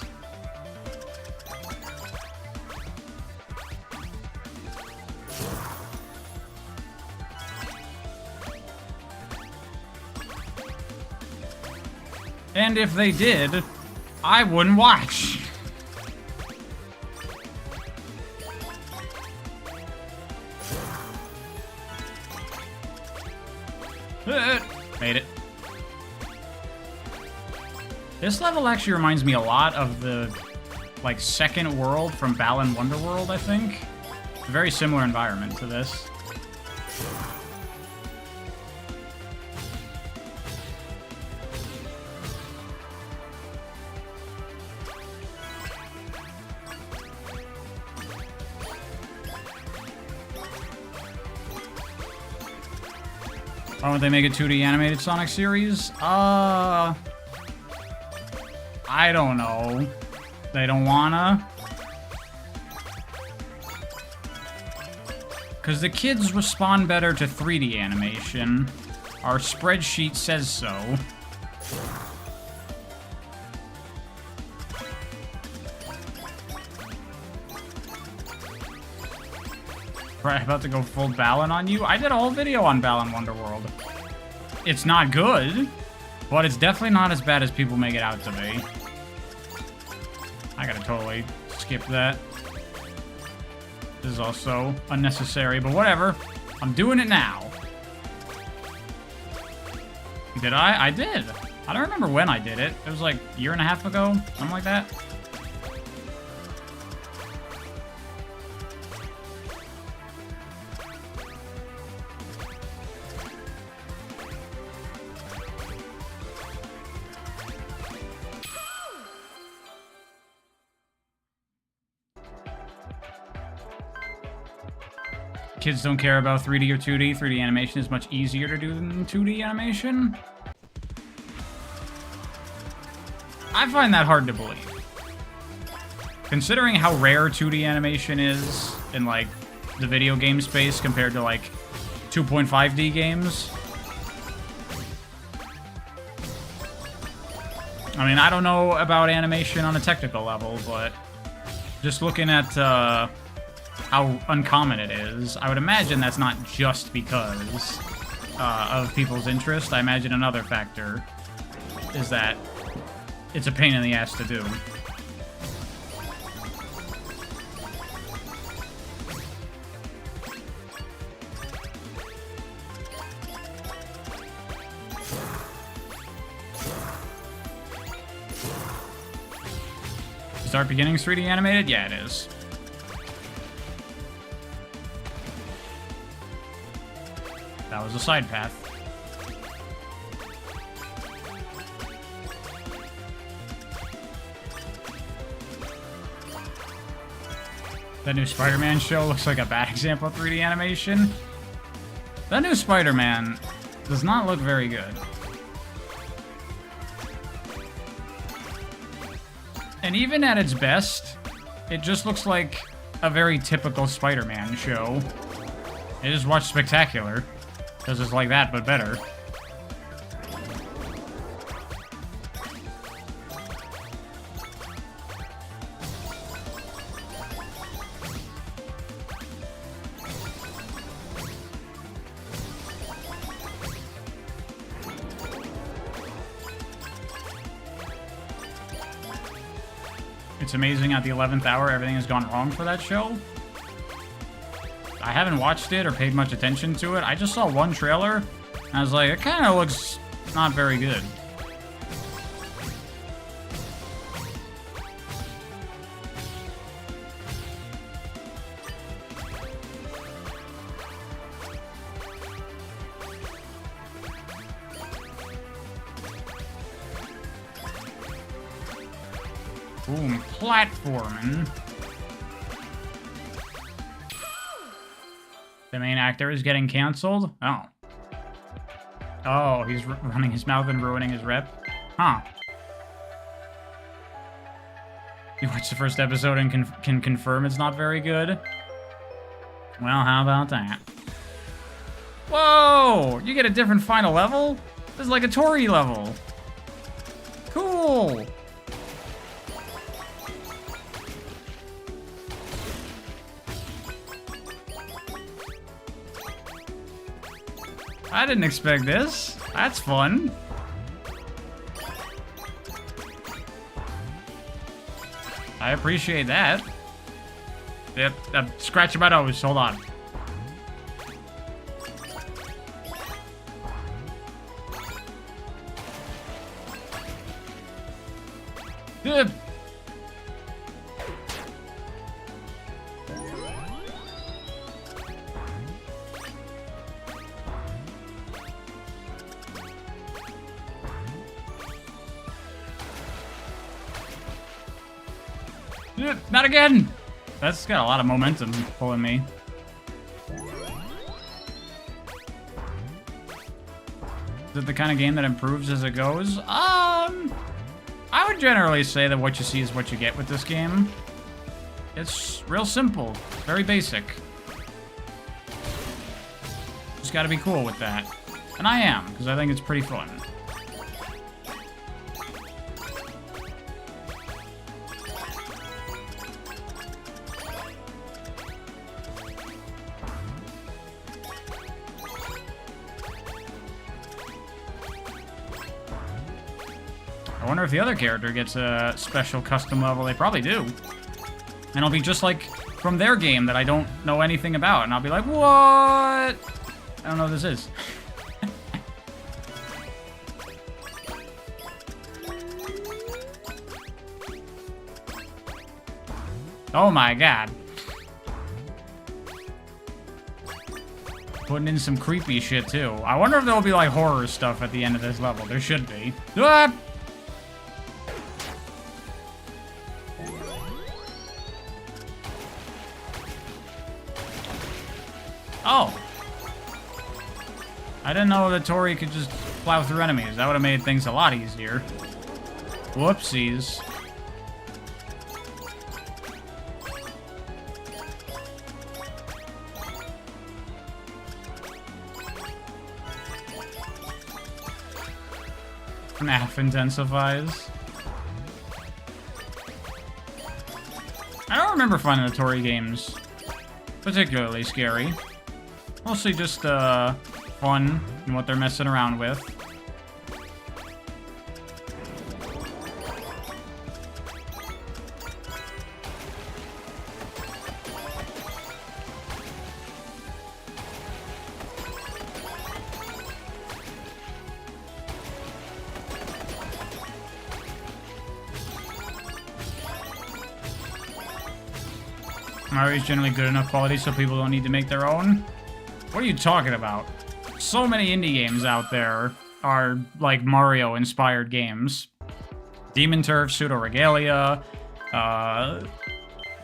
And if they did, I wouldn't watch. Made it. This level actually reminds me a lot of the, like, second world from Balan Wonderworld, I think. It's a very similar environment to this. Why would they make a 2D animated Sonic series? I don't know. They don't wanna. Because the kids respond better to 3D animation. Our spreadsheet says so. Right, about to go full Balan on you? I did a whole video on Balan Wonderworld. It's not good, but it's definitely not as bad as people make it out to be. I gotta totally skip that. This is also unnecessary, but whatever. I'm doing it now. Did I? I did. I don't remember when I did it. It was like a year and a half ago, something like that. Kids don't care about 3D or 2D. 3D animation is much easier to do than 2D animation. I find that hard to believe. Considering how rare 2D animation is in, like, the video game space compared to, like, 2.5D games. I mean, I don't know about animation on a technical level, but just looking at how uncommon it is, I would imagine that's not just because of people's interest. I imagine another factor is that it's a pain in the ass to do. Start Beginning's 3D animated? Yeah, it is. That was a side path. That new Spider-Man show looks like a bad example of 3D animation. That new Spider-Man does not look very good. And even at its best, it just looks like a very typical Spider-Man show. I just watched Spectacular, because it's like that, but better. It's amazing at the 11th hour everything has gone wrong for that show. I haven't watched it or paid much attention to it. I just saw one trailer, and I was like, it kind of looks not very good. Boom, platforming. The main actor is getting canceled? Oh. Oh, he's running his mouth and ruining his rep? Huh. You watched the first episode and can confirm it's not very good? Well, how about that? Whoa! You get a different final level? This is like a Tori level. Cool! I didn't expect this. That's fun. I appreciate that. Yep, I'm scratching my nose. Hold on. Yep. Not again! That's got a lot of momentum pulling me. Is it the kind of game that improves as it goes? I would generally say that what you see is what you get with this game. It's real simple, very basic. Just gotta be cool with that. And I am, because I think it's pretty fun. I wonder if the other character gets a special custom level. They probably do. And it'll be just like from their game that I don't know anything about. And I'll be like, what? I don't know what this is. Oh my god. Putting in some creepy shit too. I wonder if there'll be like horror stuff at the end of this level. There should be. Ah! Oh. I didn't know that Tori could just plow through enemies. That would have made things a lot easier. Whoopsies. FNAF intensifies. I don't remember finding the Tori games particularly scary. Mostly just fun and what they're messing around with. Mario's generally good enough quality so people don't need to make their own? What are you talking about? So many indie games out there are like Mario-inspired games. Demon Turf, Pseudo Regalia,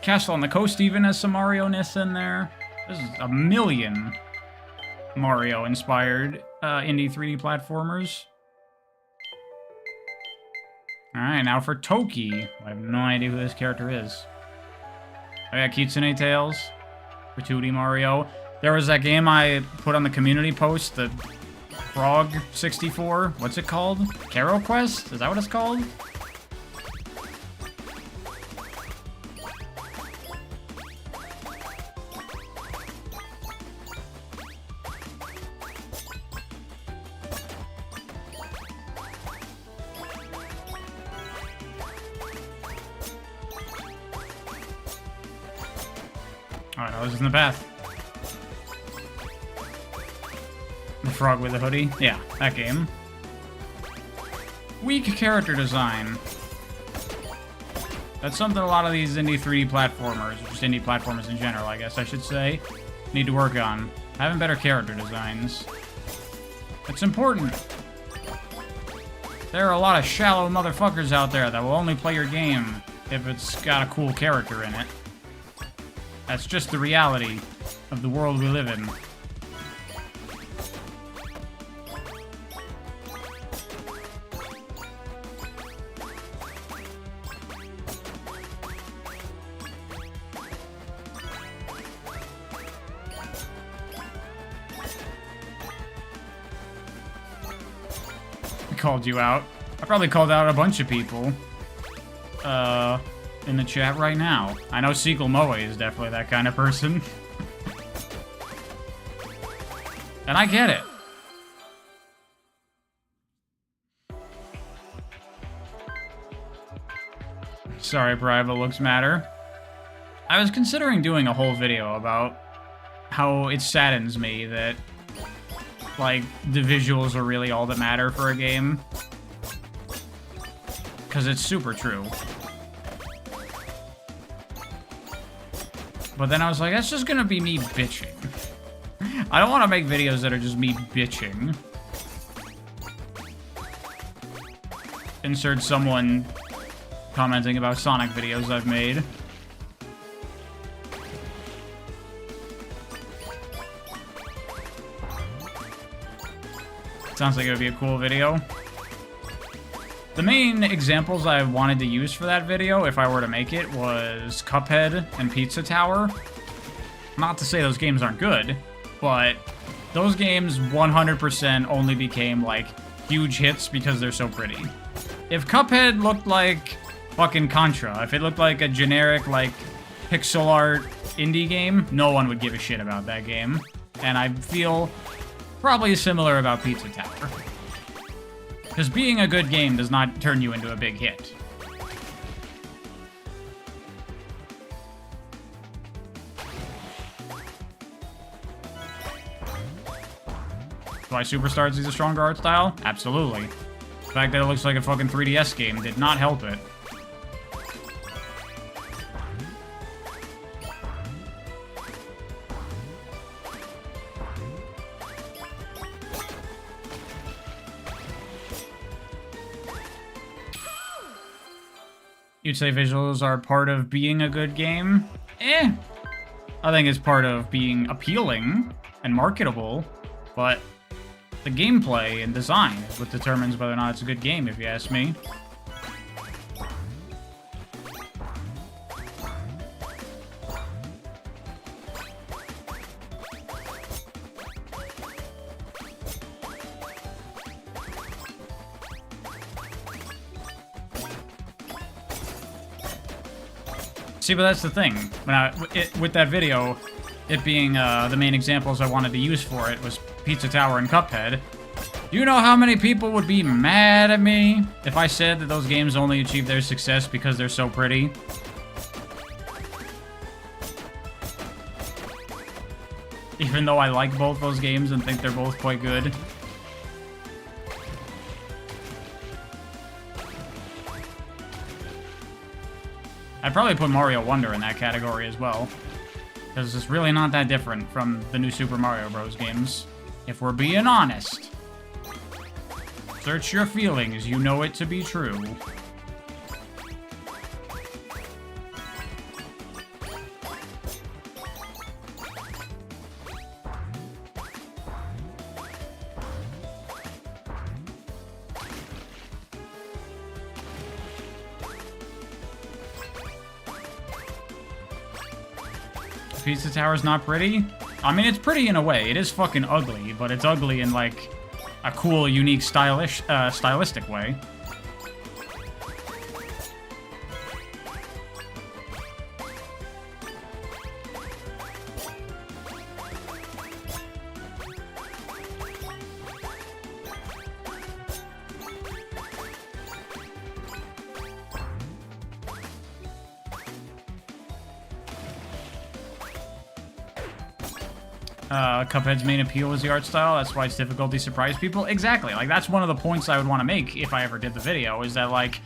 Castle on the Coast even has some Mario-ness in there. There's a million Mario-inspired indie 3D platformers. Alright, now for Toki. I have no idea who this character is. Oh yeah, Kitsune Tales for 2D Mario. There was that game I put on the community post, the Frog 64. What's it called? Caro Quest? Is that what it's called? Alright, I was in the path. The frog with the hoodie? Yeah, that game. Weak character design. That's something a lot of these indie 3D platformers, or just indie platformers in general, I guess I should say, need to work on. Having better character designs. It's important. There are a lot of shallow motherfuckers out there that will only play your game if it's got a cool character in it. That's just the reality of the world we live in. I called you out. I probably called out a bunch of people. In the chat right now. I know Sequel Moe is definitely that kind of person. And I get it. Sorry, private looks matter. I was considering doing a whole video about how it saddens me that, like, the visuals are really all that matter for a game. Because it's super true. But then I was like, that's just gonna be me bitching. I don't want to make videos that are just me bitching. Insert someone commenting about Sonic videos I've made. Sounds like it would be a cool video. The main examples I wanted to use for that video, if I were to make it, was Cuphead and Pizza Tower. Not to say those games aren't good, but those games 100% only became, like, huge hits because they're so pretty. If Cuphead looked like fucking Contra, if it looked like a generic, like, pixel art indie game, no one would give a shit about that game. And I feel probably similar about Pizza Tower. Because being a good game does not turn you into a big hit. Why Superstars is a stronger art style? Absolutely. The fact that it looks like a fucking 3DS game did not help it. You'd say visuals are part of being a good game? Eh. I think it's part of being appealing and marketable, but the gameplay and design is what determines whether or not it's a good game, if you ask me. See, but that's the thing. With that video, it being the main examples I wanted to use for it was Pizza Tower and Cuphead. Do you know how many people would be mad at me if I said that those games only achieve their success because they're so pretty? Even though I like both those games and think they're both quite good. I'd probably put Mario Wonder in that category as well. Because it's really not that different from the new Super Mario Bros. Games. If we're being honest. Search your feelings, you know it to be true. Pizza Tower's not pretty? I mean, it's pretty in a way. It is fucking ugly, but it's ugly in, like, a cool, unique, stylistic way. Cuphead's main appeal is the art style. That's why its difficulty surprised people. Exactly. Like, that's one of the points I would want to make if I ever did the video, is that, like,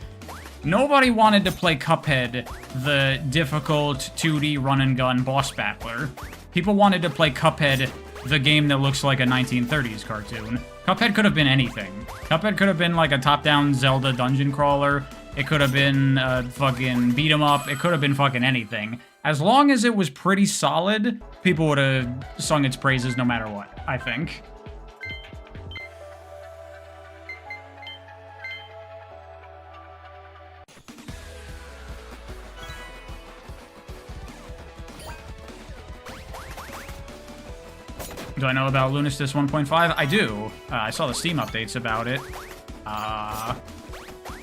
nobody wanted to play Cuphead, the difficult 2D run-and-gun boss battler. People wanted to play Cuphead, the game that looks like a 1930s cartoon. Cuphead could have been anything. Cuphead could have been, like, a top-down Zelda dungeon crawler. It could have been a fucking beat-em-up. It could have been fucking anything. As long as it was pretty solid, people would have sung its praises no matter what, I think. Do I know about Lunistice 1.5? I do. I saw the Steam updates about it.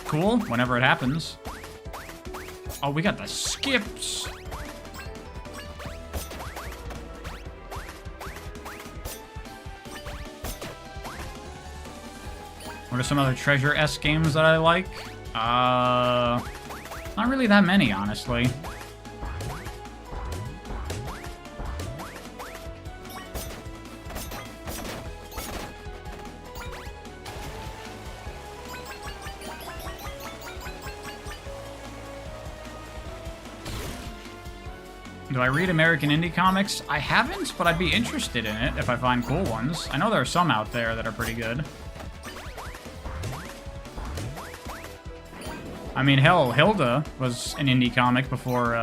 Cool, whenever it happens. Oh, we got the skips. What are some other Treasure-esque games that I like? Not really that many, honestly. Do I read American indie comics? I haven't, but I'd be interested in it if I find cool ones. I know there are some out there that are pretty good. I mean, hell, Hilda was an indie comic before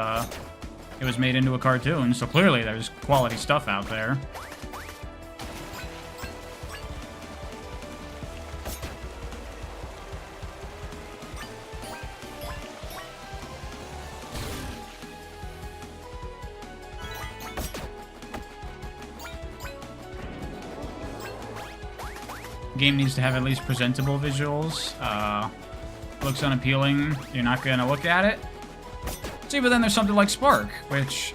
it was made into a cartoon, so clearly there's quality stuff out there. Game needs to have at least presentable visuals. Looks unappealing, you're not gonna look at it. See, but then there's something like Spark, which,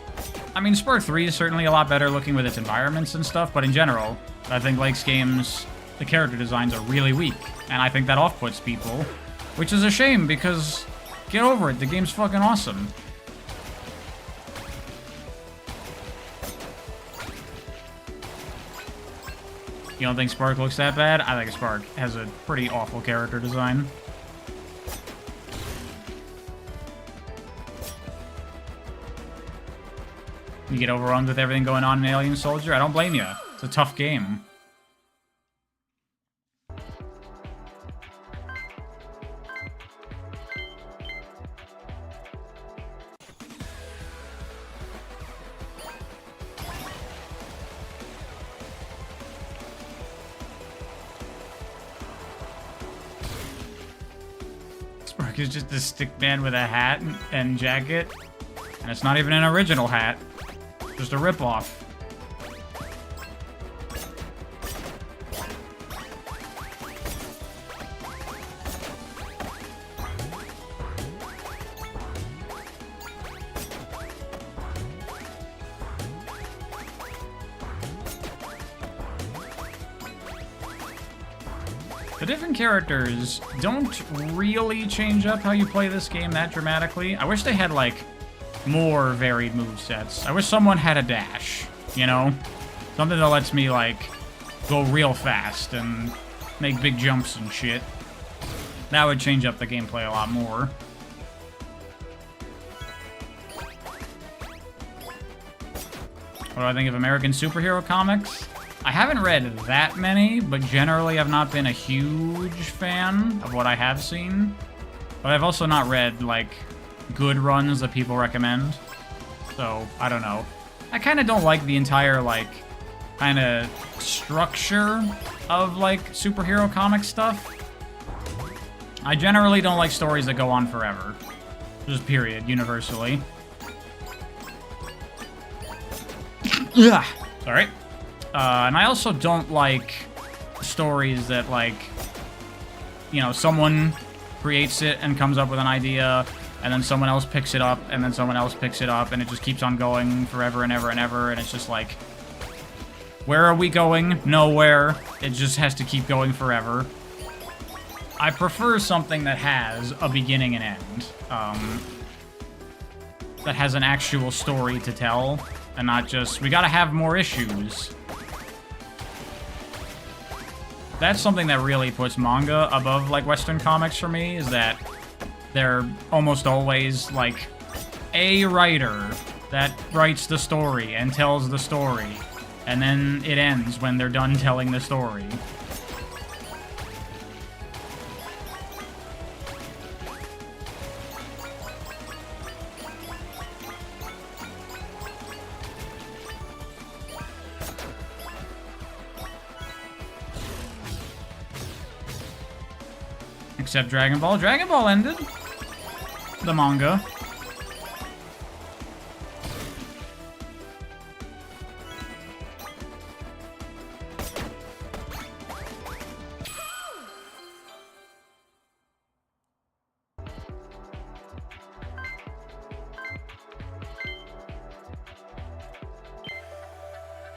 I mean, Spark 3 is certainly a lot better looking with its environments and stuff, but in general, I think Lake's games, the character designs are really weak, and I think that off-puts people, which is a shame, because get over it, the game's fucking awesome. You don't think Spark looks that bad? I think Spark has a pretty awful character design. You get overwhelmed with everything going on in Alien Soldier? I don't blame you. It's a tough game. Spark is just a stick man with a hat and jacket. And it's not even an original hat. Just a ripoff. The different characters don't really change up how you play this game that dramatically. I wish they had, like, more varied movesets. I wish someone had a dash, you know? Something that lets me, like, go real fast and make big jumps and shit. That would change up the gameplay a lot more. What do I think of American superhero comics? I haven't read that many, but generally I've not been a huge fan of what I have seen. But I've also not read, like, good runs that people recommend. So, I don't know. I kind of don't like the entire, like, kind of structure of, like, superhero comic stuff. I generally don't like stories that go on forever. Just period, universally. Yeah. Sorry. And I also don't like stories that, like, you know, someone creates it and comes up with an idea, and then someone else picks it up, and then someone else picks it up, and it just keeps on going forever and ever and ever, and it's just like, where are we going? Nowhere. It just has to keep going forever. I prefer something that has a beginning and end. That has an actual story to tell, and not just, we gotta have more issues. That's something that really puts manga above, like, Western comics for me, is that they're almost always, like, a writer that writes the story and tells the story, and then it ends when they're done telling the story. Except Dragon Ball. Dragon Ball ended. The manga.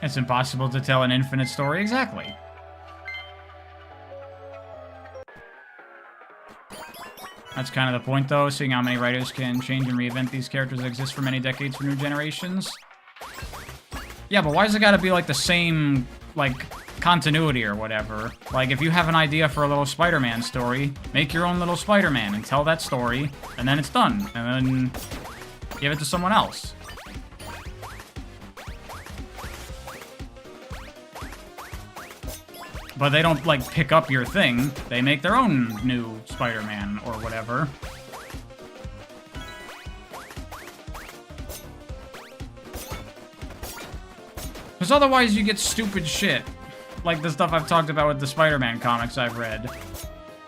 It's impossible to tell an infinite story. Exactly. That's kind of the point, though, seeing how many writers can change and reinvent these characters that exist for many decades for new generations. Yeah, but why's it gotta be, like, the same, like, continuity or whatever? Like, if you have an idea for a little Spider-Man story, make your own little Spider-Man and tell that story, and then it's done. And then give it to someone else. But they don't, like, pick up your thing. They make their own new Spider-Man or whatever. Because otherwise you get stupid shit. Like the stuff I've talked about with the Spider-Man comics I've read.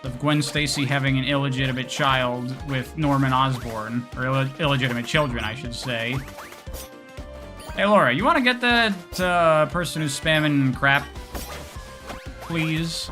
Of Gwen Stacy having an illegitimate child with Norman Osborn. Or illegitimate children, I should say. Hey, Laura, you want to get that person who's spamming crap? Please.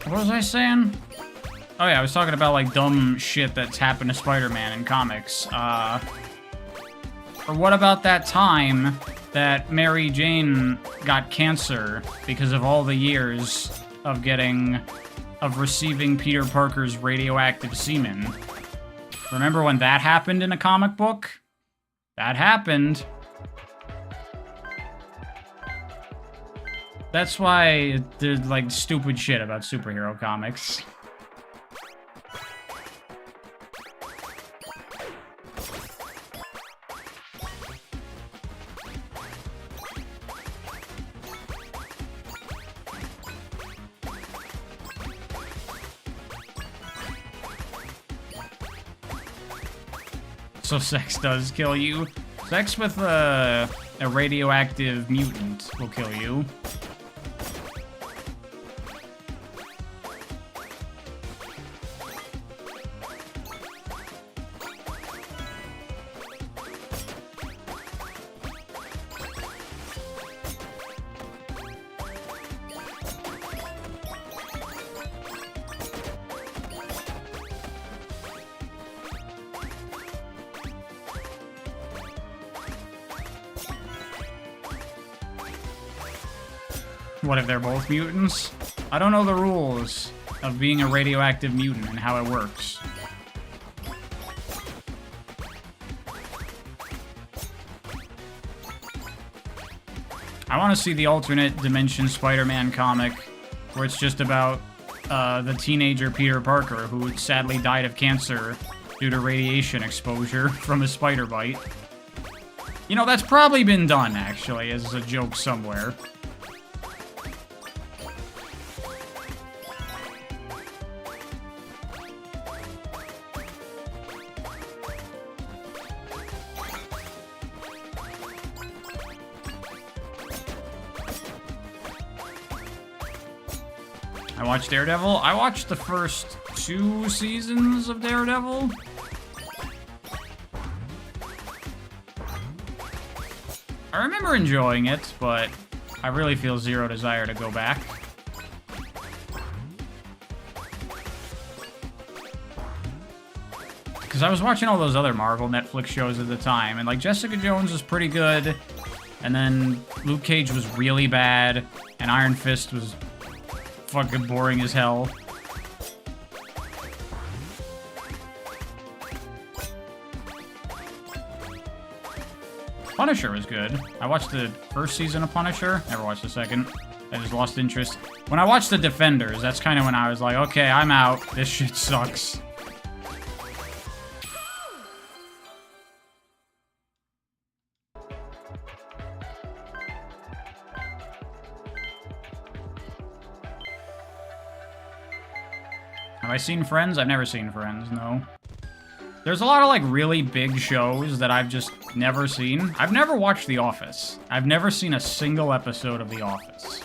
What was I saying? Oh yeah, I was talking about, like, dumb shit that's happened to Spider-Man in comics. Or what about that time that Mary Jane got cancer because of all the years of receiving Peter Parker's radioactive semen? Remember when that happened in a comic book? That happened. That's why there's, like, stupid shit about superhero comics. So sex does kill you. Sex with a radioactive mutant will kill you. What if they're both mutants? I don't know the rules of being a radioactive mutant and how it works. I want to see the alternate dimension Spider-Man comic where it's just about the teenager Peter Parker who sadly died of cancer due to radiation exposure from a spider bite. You know, that's probably been done, actually, as a joke somewhere. I watched Daredevil. I watched the first 2 seasons of Daredevil. I remember enjoying it, but I really feel zero desire to go back. Because I was watching all those other Marvel Netflix shows at the time, and like Jessica Jones was pretty good, and then Luke Cage was really bad, and Iron Fist was fucking boring as hell. Punisher was good. I watched the first season of Punisher. Never watched the second. I just lost interest. When I watched The Defenders, that's kind of when I was like, okay, I'm out. This shit sucks. Have I seen Friends? I've never seen Friends, no. There's a lot of, like, really big shows that I've just never seen. I've never watched The Office. I've never seen a single episode of The Office.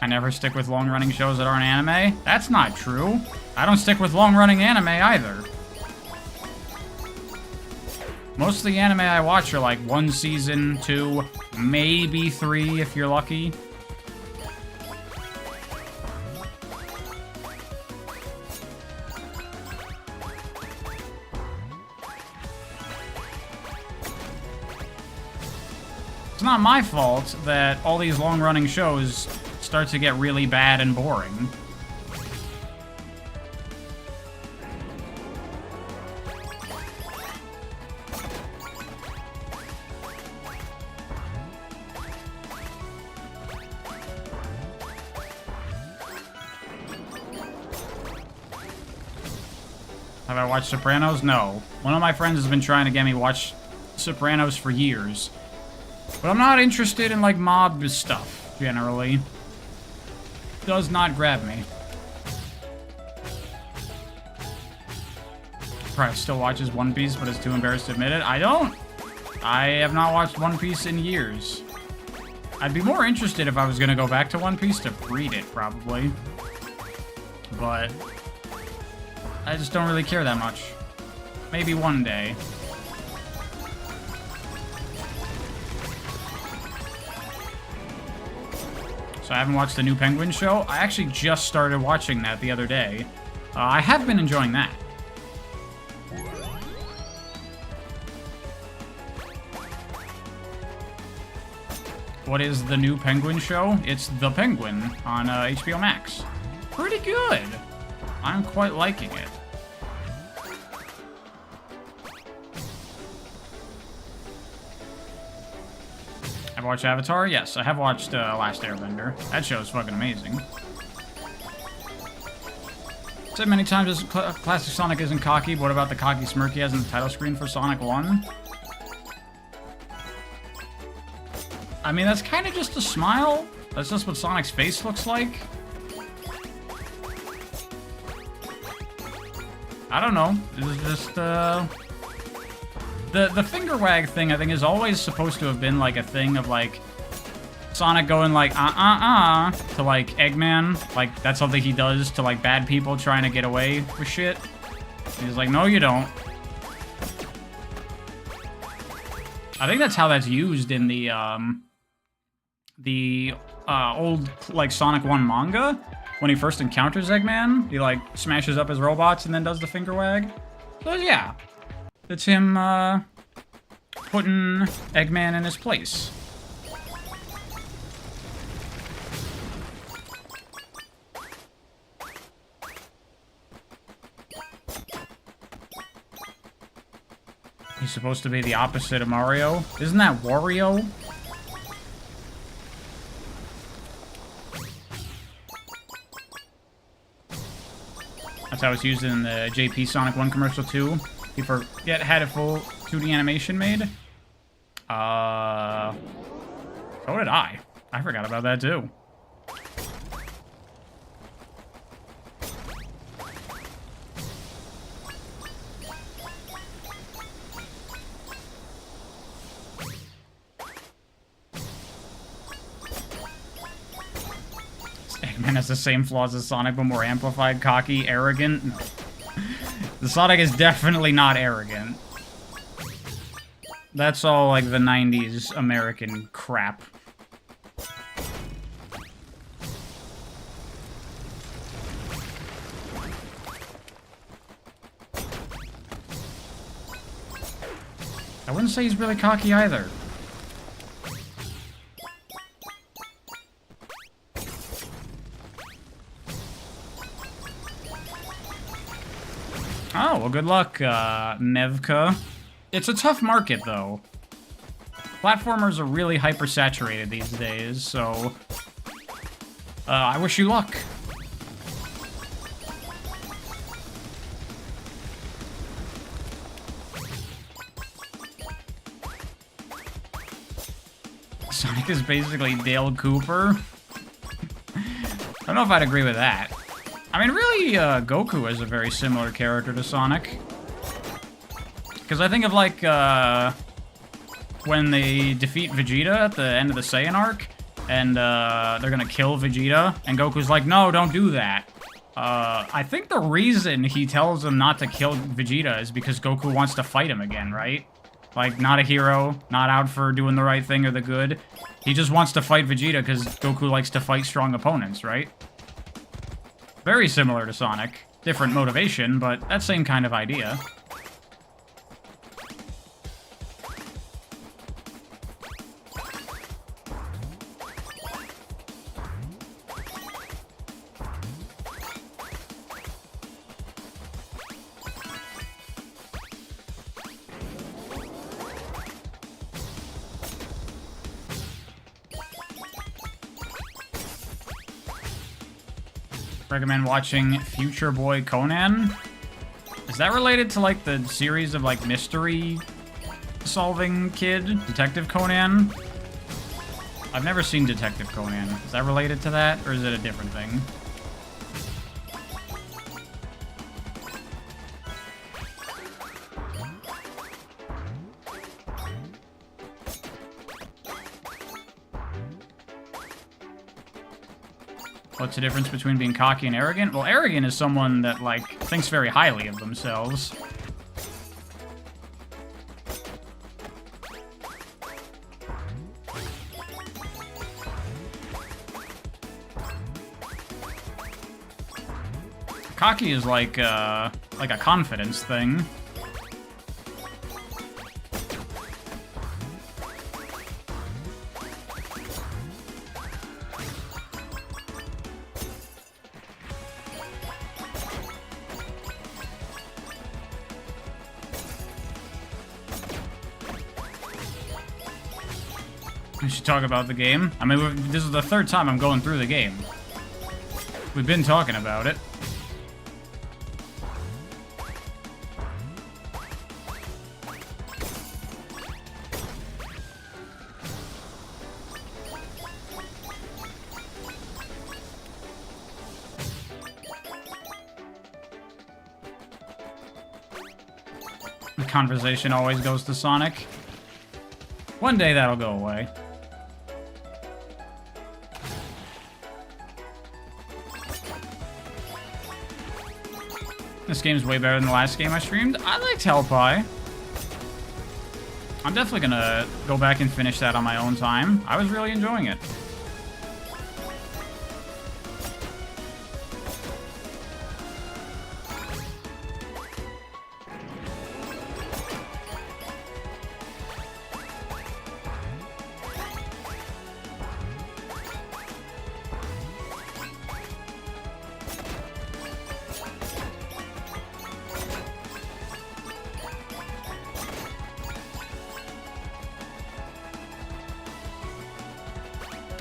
I never stick with long-running shows that aren't anime? That's not true. I don't stick with long-running anime either. Most of the anime I watch are like 1 season, 2, maybe 3 if you're lucky. It's not my fault that all these long-running shows start to get really bad and boring. Have I watched Sopranos? No. One of my friends has been trying to get me to watch Sopranos for years. But I'm not interested in, like, mob stuff, generally. Does not grab me. Probably still watches One Piece, but is too embarrassed to admit it. I don't. I have not watched One Piece in years. I'd be more interested if I was going to go back to One Piece to read it, probably. But I just don't really care that much. Maybe one day. So I haven't watched the new Penguin show. I actually just started watching that the other day. I have been enjoying that. What is the new Penguin show? It's The Penguin on HBO Max. Pretty good. I'm quite liking it. I've watched Avatar? Yes, I have watched Last Airbender. That show is fucking amazing. Said many times this classic Sonic isn't cocky, but what about the cocky smirk he has in the title screen for Sonic 1? I mean, that's kind of just a smile. That's just what Sonic's face looks like. I don't know. It's just, The finger wag thing, I think, is always supposed to have been, like, a thing of, like, Sonic going, like, to, like, Eggman. Like, that's something he does to, like, bad people trying to get away with shit. And he's like, no, you don't. I think that's how that's used in the old, like, Sonic 1 manga. when he first encounters Eggman. He, like, smashes up his robots and then does the finger wag. So, yeah. It's him, putting Eggman in his place. He's supposed to be the opposite of Mario. Isn't that Wario? That's how it's used in the JP Sonic 1 commercial too. He had a full 2D animation made. So did I. I forgot about that too. Eggman has the same flaws as Sonic, but more amplified, cocky, arrogant. No. The Sonic is definitely not arrogant. That's all, like, the 90s American crap. I wouldn't say he's really cocky either. Oh, well, good luck, Nevka. It's a tough market, though. Platformers are really hyper-saturated these days, so... I wish you luck. Sonic is basically Dale Cooper. I don't know if I'd agree with that. I mean, really, Goku is a very similar character to Sonic. Because I think of, like, when they defeat Vegeta at the end of the Saiyan arc, and they're gonna kill Vegeta, and Goku's like, no, don't do that. I think the reason he tells him not to kill Vegeta is because Goku wants to fight him again, right? Like, not a hero, not out for doing the right thing or the good. He just wants to fight Vegeta because Goku likes to fight strong opponents, right? Very similar to Sonic. Different motivation, but that same kind of idea. Recommend watching Future Boy Conan. Is that related to, like, the series of, like, mystery-solving kid? Detective Conan? I've never seen Detective Conan. Is that related to that, or is it a different thing? What's the difference between being cocky and arrogant? Well, arrogant is someone that, like, thinks very highly of themselves. Cocky is like a confidence thing. We should talk about the game. I mean, this is the third time I'm going through the game. We've been talking about it. The conversation always goes to Sonic. One day that'll go away. This game's way better than the last game I streamed. I liked Hellpie. I'm definitely gonna go back and finish that on my own time. I was really enjoying it.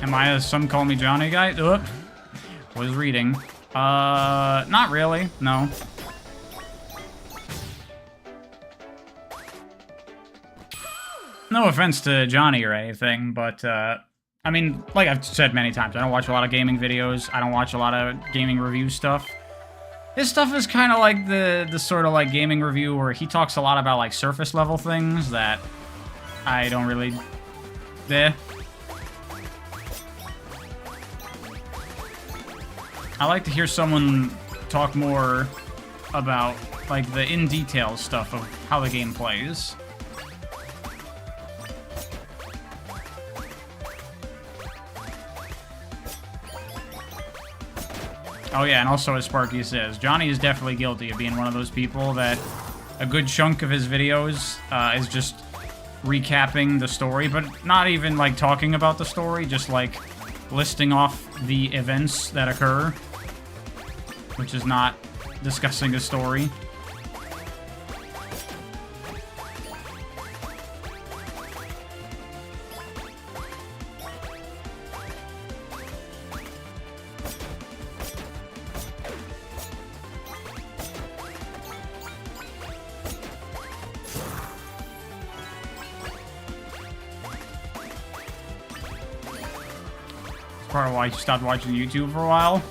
Am I a Some Call Me Johnny guy? Ugh. Was reading. Not really. No. No offense to Johnny or anything, but, I mean, like I've said many times, I don't watch a lot of gaming videos. I don't watch a lot of gaming review stuff. His stuff is kind of like the sort of like gaming review where he talks a lot about like surface level things that I don't really... I like to hear someone talk more about like the in-detail stuff of how the game plays. Oh yeah, and also as Sparky says, Johnny is definitely guilty of being one of those people that a good chunk of his videos is just recapping the story, but not even like talking about the story, just like listing off the events that occur, which is not discussing the story. Part of why you stopped watching YouTube for a while.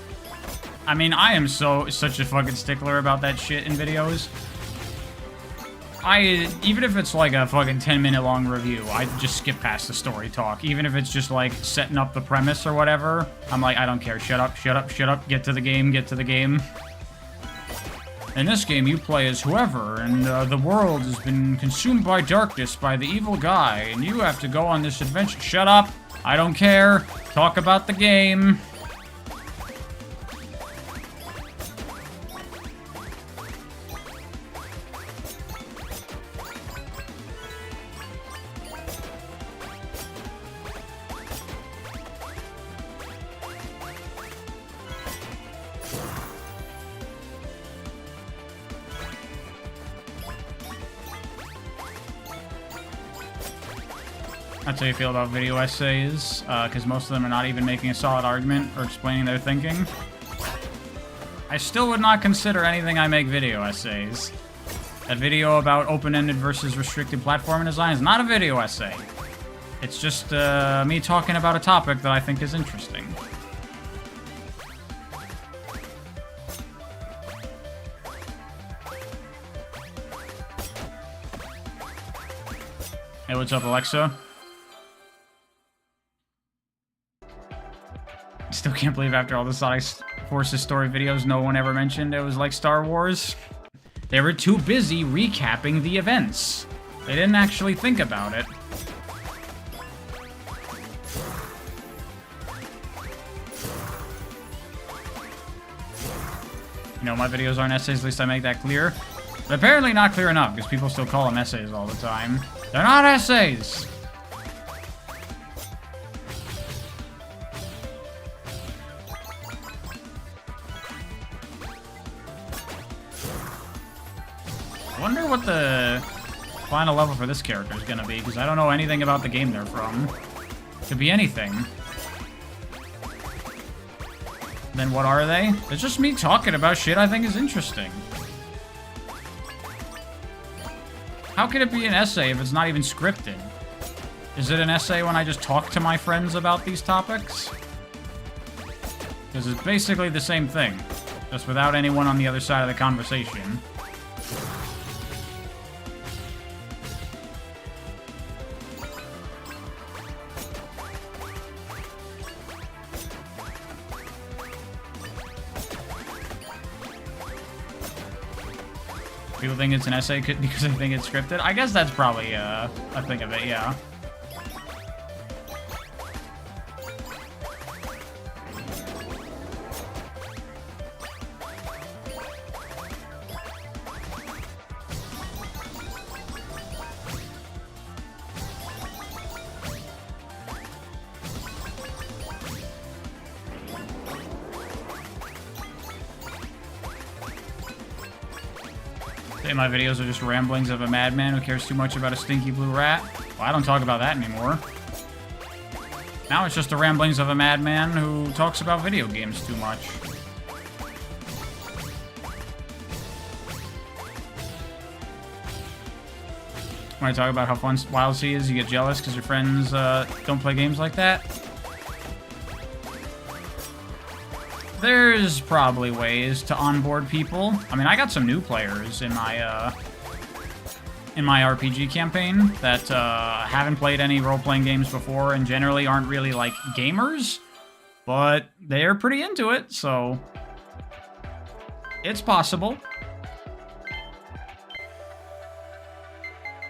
I mean, I am such a fucking stickler about that shit in videos. Even if it's like a fucking 10-minute long review, I just skip past the story talk. Even if it's just like setting up the premise or whatever, I'm like, I don't care. Shut up, shut up, shut up. Get to the game, get to the game. In this game, you play as whoever, and the world has been consumed by darkness by the evil guy, and you have to go on this adventure. Shut up. I don't care. Talk about the game. That's how you feel about video essays, because most of them are not even making a solid argument or explaining their thinking. I still would not consider anything I make video essays. That video about open-ended versus restricted platforming design is not a video essay. It's just me talking about a topic that I think is interesting. Hey, what's up, Alexa? Still can't believe after all the Sonic Forces story videos, no one ever mentioned it was like Star Wars. They were too busy recapping the events. They didn't actually think about it. You know, my videos aren't essays, at least I make that clear. But apparently not clear enough, because people still call them essays all the time. They're not essays! I wonder what the final level for this character is going to be, because I don't know anything about the game they're from. Could be anything. Then what are they? It's just me talking about shit I think is interesting. How could it be an essay if it's not even scripted? Is it an essay when I just talk to my friends about these topics? Because it's basically the same thing, just without anyone on the other side of the conversation. People think it's an essay because they think it's scripted. I guess that's probably a thing of it, yeah. My videos are just ramblings of a madman who cares too much about a stinky blue rat. Well, I don't talk about that anymore. Now it's just the ramblings of a madman who talks about video games too much. When I talk about how fun Wild Sea is, you get jealous because your friends don't play games like that. There's probably ways to onboard people. I mean, I got some new players in my RPG campaign that haven't played any role-playing games before and generally aren't really, like, gamers. But they're pretty into it, so it's possible.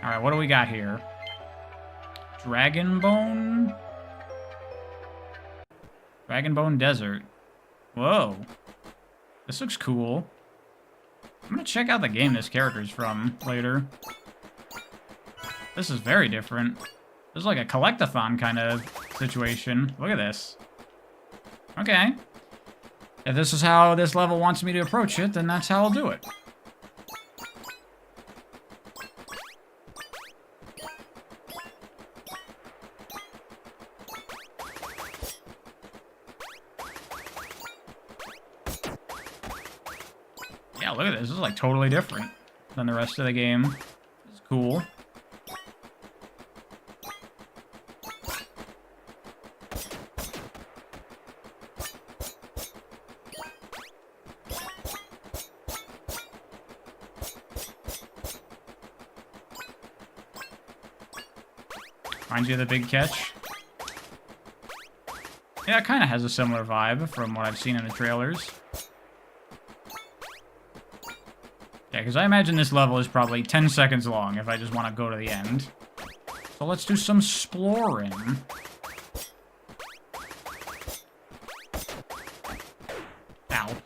Alright, what do we got here? Dragonbone? Dragonbone Desert. Whoa. This looks cool. I'm gonna check out the game this character's from later. This is very different. This is like a collectathon kind of situation. Look at this. Okay. If this is how this level wants me to approach it, then that's how I'll do it. Yeah, look at this. This is like totally different than the rest of the game. It's cool. Reminds you of the Big Catch. Yeah, it kind of has a similar vibe from what I've seen in the trailers. Yeah, because I imagine this level is probably 10 seconds long if I just want to go to the end. So let's do some exploring. Ow.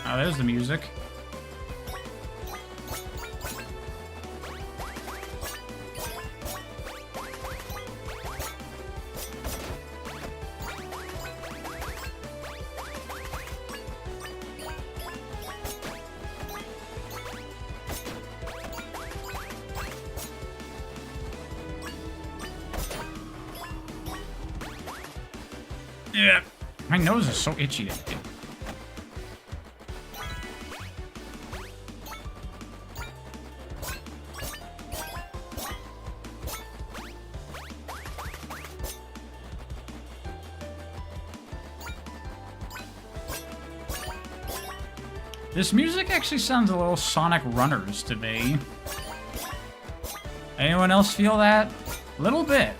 Oh, there's the music. Yeah. My nose is so itchy today. This music actually sounds a little Sonic Runners to me. Anyone else feel that? A little bit.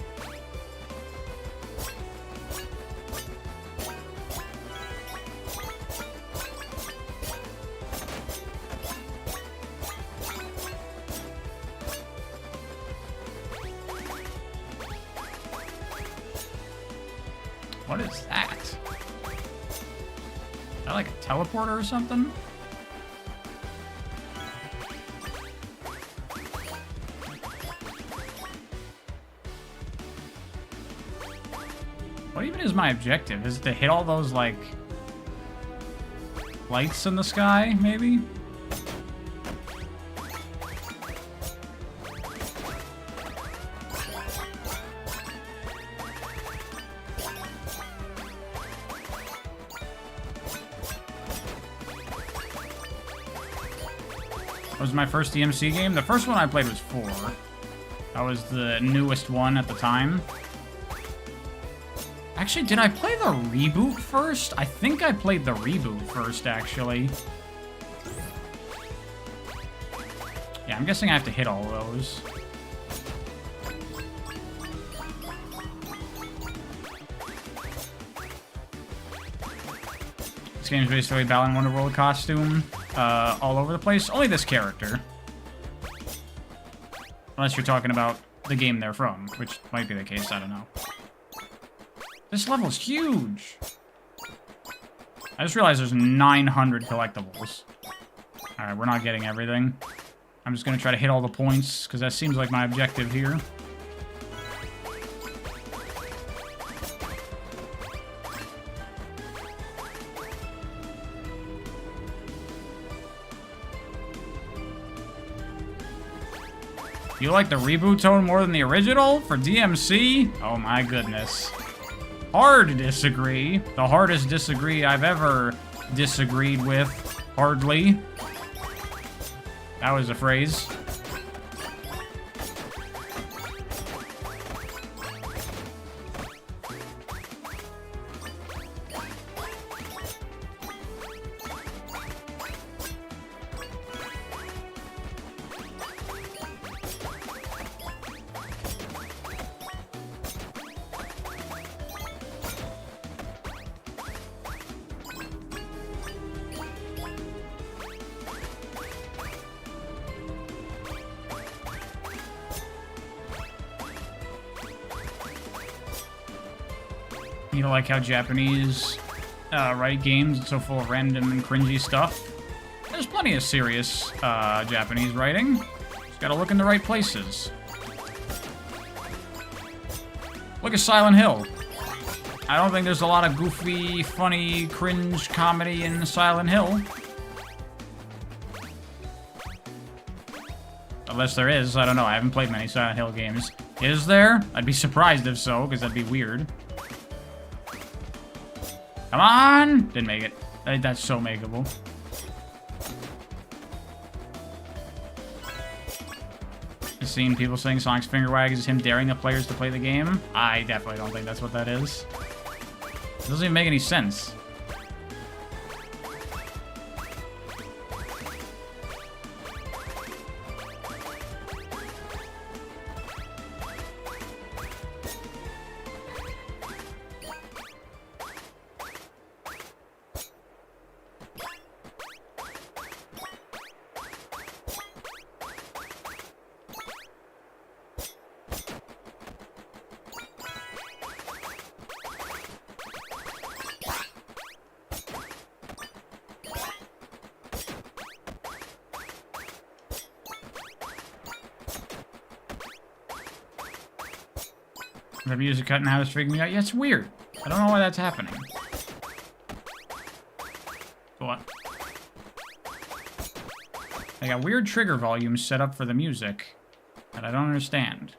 What is that? Is that like a teleporter or something? What even is my objective? Is it to hit all those, like, lights in the sky, maybe? That was my first DMC game. The first one I played was 4. That was the newest one at the time. Actually, did I play the reboot first? I think I played the reboot first, actually. Yeah, I'm guessing I have to hit all those. This game's basically Balan Wonderworld costume all over the place. Only this character. Unless you're talking about the game they're from, which might be the case, I don't know. This level's huge. I just realized there's 900 collectibles. Alright, we're not getting everything. I'm just gonna try to hit all the points, because that seems like my objective here. You like the reboot tone more than the original for DMC? Oh my goodness. Hard to disagree. The hardest disagree I've ever disagreed with. Hardly. That was a phrase. You know, like how Japanese write games, it's so full of random and cringy stuff. There's plenty of serious Japanese writing. Just gotta look in the right places. Look at Silent Hill. I don't think there's a lot of goofy, funny, cringe comedy in Silent Hill. Unless there is, I don't know. I haven't played many Silent Hill games. Is there? I'd be surprised if so, because that'd be weird. Come on! Didn't make it. That's so makeable. I've seen people saying Sonic's finger wags is him daring the players to play the game. I definitely don't think that's what that is. It doesn't even make any sense. The music cutting out is freaking me out. Yeah, it's weird. I don't know why that's happening. What? I got weird trigger volumes set up for the music that I don't understand.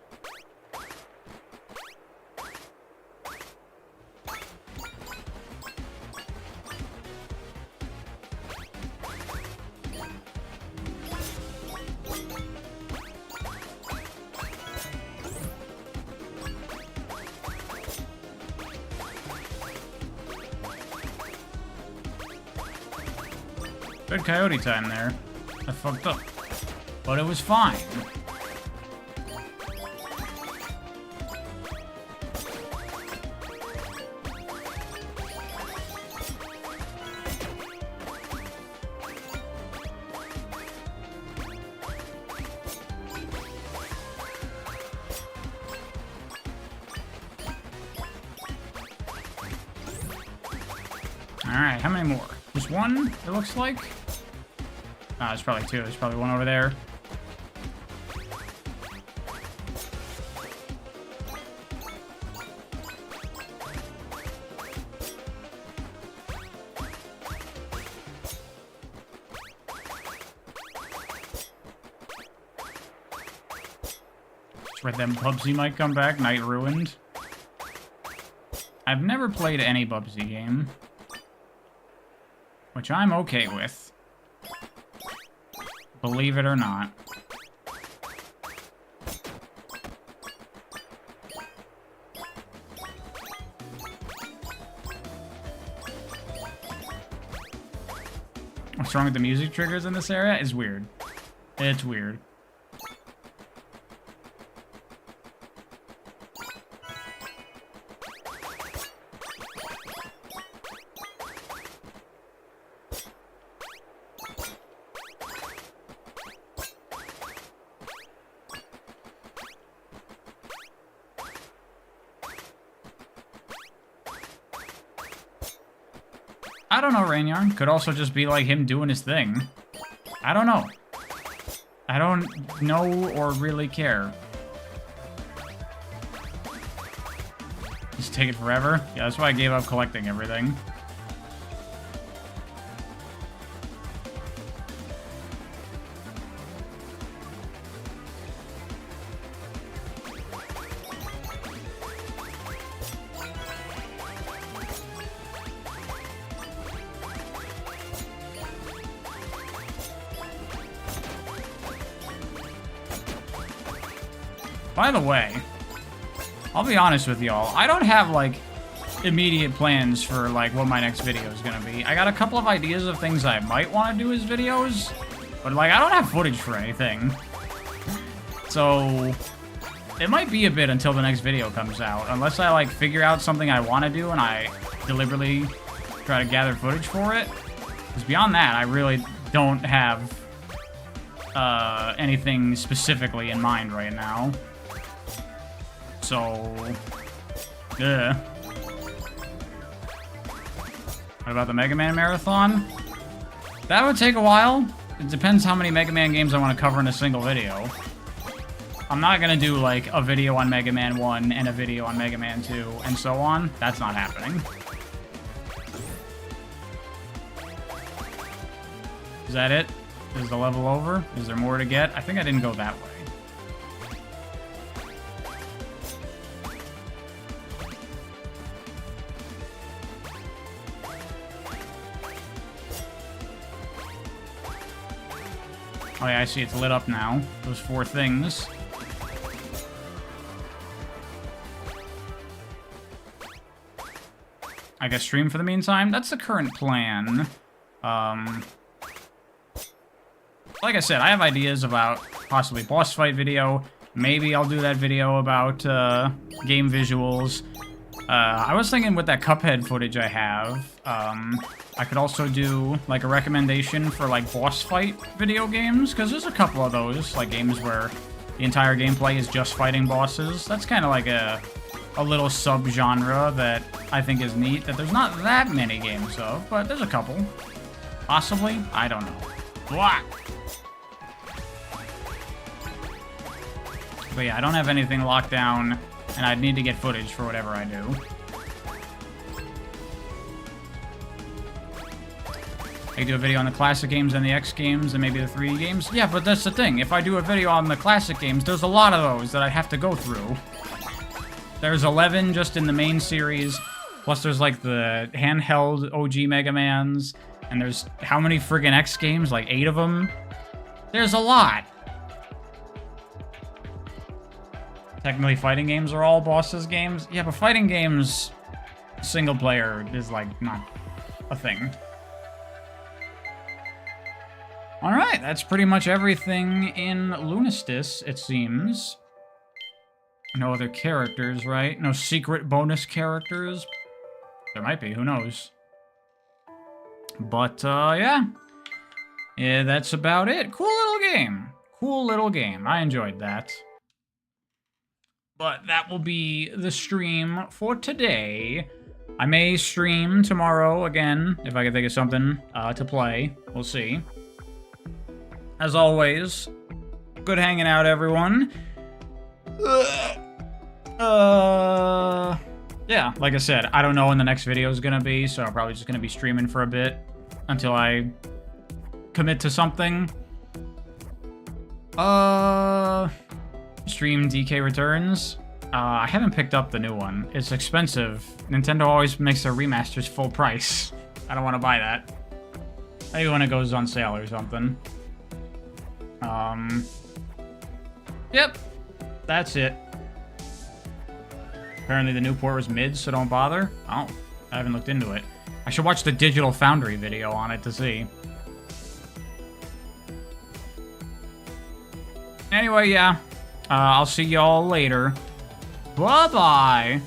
Good coyote time there. I fucked up. But it was fine. Alright, how many more? Just one, it looks like? There's probably two. There's probably one over there. Just read them Bubsy might come back. Night Ruined. I've never played any Bubsy game, which I'm okay with. Believe it or not. What's wrong with the music triggers in this area? It's weird. It's weird. I don't know, Rainyarn. Could also just be like him doing his thing. I don't know. I don't know or really care. Just take it forever? Yeah, that's why I gave up collecting everything. By the way, I'll be honest with y'all. I don't have, like, immediate plans for, like, what my next video is gonna be. I got a couple of ideas of things I might want to do as videos, but, like, I don't have footage for anything. So, it might be a bit until the next video comes out, unless I, like, figure out something I want to do and I deliberately try to gather footage for it. Because beyond that, I really don't have anything specifically in mind right now. So, yeah. What about the Mega Man Marathon? That would take a while. It depends how many Mega Man games I want to cover in a single video. I'm not gonna do, like, a video on Mega Man 1 and a video on Mega Man 2 and so on. That's not happening. Is that it? Is the level over? Is there more to get? I think I didn't go that way. Oh yeah, I see it's lit up now. Those 4 things. I guess stream for the meantime. That's the current plan. Like I said, I have ideas about possibly boss fight video. Maybe I'll do that video about game visuals. I was thinking with that Cuphead footage I have, I could also do like a recommendation for like boss fight video games, because there's a couple of those, like games where the entire gameplay is just fighting bosses. That's kind of like a little sub-genre that I think is neat, that there's not that many games of, but there's a couple. Possibly? I don't know. Blah! But yeah, I don't have anything locked down, and I'd need to get footage for whatever I do. I could do a video on the classic games and the X games and maybe the 3D games. Yeah, but that's the thing. If I do a video on the classic games, there's a lot of those that I have to go through. There's 11 just in the main series, plus there's like the handheld OG Mega Mans, and there's how many friggin' X games? Like 8 of them? There's a lot. Technically, fighting games are all bosses games. Yeah, but fighting games, single player, is like not a thing. Alright, that's pretty much everything in Lunistice, it seems. No other characters, right? No secret bonus characters? There might be, who knows? But, yeah. Yeah, that's about it. Cool little game. Cool little game. I enjoyed that. But that will be the stream for today. I may stream tomorrow again, if I can think of something to play. We'll see. As always, good hanging out, everyone. Yeah, like I said, I don't know when the next video is gonna be, so I'm probably just gonna be streaming for a bit until I commit to something. Stream DK Returns. I haven't picked up the new one. It's expensive. Nintendo always makes their remasters full price. I don't want to buy that. Maybe when it goes on sale or something. Yep. That's it. Apparently the new port was mid, so don't bother. Oh, I haven't looked into it. I should watch the Digital Foundry video on it to see. Anyway, yeah. I'll see y'all later. Bye-bye.